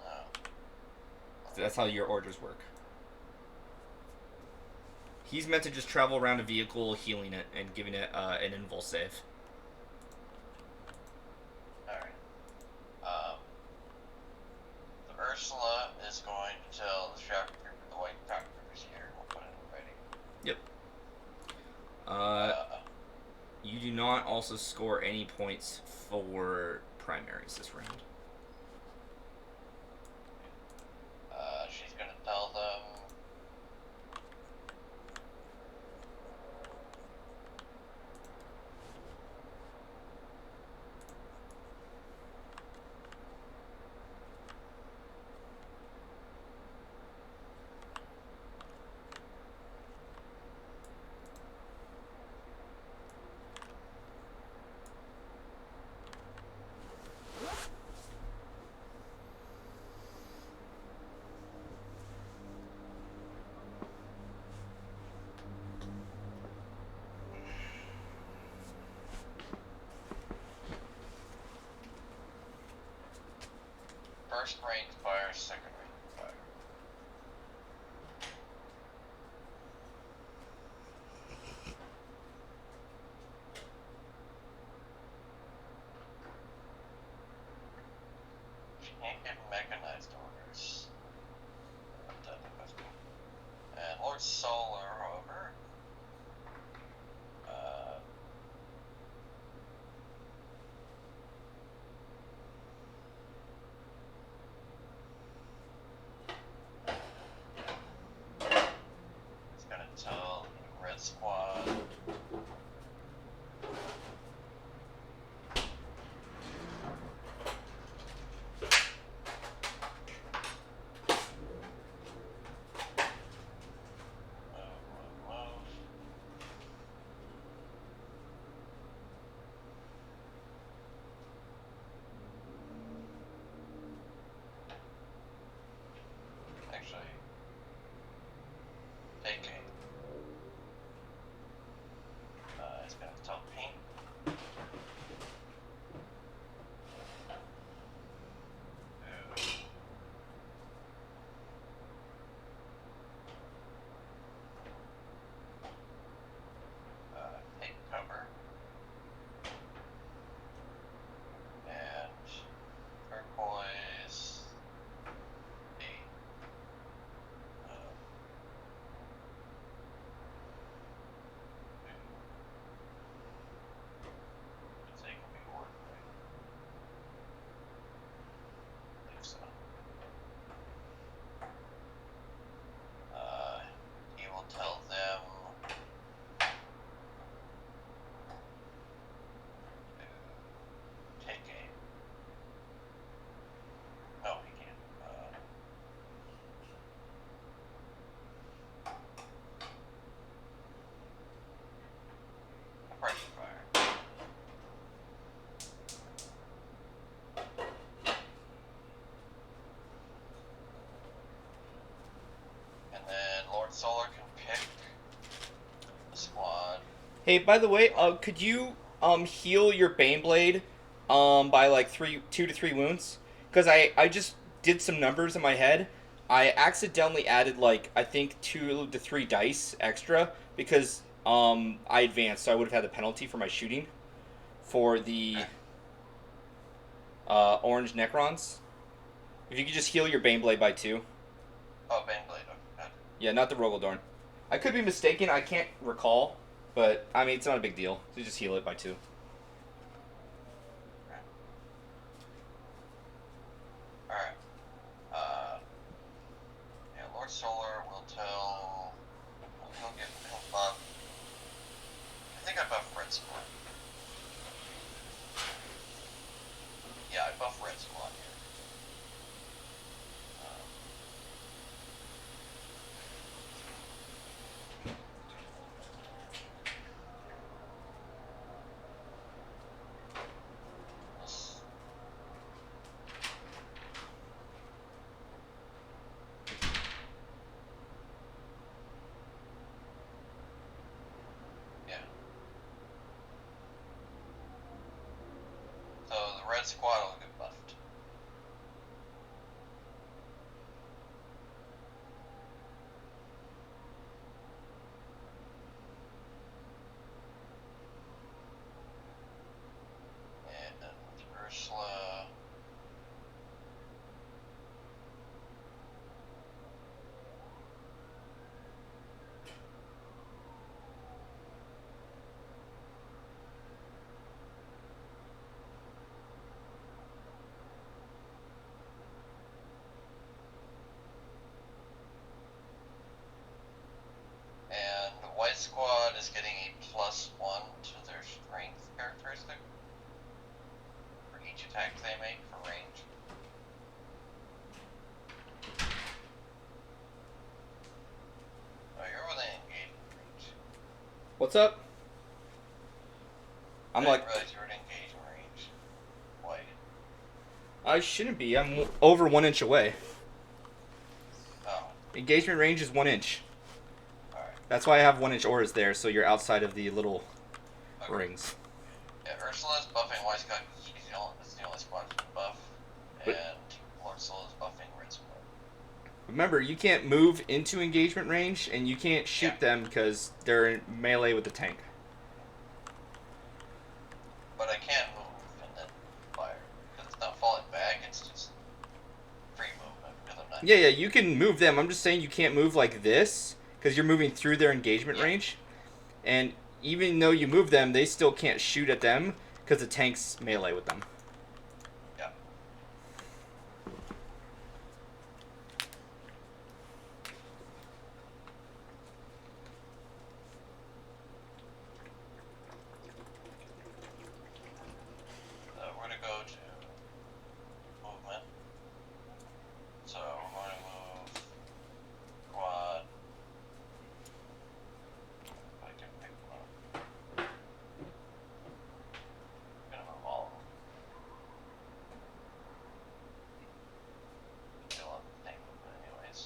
Oh. So that's how your orders work. He's meant to just travel around a vehicle, healing it, and giving it an invul save. Alright. The Ursula is going to tell the shock trooper, the white shock troopers here. We'll put it in writing. Yep. You do not also score any points for primaries this round. She's going to tell them. First range fire, second range fire. She can't give mechanized orders. And Lord Solar, however, tell Red Squad. And Lord Solar can pick a squad. Hey, by the way, could you heal your baneblade by like 2 to 3 wounds? Because I just did some numbers in my head. I accidentally added like I think 2 to 3 dice extra because I advanced, so I would have had the penalty for my shooting for the orange Necrons. If you could just heal your baneblade by 2. Oh, baneblade. Okay. Yeah, not the Rogaldorn. I could be mistaken. I can't recall, but I mean it's not a big deal. So just heal it by 2. Alright. Yeah, Lord Solar will tell. He'll buff. I think I buff Red Squad. Yeah, I buff Red Squad here. So the Red Squad will get buffed. And Ursula. And the White Squad is getting a +1 to their strength characteristic for each attack they make for range. Oh, you're within engagement range. What's up? I didn't realize you were in engagement range. White. I shouldn't be. I'm over 1 inch away. Oh. Engagement range is 1 inch. Alright. That's why I have 1 inch auras there, so you're outside of the little rings. Yeah, Ursula's buffing White Squad because it's the only squad to buff. And Lord Solar's buffing Red Squad. Remember, you can't move into engagement range, and you can't shoot them because they're in melee with the tank. But I can't move and then fire. Because it's not falling back, it's just free movement. Because I'm not. Yeah, you can move them. I'm just saying you can't move like this because you're moving through their engagement range. And even though you move them, they still can't shoot at them because the tank's melee with them. Yeah. We're going to go to movement. So we're going to move quad. If I can pick one. I'm going to move all of them. Still on the tank movement anyways.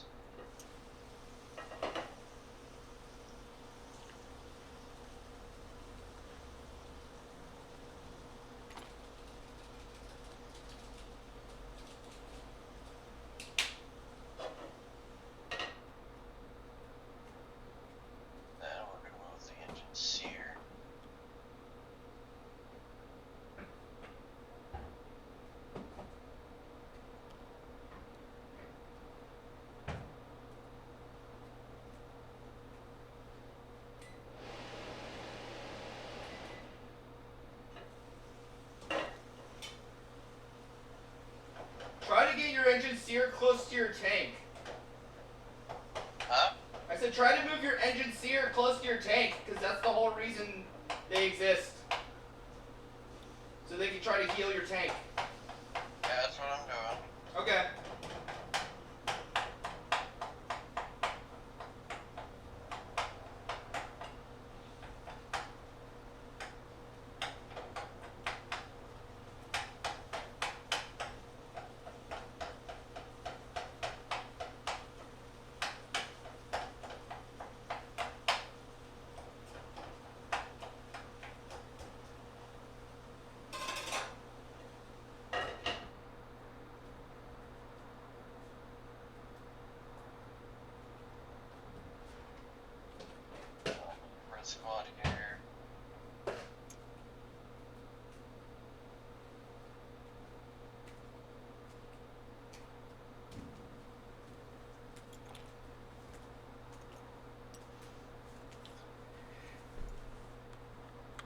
Then we're going to move the engine sear. Try to get your engine sear close to your tank. Huh? I said try to move your engine sear close to your tank because that's the whole reason they exist. So they can try to heal your tank. Yeah, that's what I'm doing. Okay.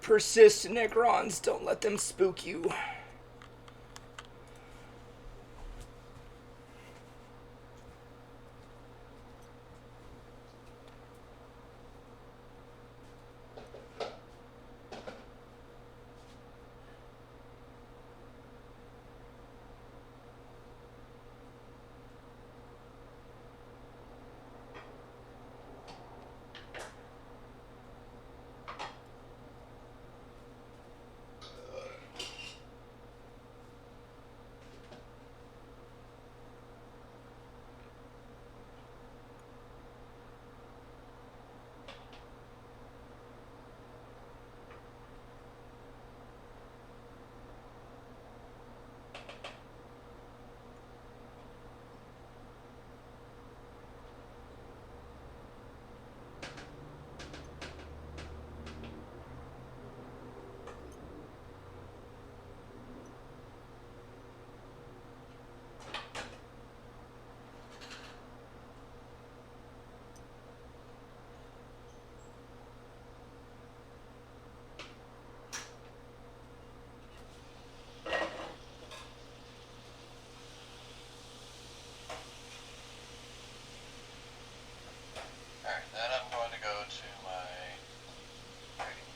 Persist, Necrons. Don't let them spook you. Alright, then I'm going to go to my rating.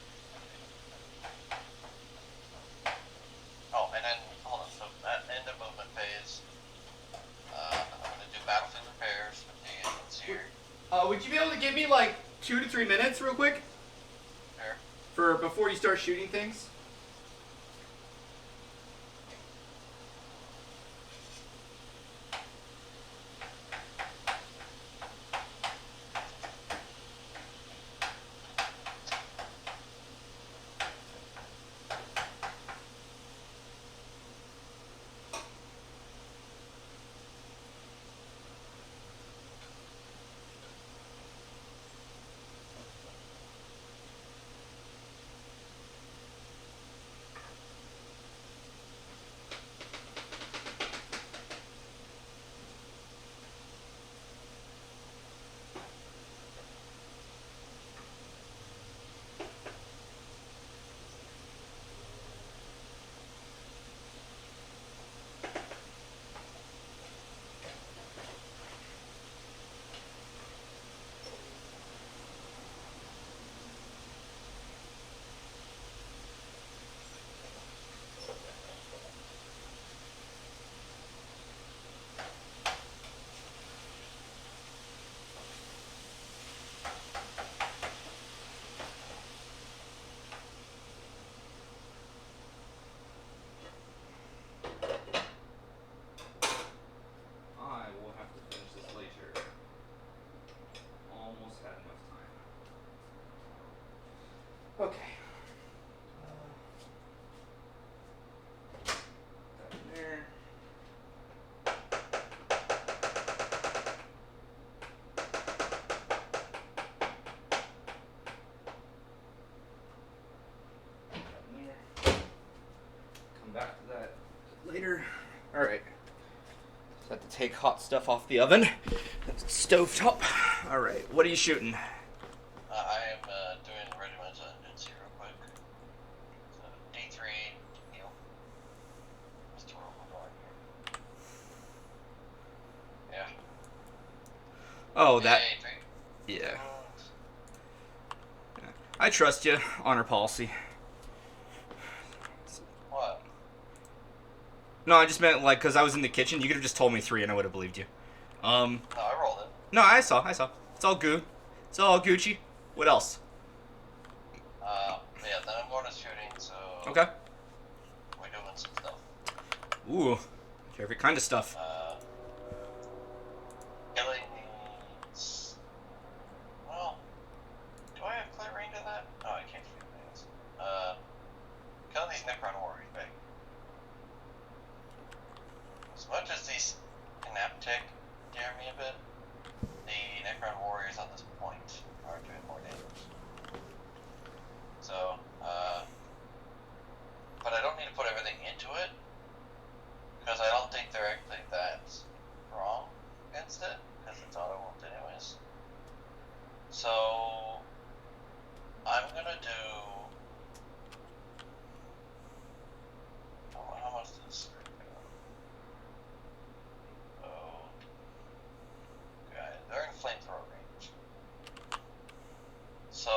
Oh, and then, hold on, so at end of movement phase, I'm going to do battlefield repairs with the agents here. Would you be able to give me like 2 to 3 minutes real quick? There. For before you start shooting things? Okay. That in there. That in there. Come back to that later. All right. Just have to take hot stuff off the oven. Stovetop. All right. What are you shooting? I am doing regiments engines here real quick. So D3, heal. Just roll my bar here. Yeah. Oh, that. D3. Yeah. I trust you. Honor policy. What? No, I just meant like because I was in the kitchen. You could have just told me 3, and I would have believed you. No, I rolled it. No, I saw. It's all good. It's all Gucci. What else? Yeah, then I'm going to shooting, so... Okay. We're doing some stuff. Ooh, favorite kind of stuff. Killing these... Well, do I have clear range of that? Oh, I can't shoot things. Killing these Necron warriors, big. As much as these Canaptic scare me a bit, the Necron warriors on this point are doing more damage. So, but I don't need to put everything into it, because I don't think they're actually that strong against it, because it's auto wound anyways. So, I'm gonna do is this? Oh. Okay, they're in flamethrower range. So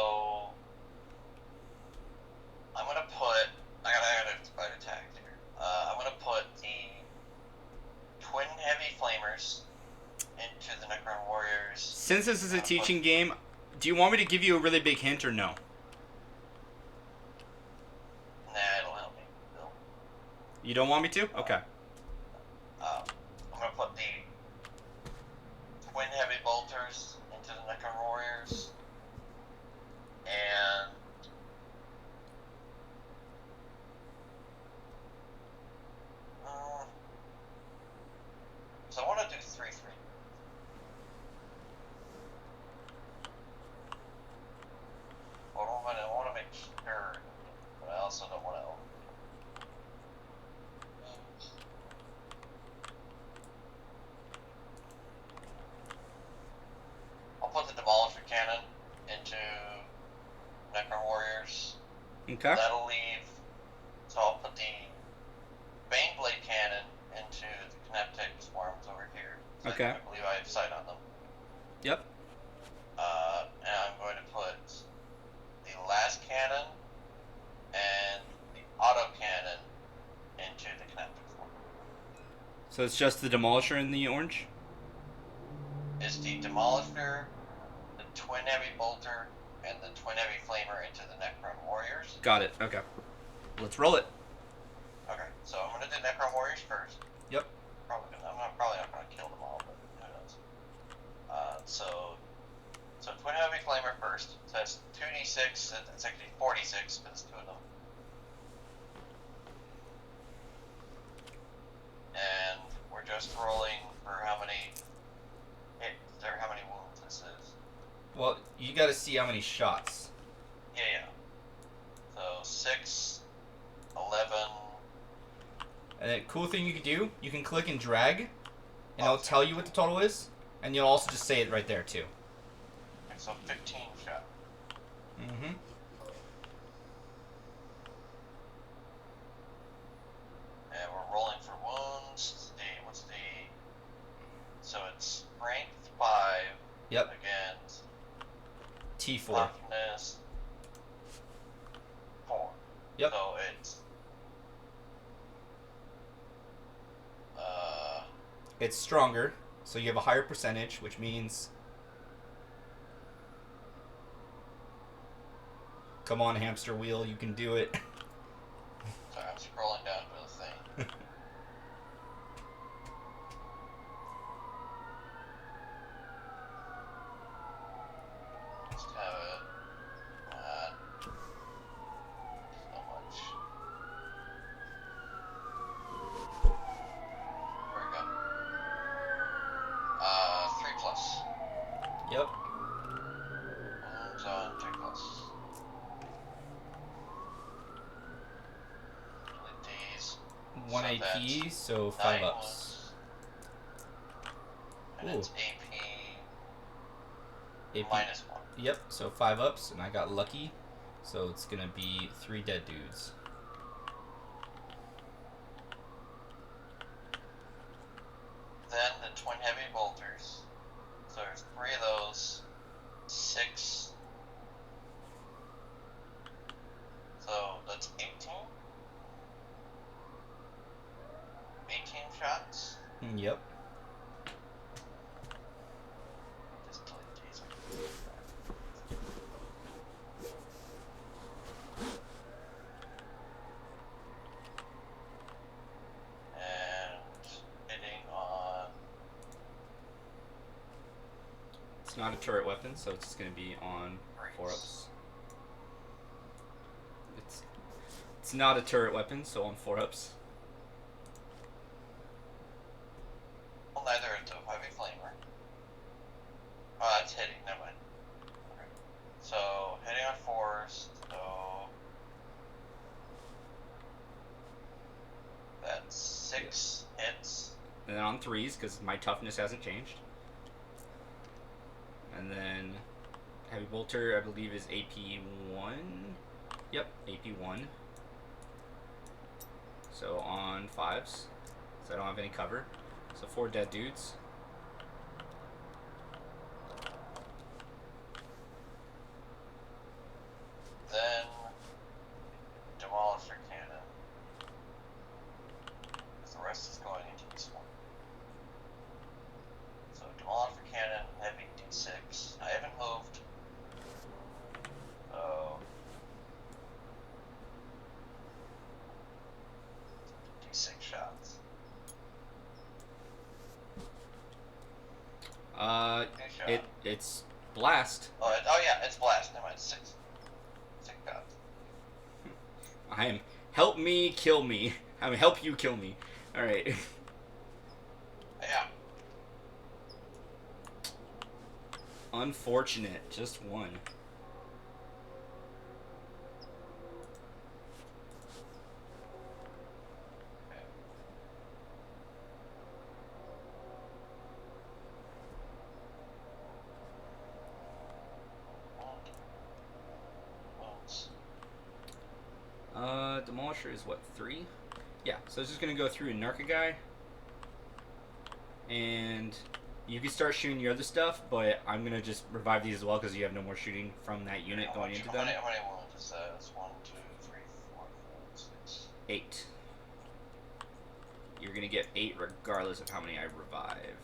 I'm gonna put. I gotta attack here. I'm gonna put the twin heavy flamers into the Necron warriors. Since this is a teaching game, do you want me to give you a really big hint or no? Nah, it'll help me. You don't want me to? Okay. I'm gonna put the twin heavy bolters into the Necron warriors, and so I want to do 3-3. I want to make sure, but I also don't want to. I'll put the Demolisher Cannon into Necron Warriors. Okay. That'll leave. So I'll put the baneblade Cannon into the competitve swarms over here. So Okay. I believe I have sight on them. Yep. And I'm going to put the last cannon and the auto cannon into the competitve swarm. So it's just the Demolisher in the orange? Is the Demolisher, the twin heavy bolter, and the twin heavy flamer into the Necron warriors. Got it. Okay. Let's roll it. Okay, so I'm gonna do Necron warriors first. Yep. I'm probably not gonna kill them all, but who knows? So twin heavy flamer first. So that's 2d6. It's actually 46, but it's two of them. And we're just rolling for how many hits or how many wounds this is. Well, you got to see how many shots. Yeah. So 6, 11. And the cool thing you can do, you can click and drag, and it'll tell you what the total is, and you'll also just say it right there too. Okay, so 15 shot. Mm-hmm. And we're rolling for wounds. So it's strength 5. Yep. Against T4. toughness 4. Yep. So it's It's stronger, so you have a higher percentage, which means... Come on, hamster wheel, you can do it. sorry, I'm scrolling down to the thing. Just have it. So much. Where we go? 3 plus. Yep. Wounds on 3 plus. Delete these. 1 So AP, that's so 5 9 ups. And Ooh. it's AP AP. minus 1. Yep, so 5 ups, and I got lucky, so it's gonna be 3 dead dudes. Then the twin heavy bolters. So there's 3 of those. 6. So that's 18. 18 shots. Yep. Just delete these. And hitting on. It's not a turret weapon, so it's just gonna be on 4 Great. ups. It's not a turret weapon, so on 4 ups. Well, neither is the heavy flamer. Oh, that's hitting. Never mind. Okay. So hitting on 4s. So that's 6 hits. And then on 3s, because my toughness hasn't changed. And then heavy bolter, I believe, is AP 1. Yep, AP 1. So on 5s. So I don't have any cover. So 4 dead dudes. Then Demolisher Cannon. Because the rest is going into this one. So Demolisher Cannon, heavy D6. I haven't moved. So D6 shots. It's blast. Oh yeah, it's blast. Never mind. 6 shots. I am help me kill me. I mean help you kill me. All right. Yeah. Unfortunate. Just one. Demolisher is what, 3? Yeah, so it's just gonna go through and narc a guy. And you can start shooting your other stuff, but I'm gonna just revive these as well because you have no more shooting from that unit going into them. How many wounds is that? It's 1, 2, 3, 4, 5, 6. 8. You're gonna get 8 regardless of how many I revive.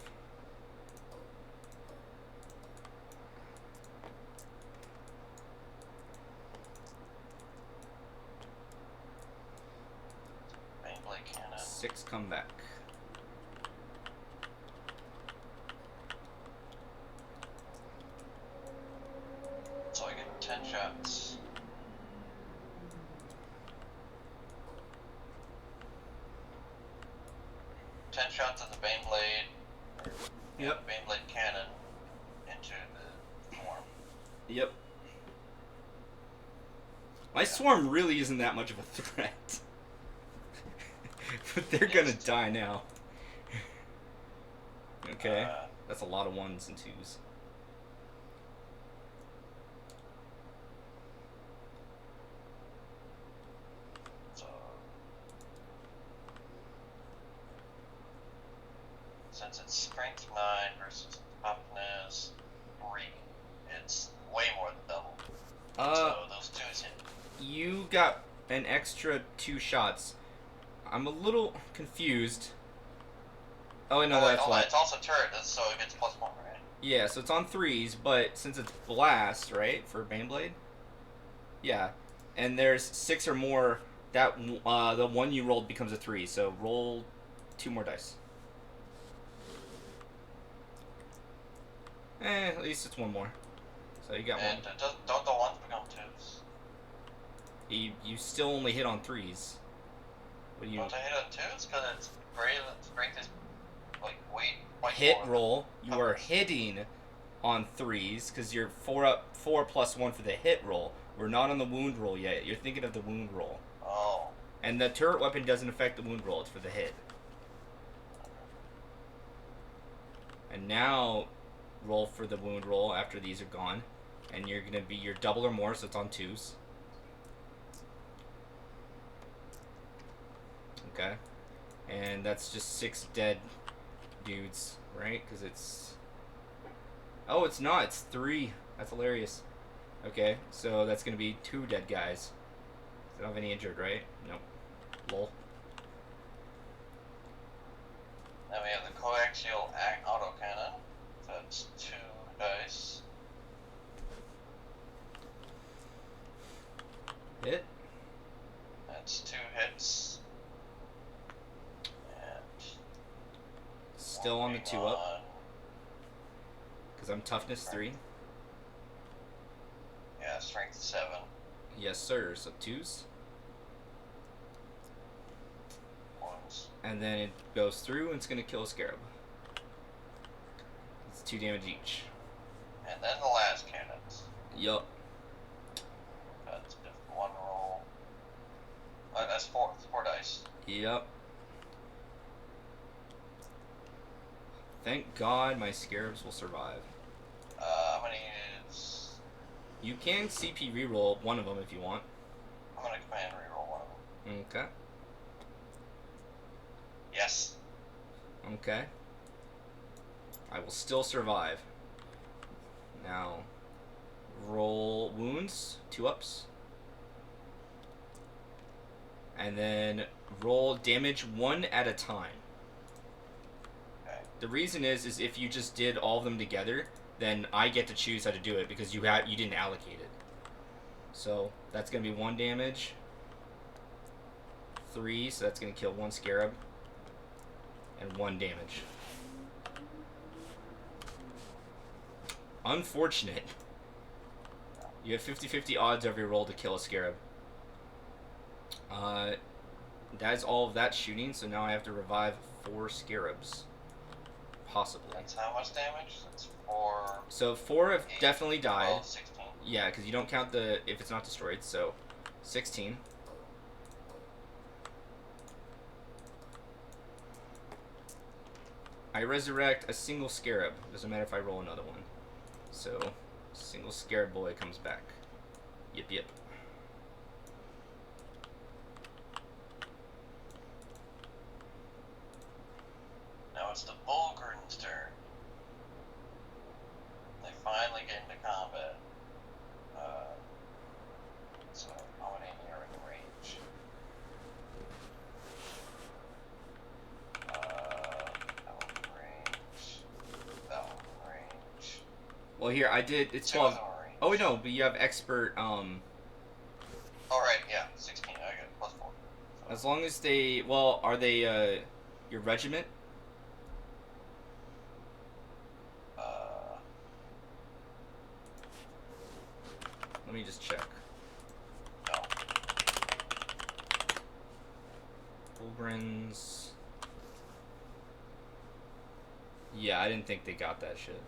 Baneblade cannon. 6 come back. So I get 10 shots. Shots of the baneblade. Yep. Baneblade cannon into the swarm. Yep. My swarm really isn't that much of a threat. But they're gonna die now. Okay. That's a lot of 1s and 2s. Since it's strength 9 versus toughness 3, it's way more than double. So those 2s hit. You got an extra 2 shots. I'm a little confused. Oh, no, that's why. It's also turret, so it gets +1, right? Yeah, so it's on 3s, but since it's blast, right, for baneblade? Yeah, and there's 6 or more, that the one you rolled becomes a 3, so roll 2 more dice. At least it's 1 more. So you got 1. And don't the 1s become 2s? You still only hit on 3s. What do you? Don't I hit on 2s? Because it's strength is like way hit more. Roll. You are hitting on 3s because you're 4 plus 1 for the hit roll. We're not on the wound roll yet. You're thinking of the wound roll. Oh. And the turret weapon doesn't affect the wound roll. It's for the hit. And now roll for the wound roll after these are gone, and you're gonna be your double or more, so it's on 2s. Okay, and that's just 6 dead dudes, right? Because it's it's not. It's 3. That's hilarious. Okay, so that's gonna be 2 dead guys. I don't have any injured, right? Nope. Lol. Then we have the coaxial autocannon. That's 2 dice. Hit. That's 2 hits. And still on the 2 up. Because I'm toughness 3. Yeah, strength 7. Yes, sir. So 2s. 1s. And then it goes through and it's going to kill a scarab. It's 2 damage each. And then the last cannons. Yup. That's just 1 roll. That's 4. It's 4 dice. Yup. Thank God my scarabs will survive. How many is... You can CP reroll one of them if you want. I'm going to command reroll one of them. Okay. Yes. Okay. I will still survive. Now, roll wounds, 2 ups. And then roll damage 1 at a time. Okay. The reason is if you just did all of them together, then I get to choose how to do it because you didn't allocate it. So that's gonna be 1 damage. 3, so that's gonna kill 1 scarab. And 1 damage. Unfortunate. You have 50-50 odds every roll to kill a scarab. That's all of that shooting, so now I have to revive 4 scarabs. Possibly. That's how much damage? That's 4... So 4 have definitely died. 12, 16. Yeah, because you don't count if it's not destroyed, so 16. I resurrect a single scarab. Doesn't matter if I roll another one. So, single scarab boy comes back. Yep. Now it's the Bulgrin's turn. They finally get into combat. So how many are in range? That one range. Well, here, it's 2 12. of them are range. Oh, wait, no, but you have expert, Alright, yeah, 16. I got +4. So. As long as are they, your regiment? Let me just check. No. Fulgrins. Yeah, I didn't think they got that shit.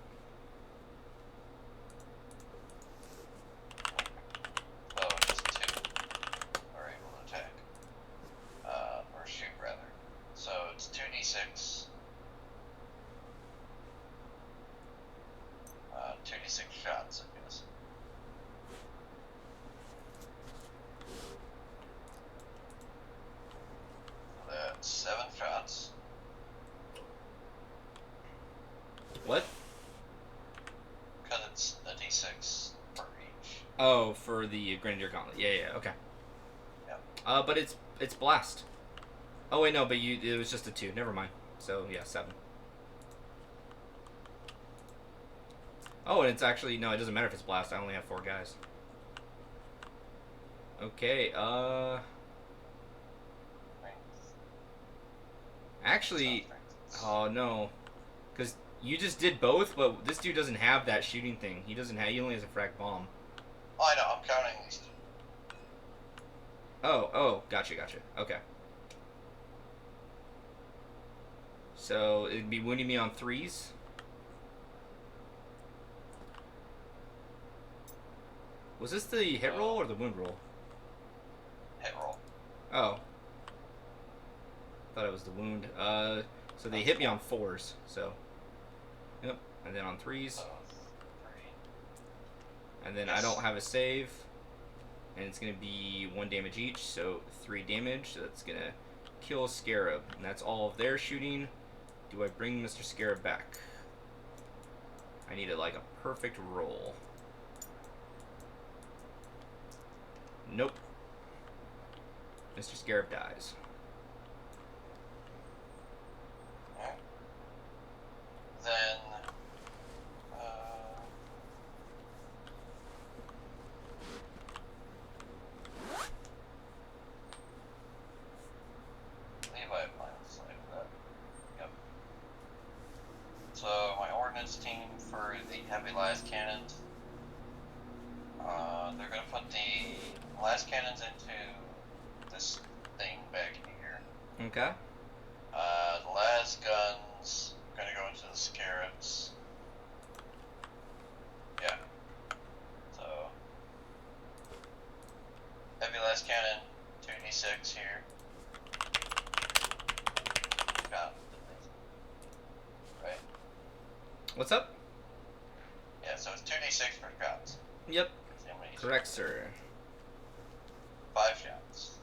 Oh, just 2 are able to attack. Or shoot, rather. So it's 2d6. 2d6 shots, I guess. That's 7 shots. What? Because it's a d6 per each. Oh, for the Grenadier Gauntlet. Yeah, okay. Yep. But it's blast. Oh wait, no, but it was just a 2. Never mind. So yeah, 7. Oh, and it's actually no, it doesn't matter if it's blast. I only have 4 guys. Okay. Actually, oh no, because you just did both, but this dude doesn't have that shooting thing. He only has a frag bomb. Oh, I know. I'm counting these 2. Oh, gotcha. Okay. So it'd be wounding me on 3s. Was this the hit roll or the wound roll? Hit roll. Oh. Thought it was the wound. So they hit me on 4s. So. Yep. And then on 3s. So 3. And then I don't have a save. And it's going to be 1 damage each. So 3 damage. So that's going to kill Scarab. And that's all of their shooting. Do I bring Mr. Scarab back? I need a perfect roll. Nope. Mr. Scarab dies. Alright. Then, Levi plans like that. Yep. So my ordnance team for the heavy las cannons, they're gonna put the las cannons into this thing back here. Okay. The las guns are gonna go into the scarabs. Yeah. So heavy las cannon, 2d6 here. Got right? What's up? Yeah, so it's 2d6 for shots. Yep. Correct, sir. 5 shots.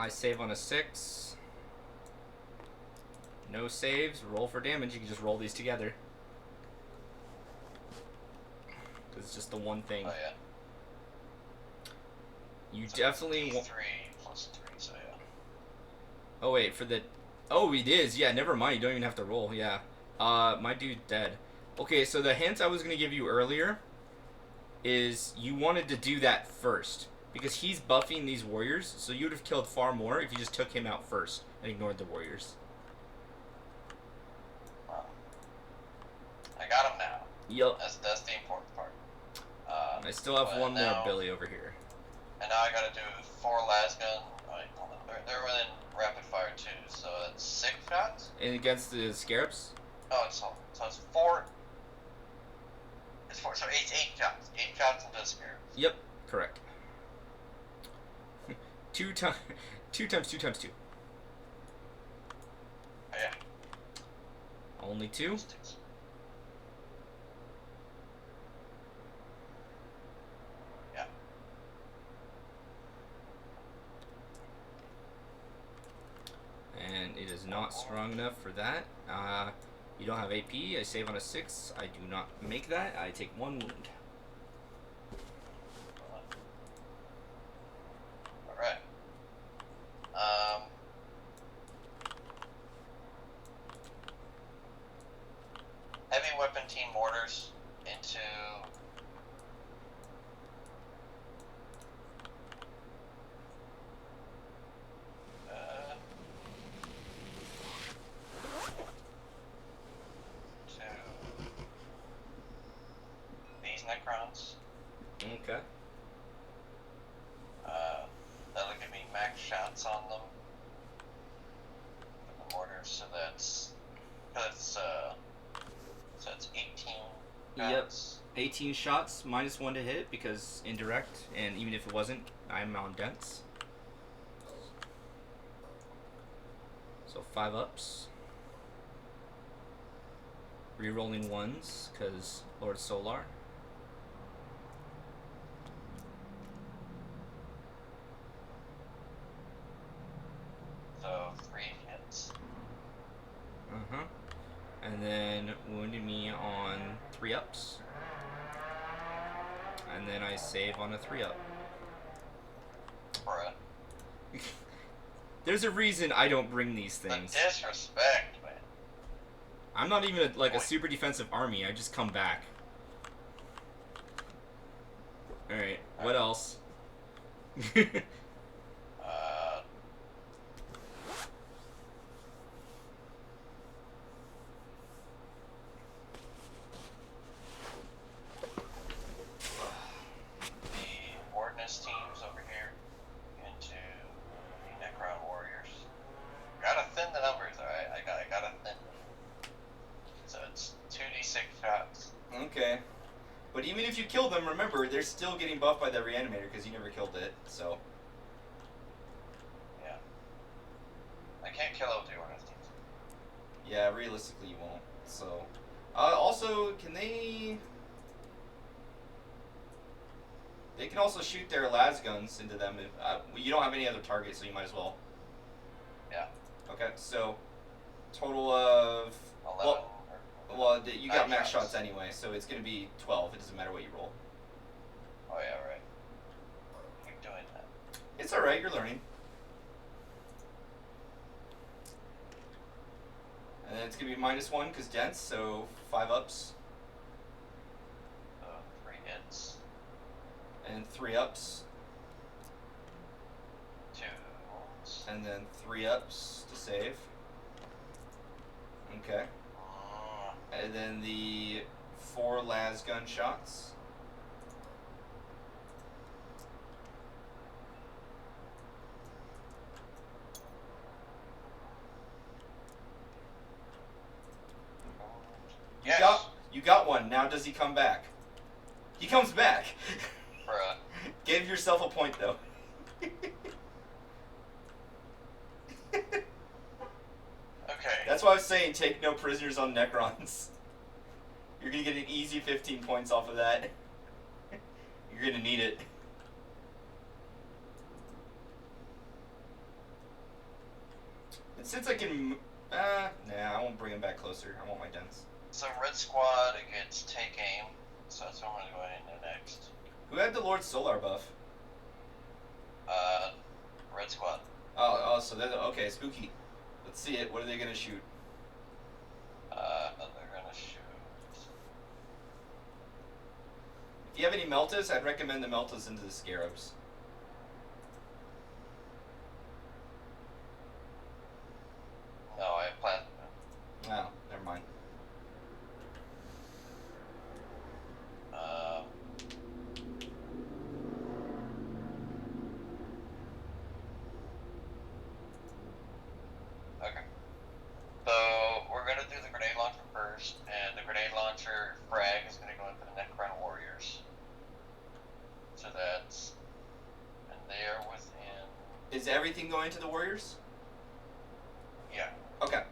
I save on a 6. No saves. Roll for damage. You can just roll these together. Because it's just the one thing. Oh, yeah. You So definitely... 3 plus 3, so yeah. Oh, wait, for the... Oh, it is. Yeah, never mind. You don't even have to roll. Yeah. My dude's dead. Okay, so the hint I was going to give you earlier is you wanted to do that first. Because he's buffing these warriors, so you would have killed far more if you just took him out first and ignored the warriors. I got him now. Yup. That's the important part. I still have one more Billy over here. And now I gotta do 4 lasgun. Wait, hold on. They're within rapid fire too, so it's 6 shots? And against the scarabs? Oh, so it's 4. It's 4, so it's 8 shots. 8 shots into the scarabs. Yep, correct. 2 times 2 times 2 times 2. Oh, yeah. Only 2? Yeah. And it is not strong enough for that. You don't have AP. I save on a 6. I do not make that. I take 1 wound. Alright. Heavy weapon team mortars into these Necrons. Okay. That'll give me max shots on them. For the mortars, so that's 18 shots. Yep. 18 shots, minus 1 to hit because indirect, and even if it wasn't, I'm on dense. So 5 ups. Rerolling 1s because Lord Solar. So 3 hits. Uh-huh. And then wounded me on 3 ups. And then I save on a 3 up. Bruh. There's a reason I don't bring these things. The disrespect, man. I'm not even a super defensive army. I just come back. Alright, what else? The Ordnance teams over here into the Necron warriors. Gotta thin the numbers, alright? I gotta thin them. So it's 2d6 shots. Okay. But even if you kill them, remember, they're still getting buffed by the reanimator because you never killed it, so. Yeah. I can't kill it with the Ordnance teams. Yeah, realistically you won't, so. Also, can they... They can also shoot their las guns into them. If, you don't have any other targets, so you might as well. Yeah. Okay, so total of 11. well, you got max shots. shots anyway, so it's gonna be 12. It doesn't matter what you roll. Oh yeah, right. Keep doing that. It's all right. You're learning. And then it's gonna be -1 because dense, so 5 ups. 3 hits. And 3 ups. 2 wounds. And then 3 ups to save. Okay. And then the 4 las gun shots. Yes. You got one. Now does he come back? He comes back. Bruh. Give yourself a point though. Okay. That's why I was saying take no prisoners on Necrons. You're gonna get an easy 15 points off of that. You're gonna need it. since I can, nah, I won't bring him back closer. I want my dents. So red squad against take aim. So that's what I'm gonna go ahead and do next. Who had the Lord Solar buff? Red squad. Oh, so they're okay. Spooky. Let's see it. What are they gonna shoot? They're gonna shoot. If you have any Meltas, I'd recommend the Meltas into the Scarabs. No, I have plasma. Oh, never mind. Okay. So we're gonna do the grenade launcher first, and the grenade launcher frag is gonna go into the Necron warriors. So that's, and they are within. Is everything going to the Warriors? Yeah. Okay.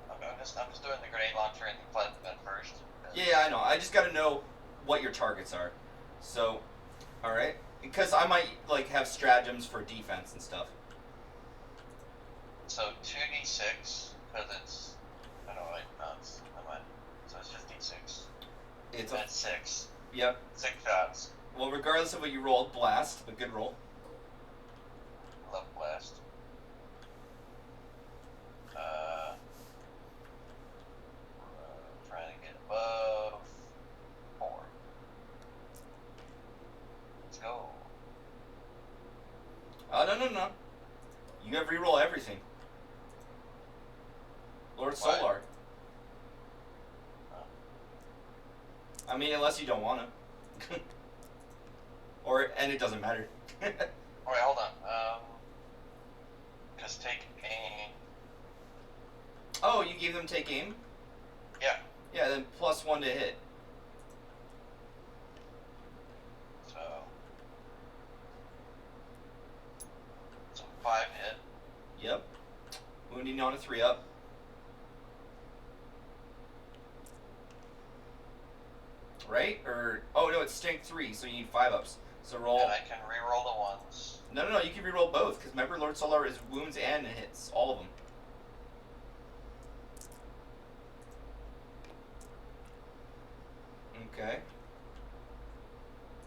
I'm just doing the grenade launcher and the plasma gun first. Yeah, I know. I just gotta know what your targets are. So, all right, because I might like have stratagems for defense and stuff. So 2d6 because it's. I don't know. Never mind. So it's just d6. It's That's 6. Yep. 6 shots. Well, regardless of what you rolled, blast, but good roll. Love blast. Trying to get above 4. Let's go. Oh no. You have reroll everything. Lord What? Solar. I mean, unless you don't want to. And it doesn't matter. Alright, hold on. Because take aim. Oh, you gave them take aim? Yeah. Yeah, then +1 to hit. So 5 hit. Yep. Wounding on a 3-up. Right? Or oh no, it's strength 3, so you need 5-ups. So roll. And I can re-roll the ones. No, you can reroll both because remember, Lord Solar is wounds and hits, all of them. Okay.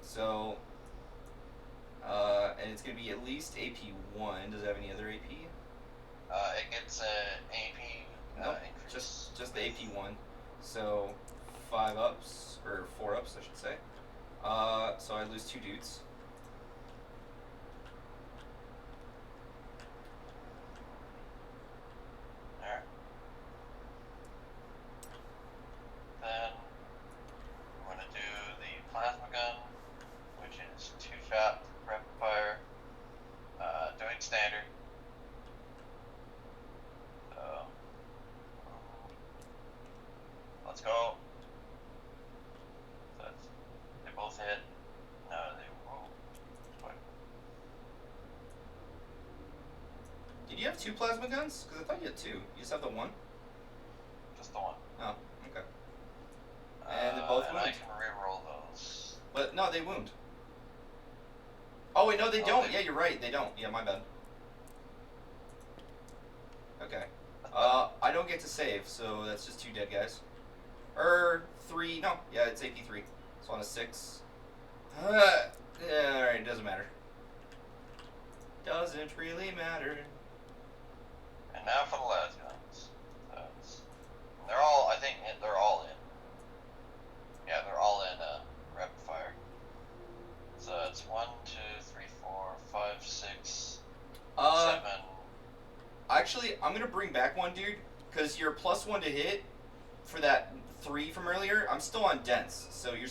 So, and it's gonna be at least AP1. Does it have any other AP? It gets an AP Nope, increase. just the AP1. So 5-ups or 4-ups, I should say. So I lose 2 dudes. Alright. Then I'm gonna do the plasma gun, which is 2-shot rapid fire. Doing standard. So let's go. So they both hit. No, they won't. Did you have 2 plasma guns? Because I thought you had 2. You just have the 1? Just the one. Oh, okay. And they both and wound. I can re-roll those. But no, they wound. Oh wait, no, they don't. They... Yeah, you're right. They don't. Yeah, my bad. Okay. I don't get to save, so that's just 2 dead guys. 3. No, yeah, it's AP3. So on a 6. Yeah, all right, doesn't matter. Doesn't really matter. And now for the las guns. They're all. I think they're all in. Yeah, they're all in rapid fire. So it's 1, 2, 3, 4, 5, 6, 7. Actually, I'm gonna bring back one, dude, because you're +1 to hit for that 3 from earlier. I'm still on dense, so you're,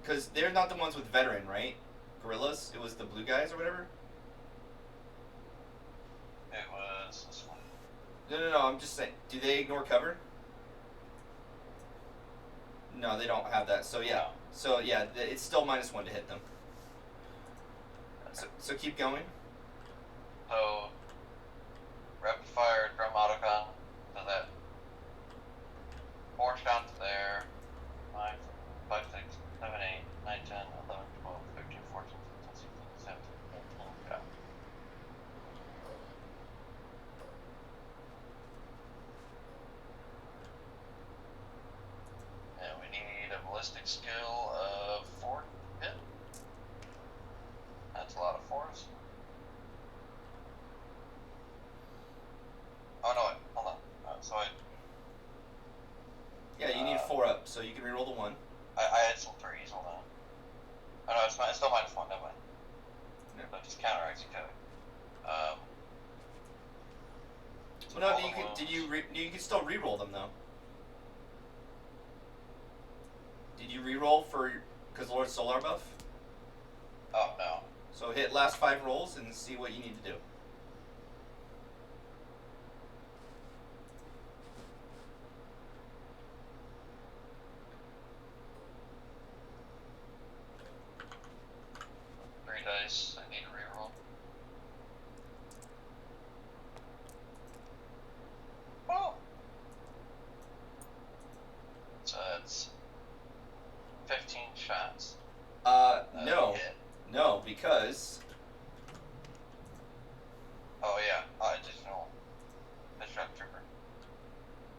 because they're not the ones with veteran, right? Gorillas. It was the blue guys or whatever. It was this one. No. I'm just saying. Do they ignore cover? No, they don't have that. So yeah. No. So yeah, it's still -1 to hit them. So keep going. So rapid fire drum autogun. So that 4 shots there. 5, 6, 7, 8, 9, 10, 11, 12, 13, 14, 15, 16, 17, 18. Yeah. ballistic skill of 4 hit. That's a lot of 4s. Oh no, wait, hold on. So Yeah, you need 4 up, so you can reroll the 1. I had some 3s, hold on. Oh no, it's still -1, never mind. Yeah. So just counteracts each other. Well, no, you can still reroll them though. Did you reroll because Lord Solar buff? Oh no. So hit last 5 rolls and see what you need to do. Dice. I need to reroll. Oh. So that's 15 shots. No. No, because. Oh yeah, additional shock trooper.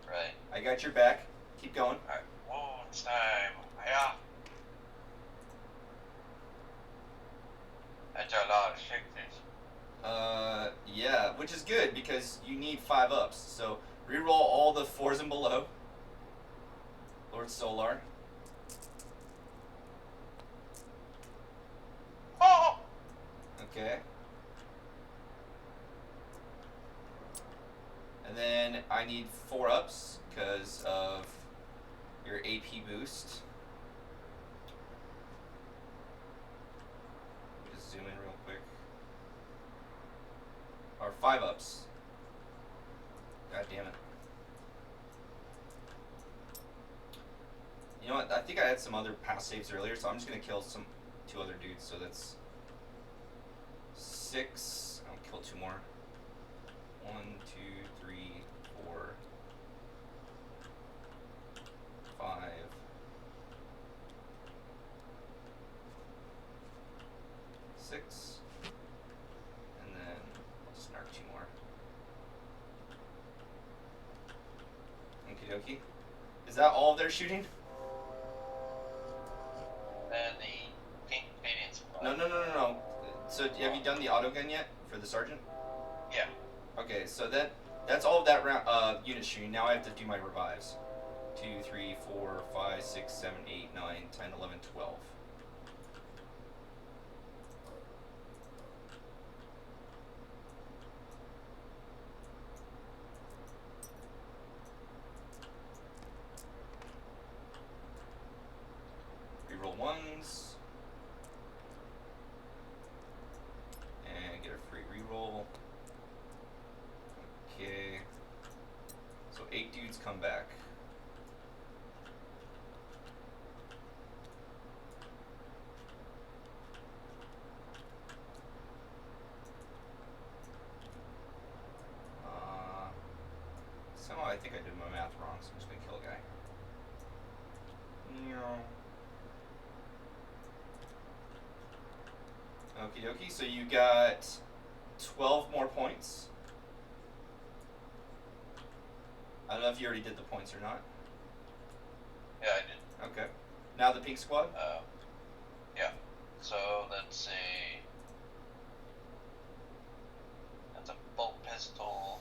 Right. I got your back. Keep going. Alright. Wounds time. Yeah. That's a lot of 6s. Yeah, which is good because you need 5 ups. So reroll all the 4s and below. Lord Solar. Oh! Okay. And then I need 4 ups because of your AP boost. Just zoom in real quick. Or 5 ups. God damn it. You know what? I think I had some other pass saves earlier, so I'm just gonna kill 2 other dudes. So that's 6. I'll kill 2 more. 1, 2, 3, 4, 5. 6. And then I'll snark 2 more. Okie dokie. Is that all of their shooting? And the pink Canadian squad. No. So have you done the autogun yet for the sergeant? Yeah. Okay, so that's all of that round unit shooting. Now I have to do my revives. 2, 3, 4, 5, 6, 7, 8, 9, 10, 11, 12. Reroll 1s. And get a free reroll. Okay. So 8 dudes come back. Somehow I think I did my math wrong, so I'm just gonna kill a guy. Okie dokie, so you got 12 more points. I don't know if you already did the points or not. Yeah, I did. Okay. Now the pink squad? Yeah. So that's a bolt pistol.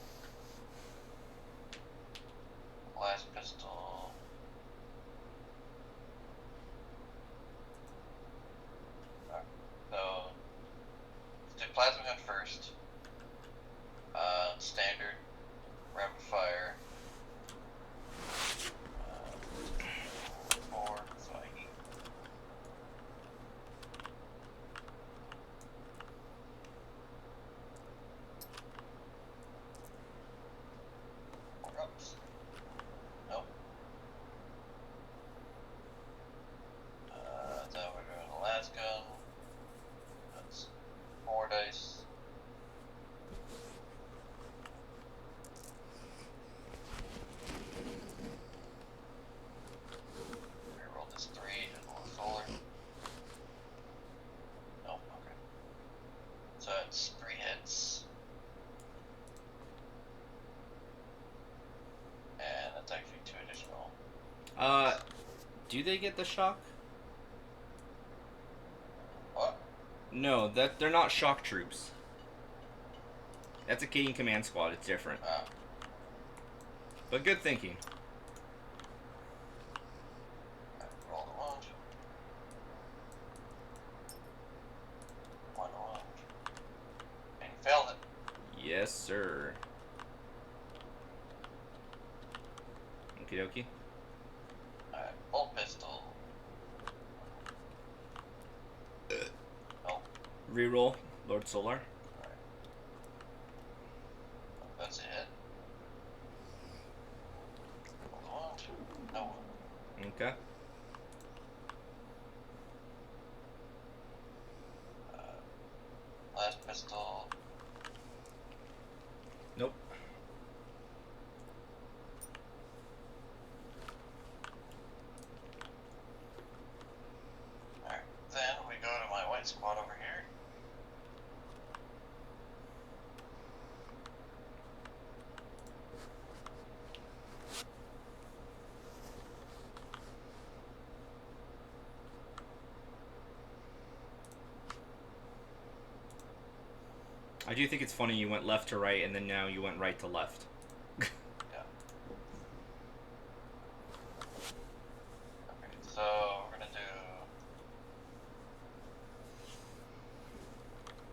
Blast pistol. Alright. So let's do plasma gun first. Standard. Rapid fire. 4, so I need. do they get the shock? What? No, they're not shock troops. That's a Acadian command squad. It's different. But good thinking. Roll the wound. 1 wound. And you failed it. Yes, sir. Okie dokie. Alright, bolt pistol. Oh, Reroll, Lord Solar. alright. That's a hit. Roll the wound. No wound. Okay. Last pistol. Nope. Alright, then we go to my white squad over here. I do think it's funny you went left to right and then now you went right to left. Yeah. Okay, so we're gonna do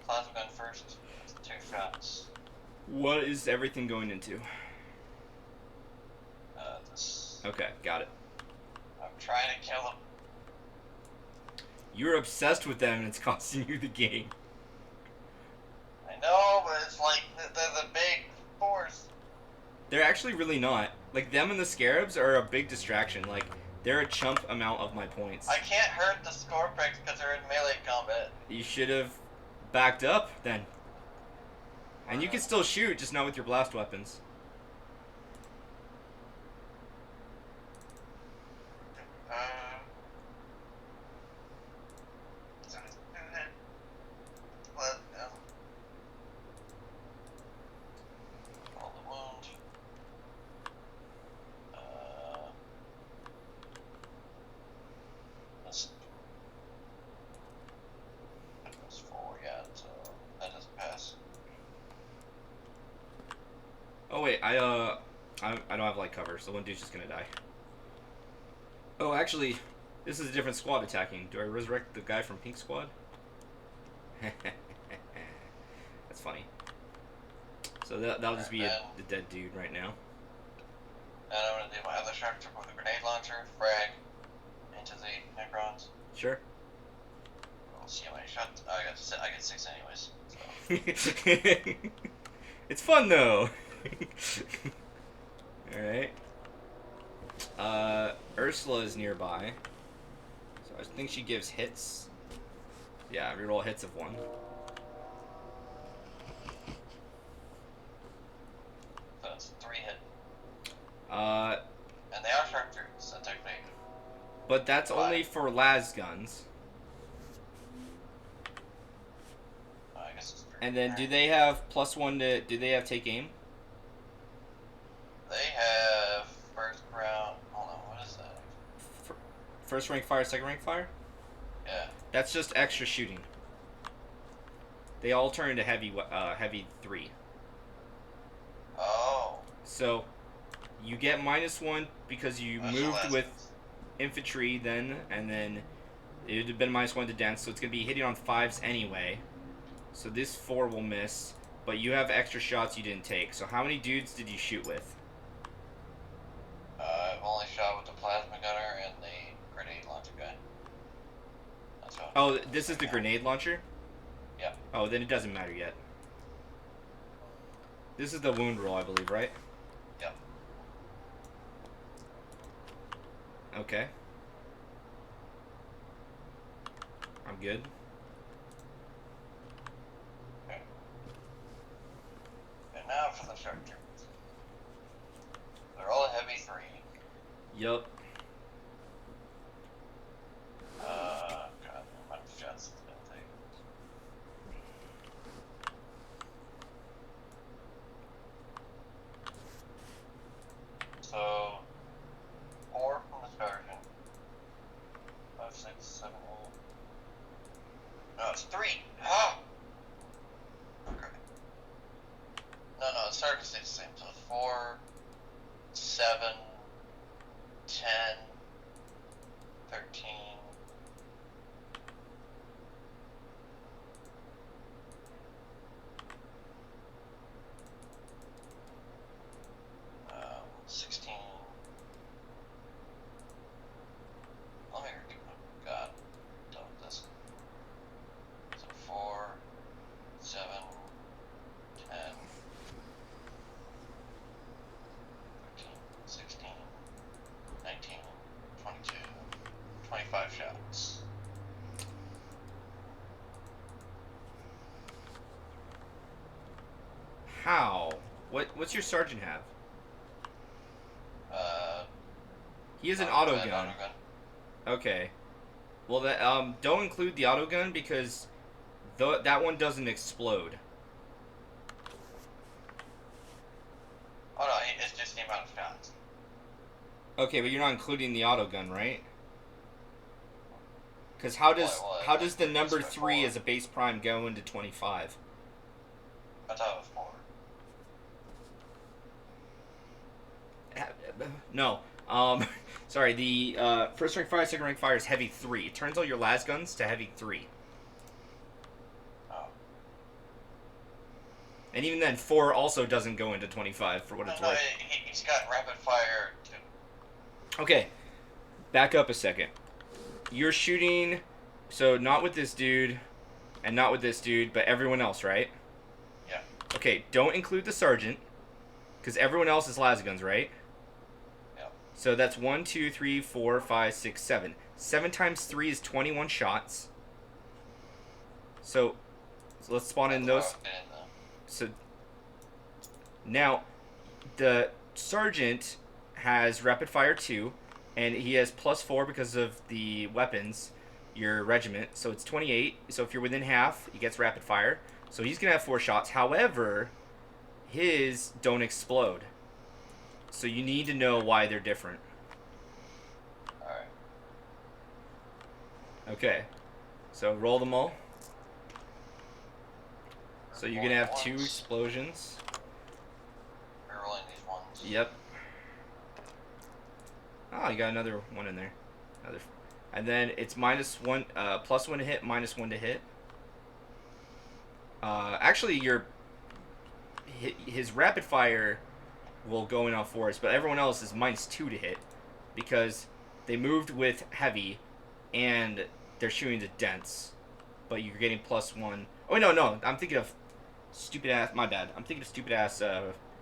plasma gun first. That's 2 shots. What is everything going into? This. Okay, got it. I'm trying to kill them. You're obsessed with them and it's costing you the game. I know, but it's like they're the big force. They're actually really not. Like, them and the scarabs are a big distraction. Like, they're a chump amount of my points. I can't hurt the Scorpix because they're in melee combat. You should have backed up then. And you can still shoot, just not with your blast weapons. Roll the wound. That's 4, yeah, so that doesn't pass. Oh wait, I don't have light cover, so one dude's just gonna die. Oh, actually, this is a different squad attacking. Do I resurrect the guy from Pink Squad? That's funny. So that'll just be the dead dude right now. And I'm gonna do my other shark trip with a grenade launcher, frag into the Necrons. Sure. We'll see how many shots. I get 6 anyways. So. It's fun though. All right. Ursula is nearby, so I think she gives hits. Yeah, reroll hits of 1. So it's 3 hit. And they are shark troops, so technically. But that's 5. only for las guns. I guess it's 3. And then do they have +1 to? Do they have take aim? They have first round. Hold on, what is that? First rank fire, second rank fire. Yeah. That's just extra shooting. They all turn into heavy 3. Oh. So you get -1 because you That's moved less. with infantry then, and then it would have been -1 to dense, so it's gonna be hitting on 5s anyway. So this 4 will miss, but you have extra shots you didn't take. So how many dudes did you shoot with? I've only shot with the plasma gunner and the grenade launcher guy. That's what. Oh, this is the grenade launcher? Yeah. Oh, then it doesn't matter yet. This is the wound roll, I believe, right? Yep. Okay. I'm good. Okay. And now for the shark troops. They're all a heavy 3. Yup. God, how much shots is it gonna take? So, 4 from the Scourgeon. 7, 10, 13. Um, 16. Let me oh God, done with this. So 4, 7, 10, 13, 16, 19, 22, 25 shots. How? What's your sergeant have? He has an auto gun. Okay. Well, don't include the auto gun because that one doesn't explode. Oh no, it's just the amount of shots. Okay, but you're not including the auto gun, right? Because how does the number 3 as a base prime go into 25? I thought it was 4. No. Sorry. The first rank fire, second rank fire is heavy 3. It turns all your las guns to heavy 3. Oh. And even then, 4 also doesn't go into 25 for what it's worth. He's got rapid fire too. Okay, back up a second. You're shooting, so not with this dude, and not with this dude, but everyone else, right? Yeah. Okay, don't include the sergeant, because everyone else is las guns, right? Yeah. So that's 1, 2, 3, 4, 5, 6, 7. 7 times 3 is 21 shots. So let's spawn in those. So now the sergeant has rapid fire 2, and he has +4 because of the weapons, your regiment. So it's 28. So if you're within half, he gets rapid fire. So he's gonna have 4 shots. However, his don't explode. So you need to know why they're different. Alright. Okay. So roll them all. So you're gonna have 2 explosions. We're rolling these ones. Yep. Oh, you got another one in there. And then it's -1, +1 to hit, -1 to hit. Actually, his rapid fire will go in on force, but everyone else is -2 to hit because they moved with heavy, and they're shooting the dense. But you're getting +1. Oh no, I'm thinking of stupid ass. My bad. I'm thinking of stupid ass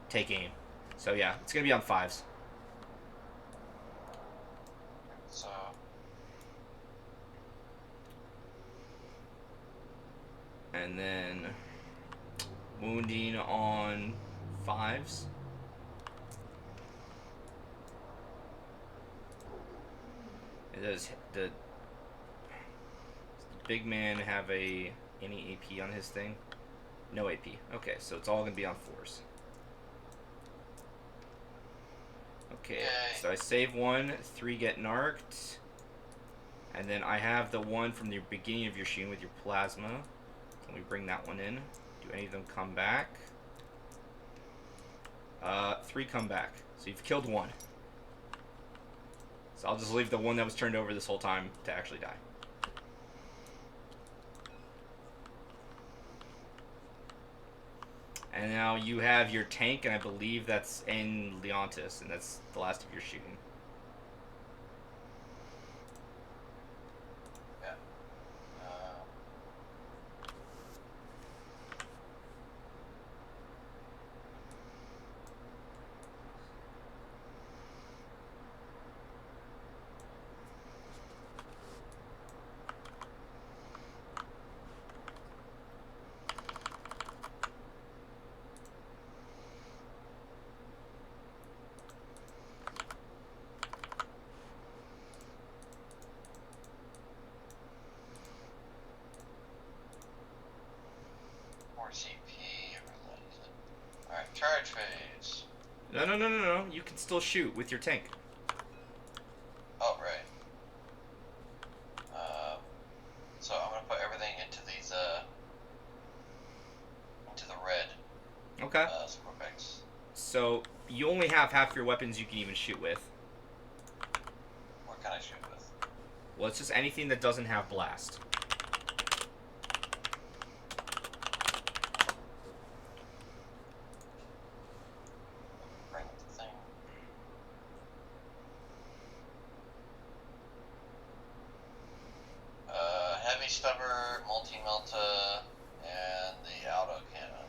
take aim. So yeah, it's gonna be on 5s. So. And then wounding on 5s. Does the big man have any AP on his thing? No AP. Okay, so it's all gonna be on 4s. Okay, so I save 1, 3 get narked, and then I have the one from the beginning of your shooting with your plasma. Let me bring that one in. Do any of them come back? 3 come back. So you've killed 1. So I'll just leave the one that was turned over this whole time to actually die. And now you have your tank, and I believe that's in Leontis, and that's the last of your shooting. Yeah. CP. Alright, charge phase. No. You can still shoot with your tank. Oh, right. So I'm gonna put everything into these, into the red. Okay. Square pegs. So you only have half your weapons you can even shoot with. What can I shoot with? Well, it's just anything that doesn't have blast. Bring the thing. Heavy stubber, multi-melta, and the auto cannon.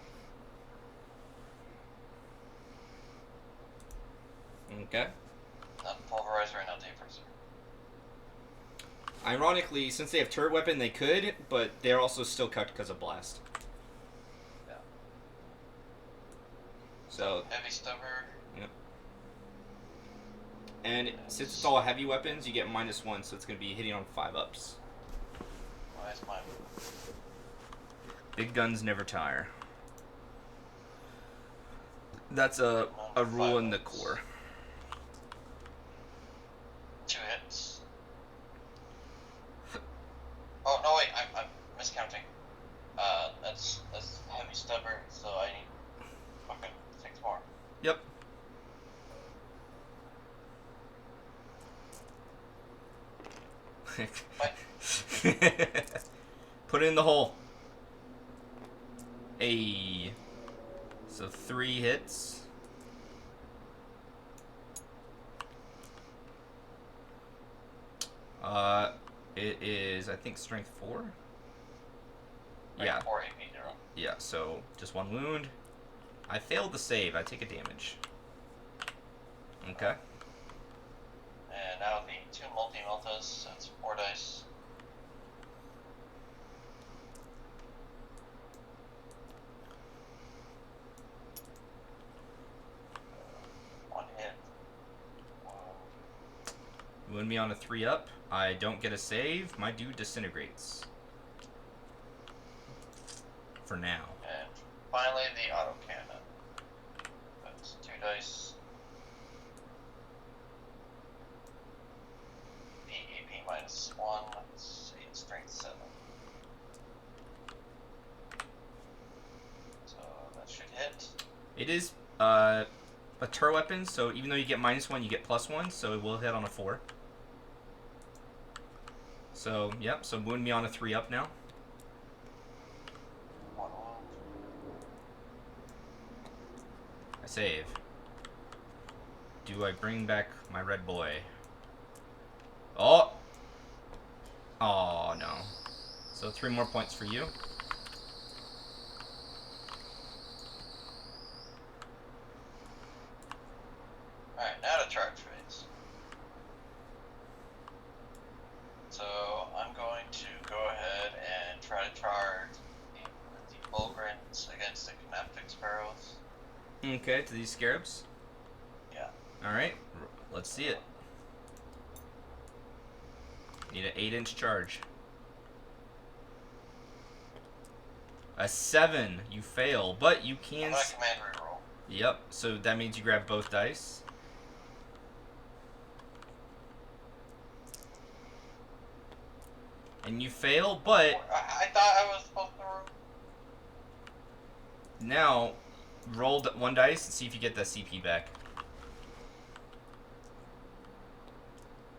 Okay. Not pulverizer, not depresser. Ironically, since they have turret weapon, they could, but they're also still cut because of blast. Yeah. So. Heavy stubber. Yep. And since it's all heavy weapons, you get -1, so it's going to be hitting on 5-ups. Why is mine? Big guns never tire. That's a rule in the core. 2 hits. Oh no, wait, I'm miscounting. That's heavy stubber, so I need fucking 6 more. Yep. What? Put it in the hole. Ayy. So 3 hits. It is, I think, strength 4. Yeah. 4 AP 0. Yeah, so just 1 wound. I failed the save. I take a damage. Okay. And now the 2 multi-meltas, that's 4 dice. One hit. Wound me on a 3-up. I don't get a save. My dude disintegrates. For now. And finally the auto cannon. That's 2 dice. The AP -1, that's 8 strength 7. So that should hit. It is a turret weapon, so even though you get -1, you get +1, so it will hit on a 4. So, yep, so wound me on a 3-up now. 1 wound. I save. Do I bring back my red boy? Oh! Oh, no. So 3 more points for you. Alright, now to charge phase. So I'm going to go ahead and try to charge the Bulgrins against the Canaptic Sparrows. Okay, to these scarabs. Yeah. Alright, let's see it. Need an 8-inch charge. A 7, you fail, but you can. I'm gonna command reroll. Yep, so that means you grab both dice. And you fail, but I thought I was supposed to roll. now roll 1 dice and see if you get that CP back.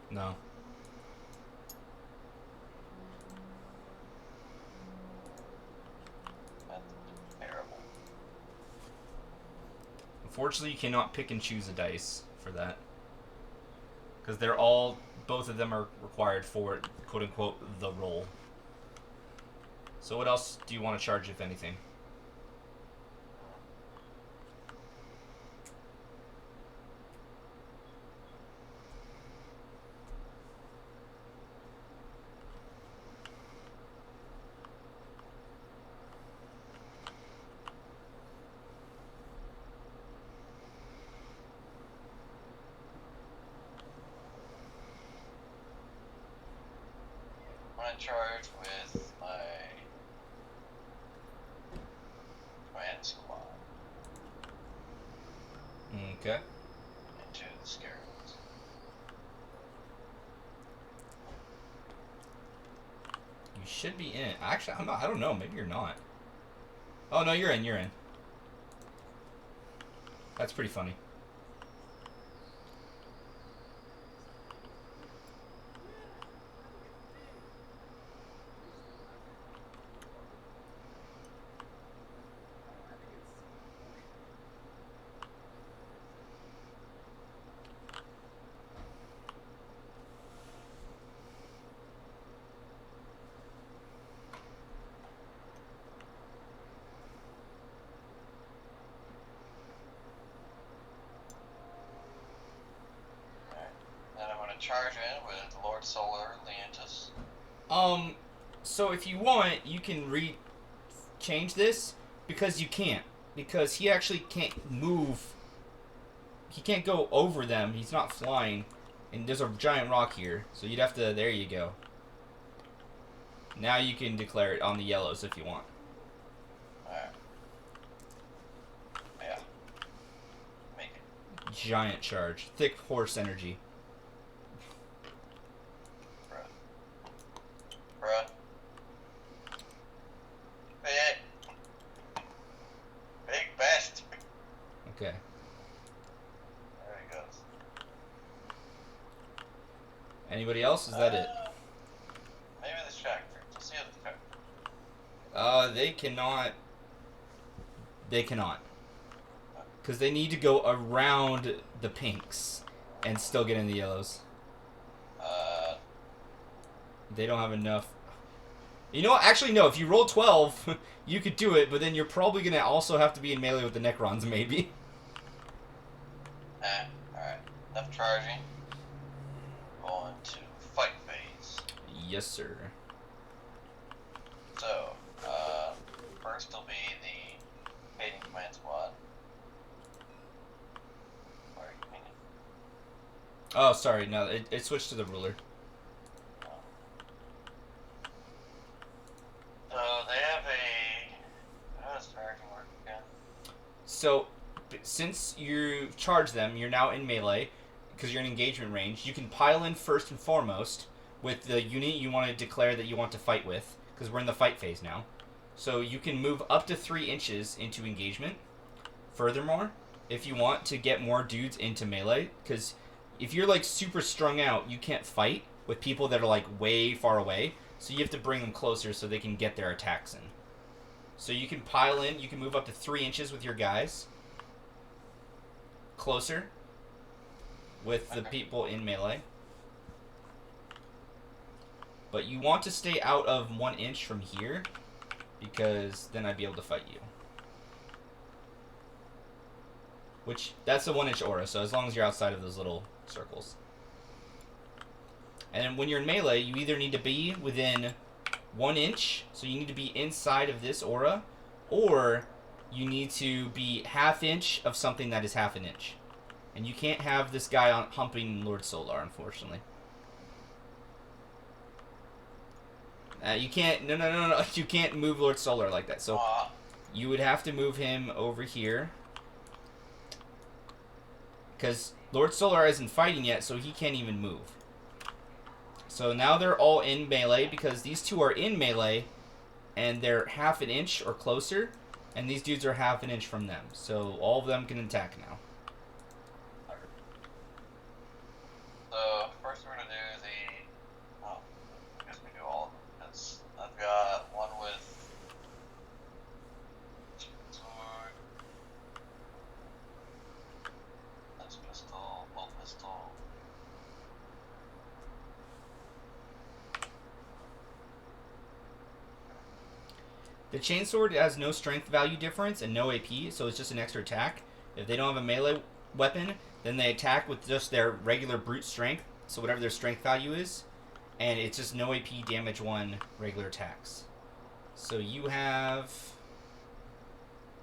No. That's terrible. Unfortunately, you cannot pick and choose a dice for that. Because both of them are required for, quote unquote, the roll. So what else do you want to charge, if anything? I'm gonna charge with my command squad Okay. into the scarabs. You should be in. Actually, I'm not. I don't know. Maybe you're not. Oh no, you're in. You're in. That's pretty funny. charge in with Lord Solar Leontis. So if you want, you can change this, because you can't. Because he actually can't move. He can't go over them. He's not flying. And there's a giant rock here. So you'd have to... There you go. Now you can declare it on the yellows if you want. Alright. Yeah. Make it. Giant charge. Thick horse energy. Bruh. Big bastard. Okay. There he goes. Anybody else? Is that it? Maybe the Shackford. Let's see how the Shackford. They cannot. They cannot. Because they need to go around the pinks and still get in the yellows. They don't have enough. You know what? Actually, no. If you roll 12, you could do it, but then you're probably going to also have to be in melee with the Necrons, maybe. Alright. Enough charging. Going to fight phase. Yes, sir. So, first will be the Hating Command Squad. Where are you meaning? Oh, sorry. No, it switched to the ruler. So, they have a... How does charging work again? So, since you charge them, you're now in melee, because you're in engagement range. You can pile in first and foremost with the unit you want to declare that you want to fight with, because we're in the fight phase now. So you can move up to 3 inches into engagement. Furthermore, if you want to get more dudes into melee, because if you're like super strung out, you can't fight with people that are like way far away, so you have to bring them closer so they can get their attacks in. So you can pile in, you can move up to 3 inches with your guys. Closer with the people in melee. But you want to stay out of 1 inch from here, because then I'd be able to fight you. Which, that's a 1 inch aura, so as long as you're outside of those little circles. And then when you're in melee, you either need to be within 1 inch, so you need to be inside of this aura, or you need to be ½ inch of something that is ½ inch. And you can't have this guy humping Lord Solar, unfortunately. You can't, no, you can't move Lord Solar like that. So you would have to move him over here. Because Lord Solar isn't fighting yet, so he can't even move. So now they're all in melee, because these two are in melee, and they're ½ inch or closer, and these dudes are ½ inch from them. So all of them can attack now. So, first we're going to do the... Oh, I guess we do all of them. Because I've got one with... Sword. That's pistol, bolt pistol. The chainsword has no strength value difference and no AP, so it's just an extra attack. If they don't have a melee weapon, then they attack with just their regular brute strength, so whatever their strength value is, and it's just no AP damage 1 regular attacks. So you have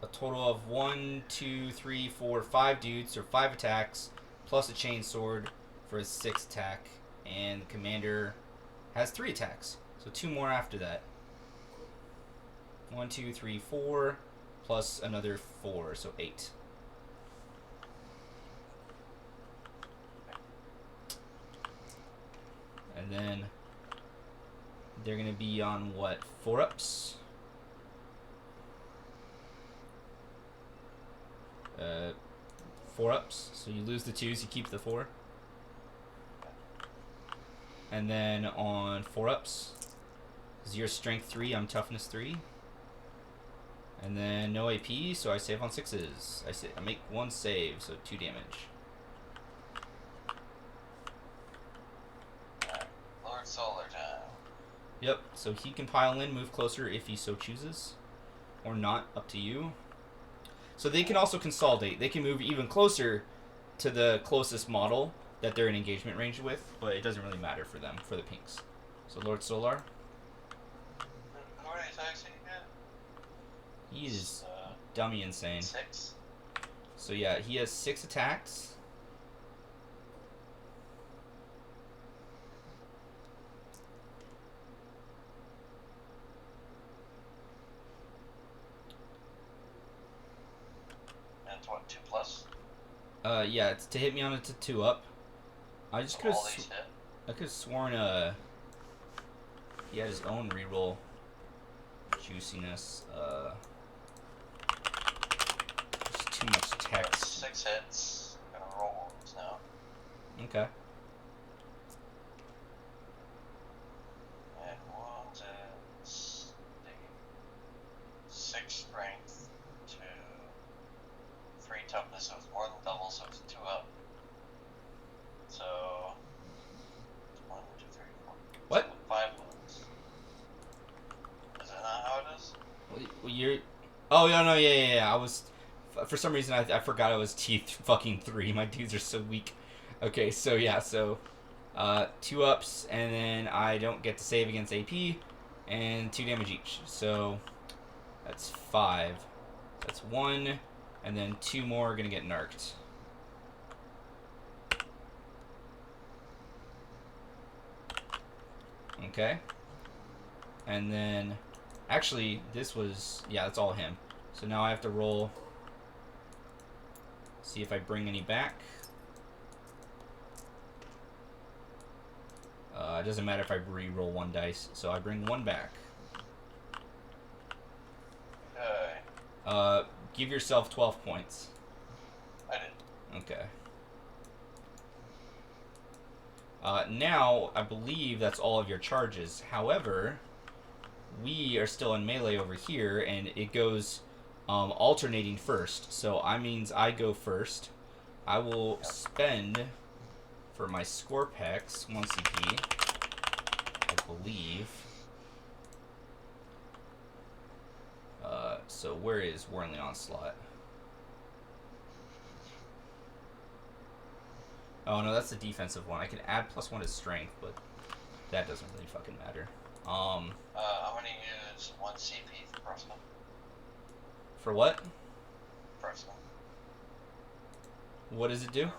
a total of 1, 2, 3, 4, 5 dudes, or 5 attacks, plus a chainsword for a 6 attack, and the commander has 3 attacks, so 2 more after that. 1, 2, 3, 4, plus another 4, so 8. And then they're going to be on what? 4-ups? 4-ups. So you lose the 2s, you keep the 4. And then on 4-ups, 'cause you're strength 3, I'm toughness 3. And then no AP, so I save on 6s. I make 1 save, so 2 damage. Lord Solar time. Yep, so he can pile in, move closer if he so chooses. Or not, up to you. So they can also consolidate. They can move even closer to the closest model, that they're in engagement range with, but it doesn't really matter for them, for the pinks. So Lord Solar. How many attacks did he get? He's dummy insane. 6? So yeah, he has 6 attacks. And it's what, 2 plus? Yeah, it's to hit me on a 2 up. I just could have sworn he had his own reroll juiciness. There's too much text. 6 hits. I'm gonna roll ones now. Okay. And ones is the 6 strength to 3 toughness, so it's more than double, so it's 2 up. So 1, 2, 3, 4. What? 5 wounds. Is that not how it is? Well, you're. Oh yeah. I was. For some reason, I forgot it was fucking 3. My dudes are so weak. Okay, so yeah, 2 ups, and then I don't get to save against AP, and 2 damage each. So that's 5. That's 1, and then 2 more are gonna get narked. Okay. And then, actually, this was, yeah, that's all him. So now I have to roll, see if I bring any back. It doesn't matter if I re-roll 1 dice, so I bring 1 back. Okay. Give yourself 12 points. I did. Okay. Now, I believe that's all of your charges. However, we are still in melee over here, and it goes alternating first. So I means I go first. I will spend for my Scorpex 1 CP, I believe. So where is Warrenly Onslaught? Oh no, that's the defensive one. I can add +1 to strength, but that doesn't really fucking matter. I'm gonna use 1 CP for first one. For what? First one. What does it do?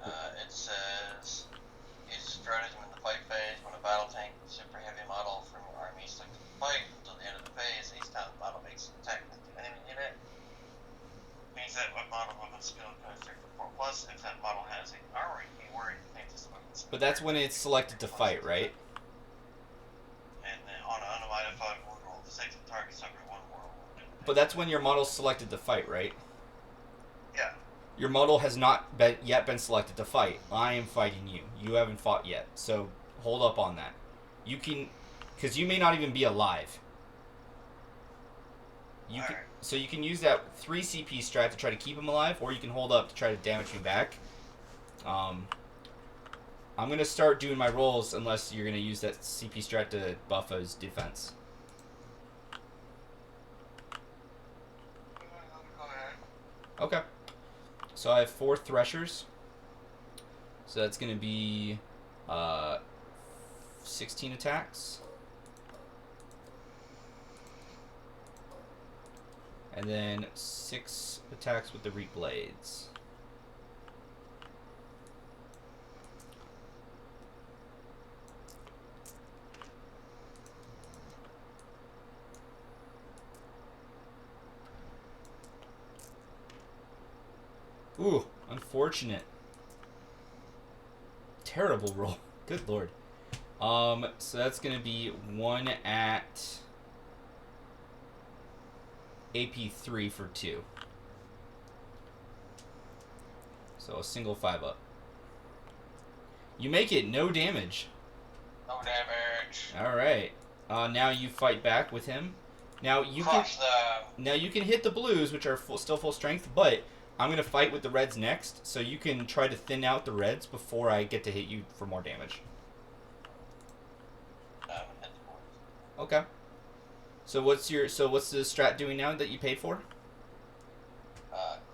It says, use stratagem in the fight phase. When a battle tank super heavy model from your army is selected to fight until the end of the phase, each time the model makes an attack with the enemy unit. Means that what model weapon skill can strength 4+. If that model has an armory, be worried if this weapon. But that's when it's selected to fight, right? And then on an unmodified wound roll, the 6 target suffered 1 more wound. But that's when your model's selected to fight, right? Yeah. Your model has not yet been selected to fight. I am fighting you. You haven't fought yet. So hold up on that. You can, because you may not even be alive. You can, so you can use that 3 CP strat to try to keep him alive, or you can hold up to try to damage me back. I'm going to start doing my rolls unless you're going to use that CP strat to buff his defense. Okay. So I have 4 Threshers. So that's going to be 16 attacks. And then 6 attacks with the Reap Blades. Ooh, unfortunate. Terrible roll. Good lord. So that's gonna be 1 at AP3 for 2. So a single 5 up. You make it no damage. No damage. All right. Now you fight back with him. Now you can hit the blues, which are still full strength, but I'm gonna fight with the reds next, so you can try to thin out the reds before I get to hit you for more damage. Okay. So what's the strat doing now that you paid for?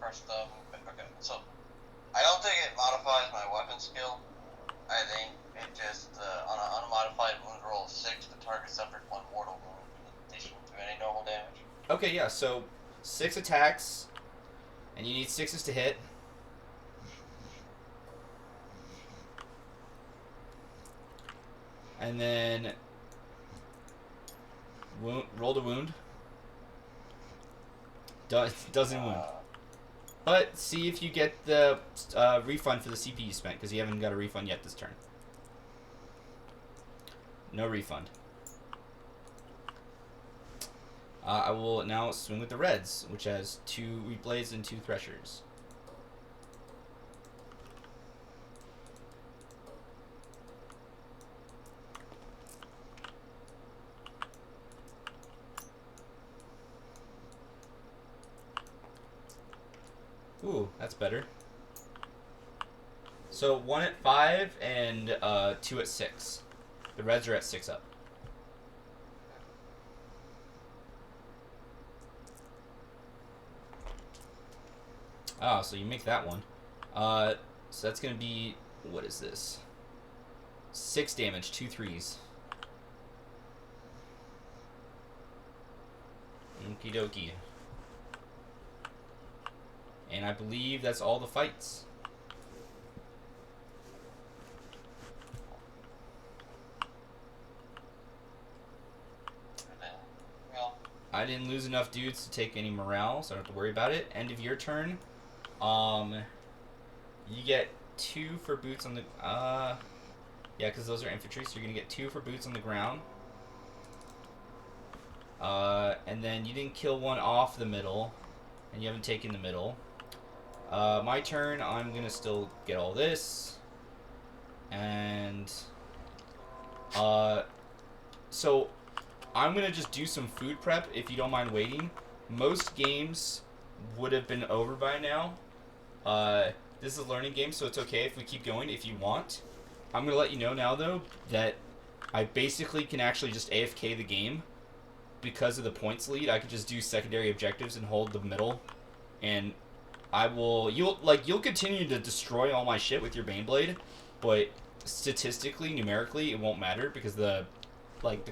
Crush them. Okay. So Okay, yeah. So 6 attacks, and you need 6s to hit. And then roll the wound. Doesn't wound. But see if you get the refund for the CP you spent, because you haven't got a refund yet this turn. No refund. I will now swing with the Reds, which has 2 replays and 2 Threshers. Ooh, that's better. So 1 at 5 and 2 at 6. The Reds are at 6 up. Ah, so you make that one. So that's gonna be, what is this? 6 damage, 2 3s. Okie dokie. And I believe that's all the fights. I didn't lose enough dudes to take any morale, so I don't have to worry about it. End of your turn. You get 2 for boots on the... yeah, because those are infantry, so you're going to get 2 for boots on the ground. And then you didn't kill one off the middle, and you haven't taken the middle. My turn, I'm going to still get all this. And... so... I'm going to just do some food prep if you don't mind waiting. Most games would have been over by now. This is a learning game, so it's okay if we keep going if you want. I'm going to let you know now, though, that I basically can actually just AFK the game. Because of the points lead, I could just do secondary objectives and hold the middle. And I will... You'll continue to destroy all my shit with your baneblade, but statistically, numerically, it won't matter because the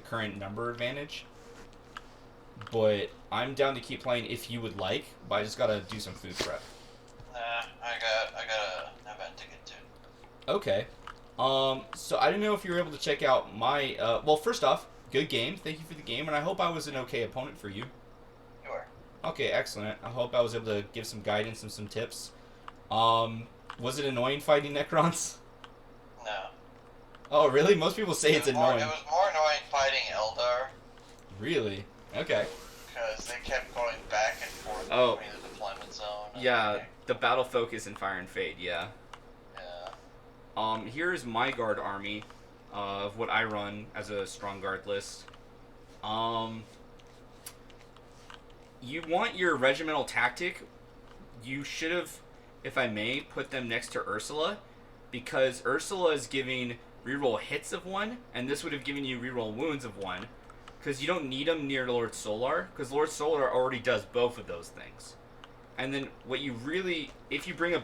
current number advantage. But I'm down to keep playing if you would like, but I just gotta do some food prep. I got an event to get to. Okay. So I didn't know if you were able to check out my, well, first off, good game. Thank you for the game, and I hope I was an okay opponent for you. You are. Okay, excellent. I hope I was able to give some guidance and some tips. Was it annoying fighting Necrons? No. Oh, really? Most people say it's annoying. It was more annoying fighting Eldar. Really? Okay. Because they kept going back and forth between the deployment zone. Yeah, the battle focus in Fire and Fade, yeah. Yeah. Here's my guard army of what I run as a strong guard list. You want your regimental tactic. You should have, if I may, put them next to Ursula, because Ursula is giving reroll hits of 1, and this would have given you reroll wounds of 1, because you don't need them near Lord Solar, because Lord Solar already does both of those things. And then what you really, if you bring a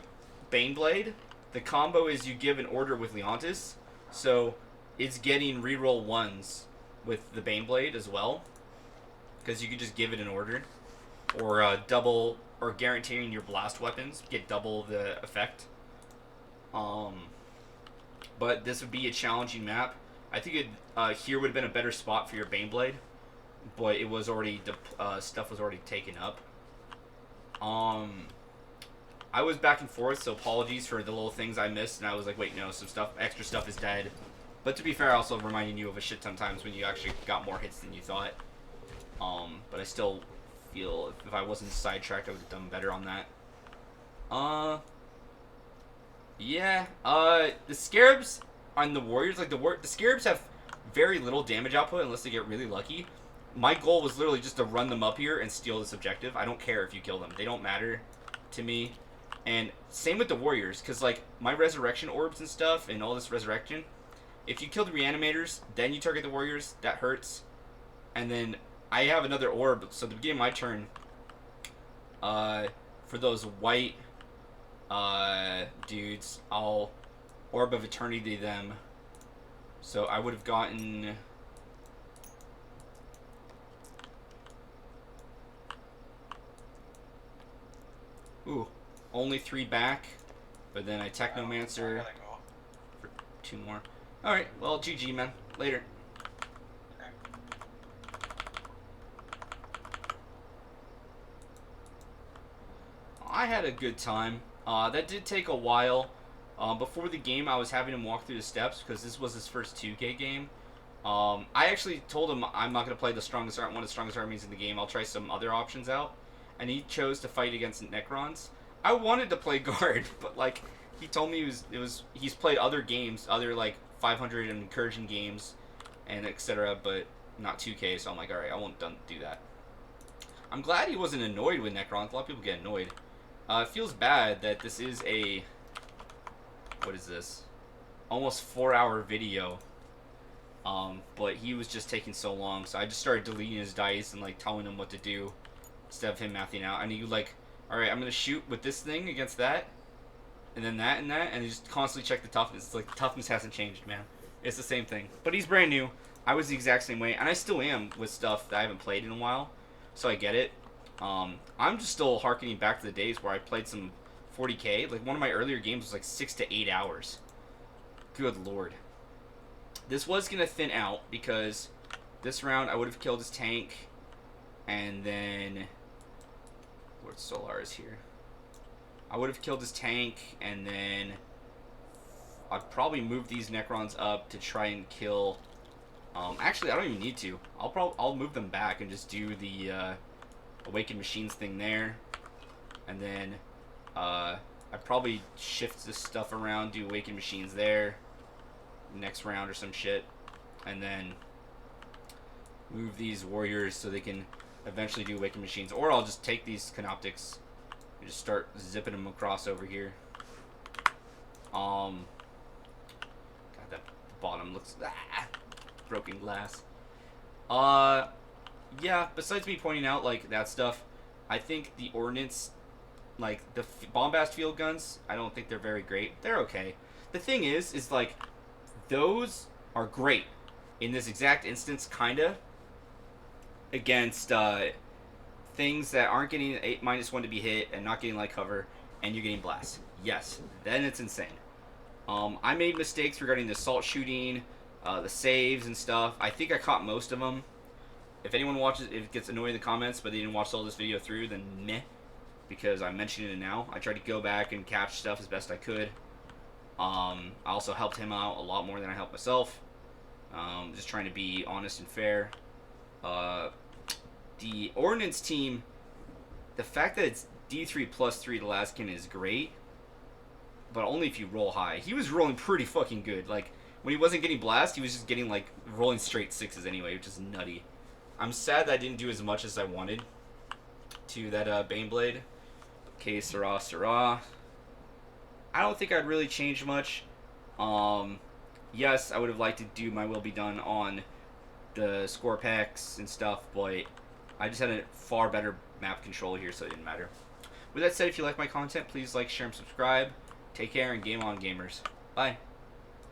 Baneblade, the combo is you give an order with Leontis, so it's getting reroll 1s with the Baneblade as well, because you could just give it an order, or double, or guaranteeing your blast weapons get double the effect. But this would be a challenging map. I think it here would have been a better spot for your Baneblade, but it was already stuff was already taken up. I was back and forth, so apologies for the little things I missed, and I was like, wait, no, some extra stuff is dead. But to be fair, I also reminding you of a shit ton times when you actually got more hits than you thought. But I still feel if I wasn't sidetracked, I would have done better on that. Yeah, the Scarabs on the Warriors, like the Scarabs have very little damage output unless they get really lucky. My goal was literally just to run them up here and steal this objective. I don't care if you kill them. They don't matter to me. And same with the Warriors, because like my resurrection orbs and stuff and all this resurrection, if you kill the reanimators, then you target the Warriors, that hurts. And then I have another orb, so at the beginning of my turn, for those white dudes, I'll Orb of Eternity them. So I would have gotten... only 3 back, but then I I Technomancer gotta go. for 2 more. Alright, well, GG, man. Later. I had a good time. That did take a while. Before the game, I was having him walk through the steps because this was his first 2K game. I actually told him I'm not going to play one of the strongest armies in the game. I'll try some other options out. And he chose to fight against Necrons. I wanted to play guard, but like he told me he's played other games, other like 500 and incursion games, and etc. But not 2K. So I'm like, all right, I won't do that. I'm glad he wasn't annoyed with Necrons. A lot of people get annoyed. It feels bad that this is a what is this? Almost 4-hour video. But he was just taking so long, so I just started deleting his dice and like telling him what to do instead of him mathing out. And he like, all right, I'm gonna shoot with this thing against that, and then that, and he just constantly check the toughness. It's like the toughness hasn't changed, man. It's the same thing. But he's brand new. I was the exact same way, and I still am with stuff that I haven't played in a while, so I get it. I'm just still harkening back to the days where I played some 40K. Like one of my earlier games was like 6 to 8 hours. Good lord. This was going to thin out because this round I would have killed his tank, and then Lord Solar is here. I would have killed his tank, and then I'd probably move these Necrons up to try and kill. Actually, I don't even need to. I'll move them back and just do the Awakened Machines thing there, and then I'd probably shift this stuff around, do Awakened Machines there next round or some shit, and then move these warriors so they can eventually do Awakened Machines, or I'll just take these Canoptics and just start zipping them across over here. God, that bottom looks broken glass. Yeah, besides me pointing out like that stuff, I think the ordnance, like the bombast field guns, I don't think they're very great. They're okay. The thing is like those are great in this exact instance, kinda, against things that aren't getting -1 to be hit and not getting light cover, and you're getting blast. Yes, then it's insane. I made mistakes regarding the assault shooting, the saves and stuff. I think I caught most of them. If anyone watches, if it gets annoying in the comments, but they didn't watch all this video through, then meh, because I'm mentioning it now. I tried to go back and catch stuff as best I could. I also helped him out a lot more than I helped myself. Just trying to be honest and fair. The Ordnance team, the fact that it's D3+3 to last kin is great, but only if you roll high. He was rolling pretty fucking good. Like, when he wasn't getting blast, he was just getting, like, rolling straight 6s anyway, which is nutty. I'm sad that I didn't do as much as I wanted to that baneblade. Okay, Sarah, Sarah. I don't think I'd really change much. Yes, I would have liked to do my will be done on the score packs and stuff, but I just had a far better map control here, so it didn't matter. With that said, if you like my content, please like, share, and subscribe. Take care, and game on, gamers. Bye.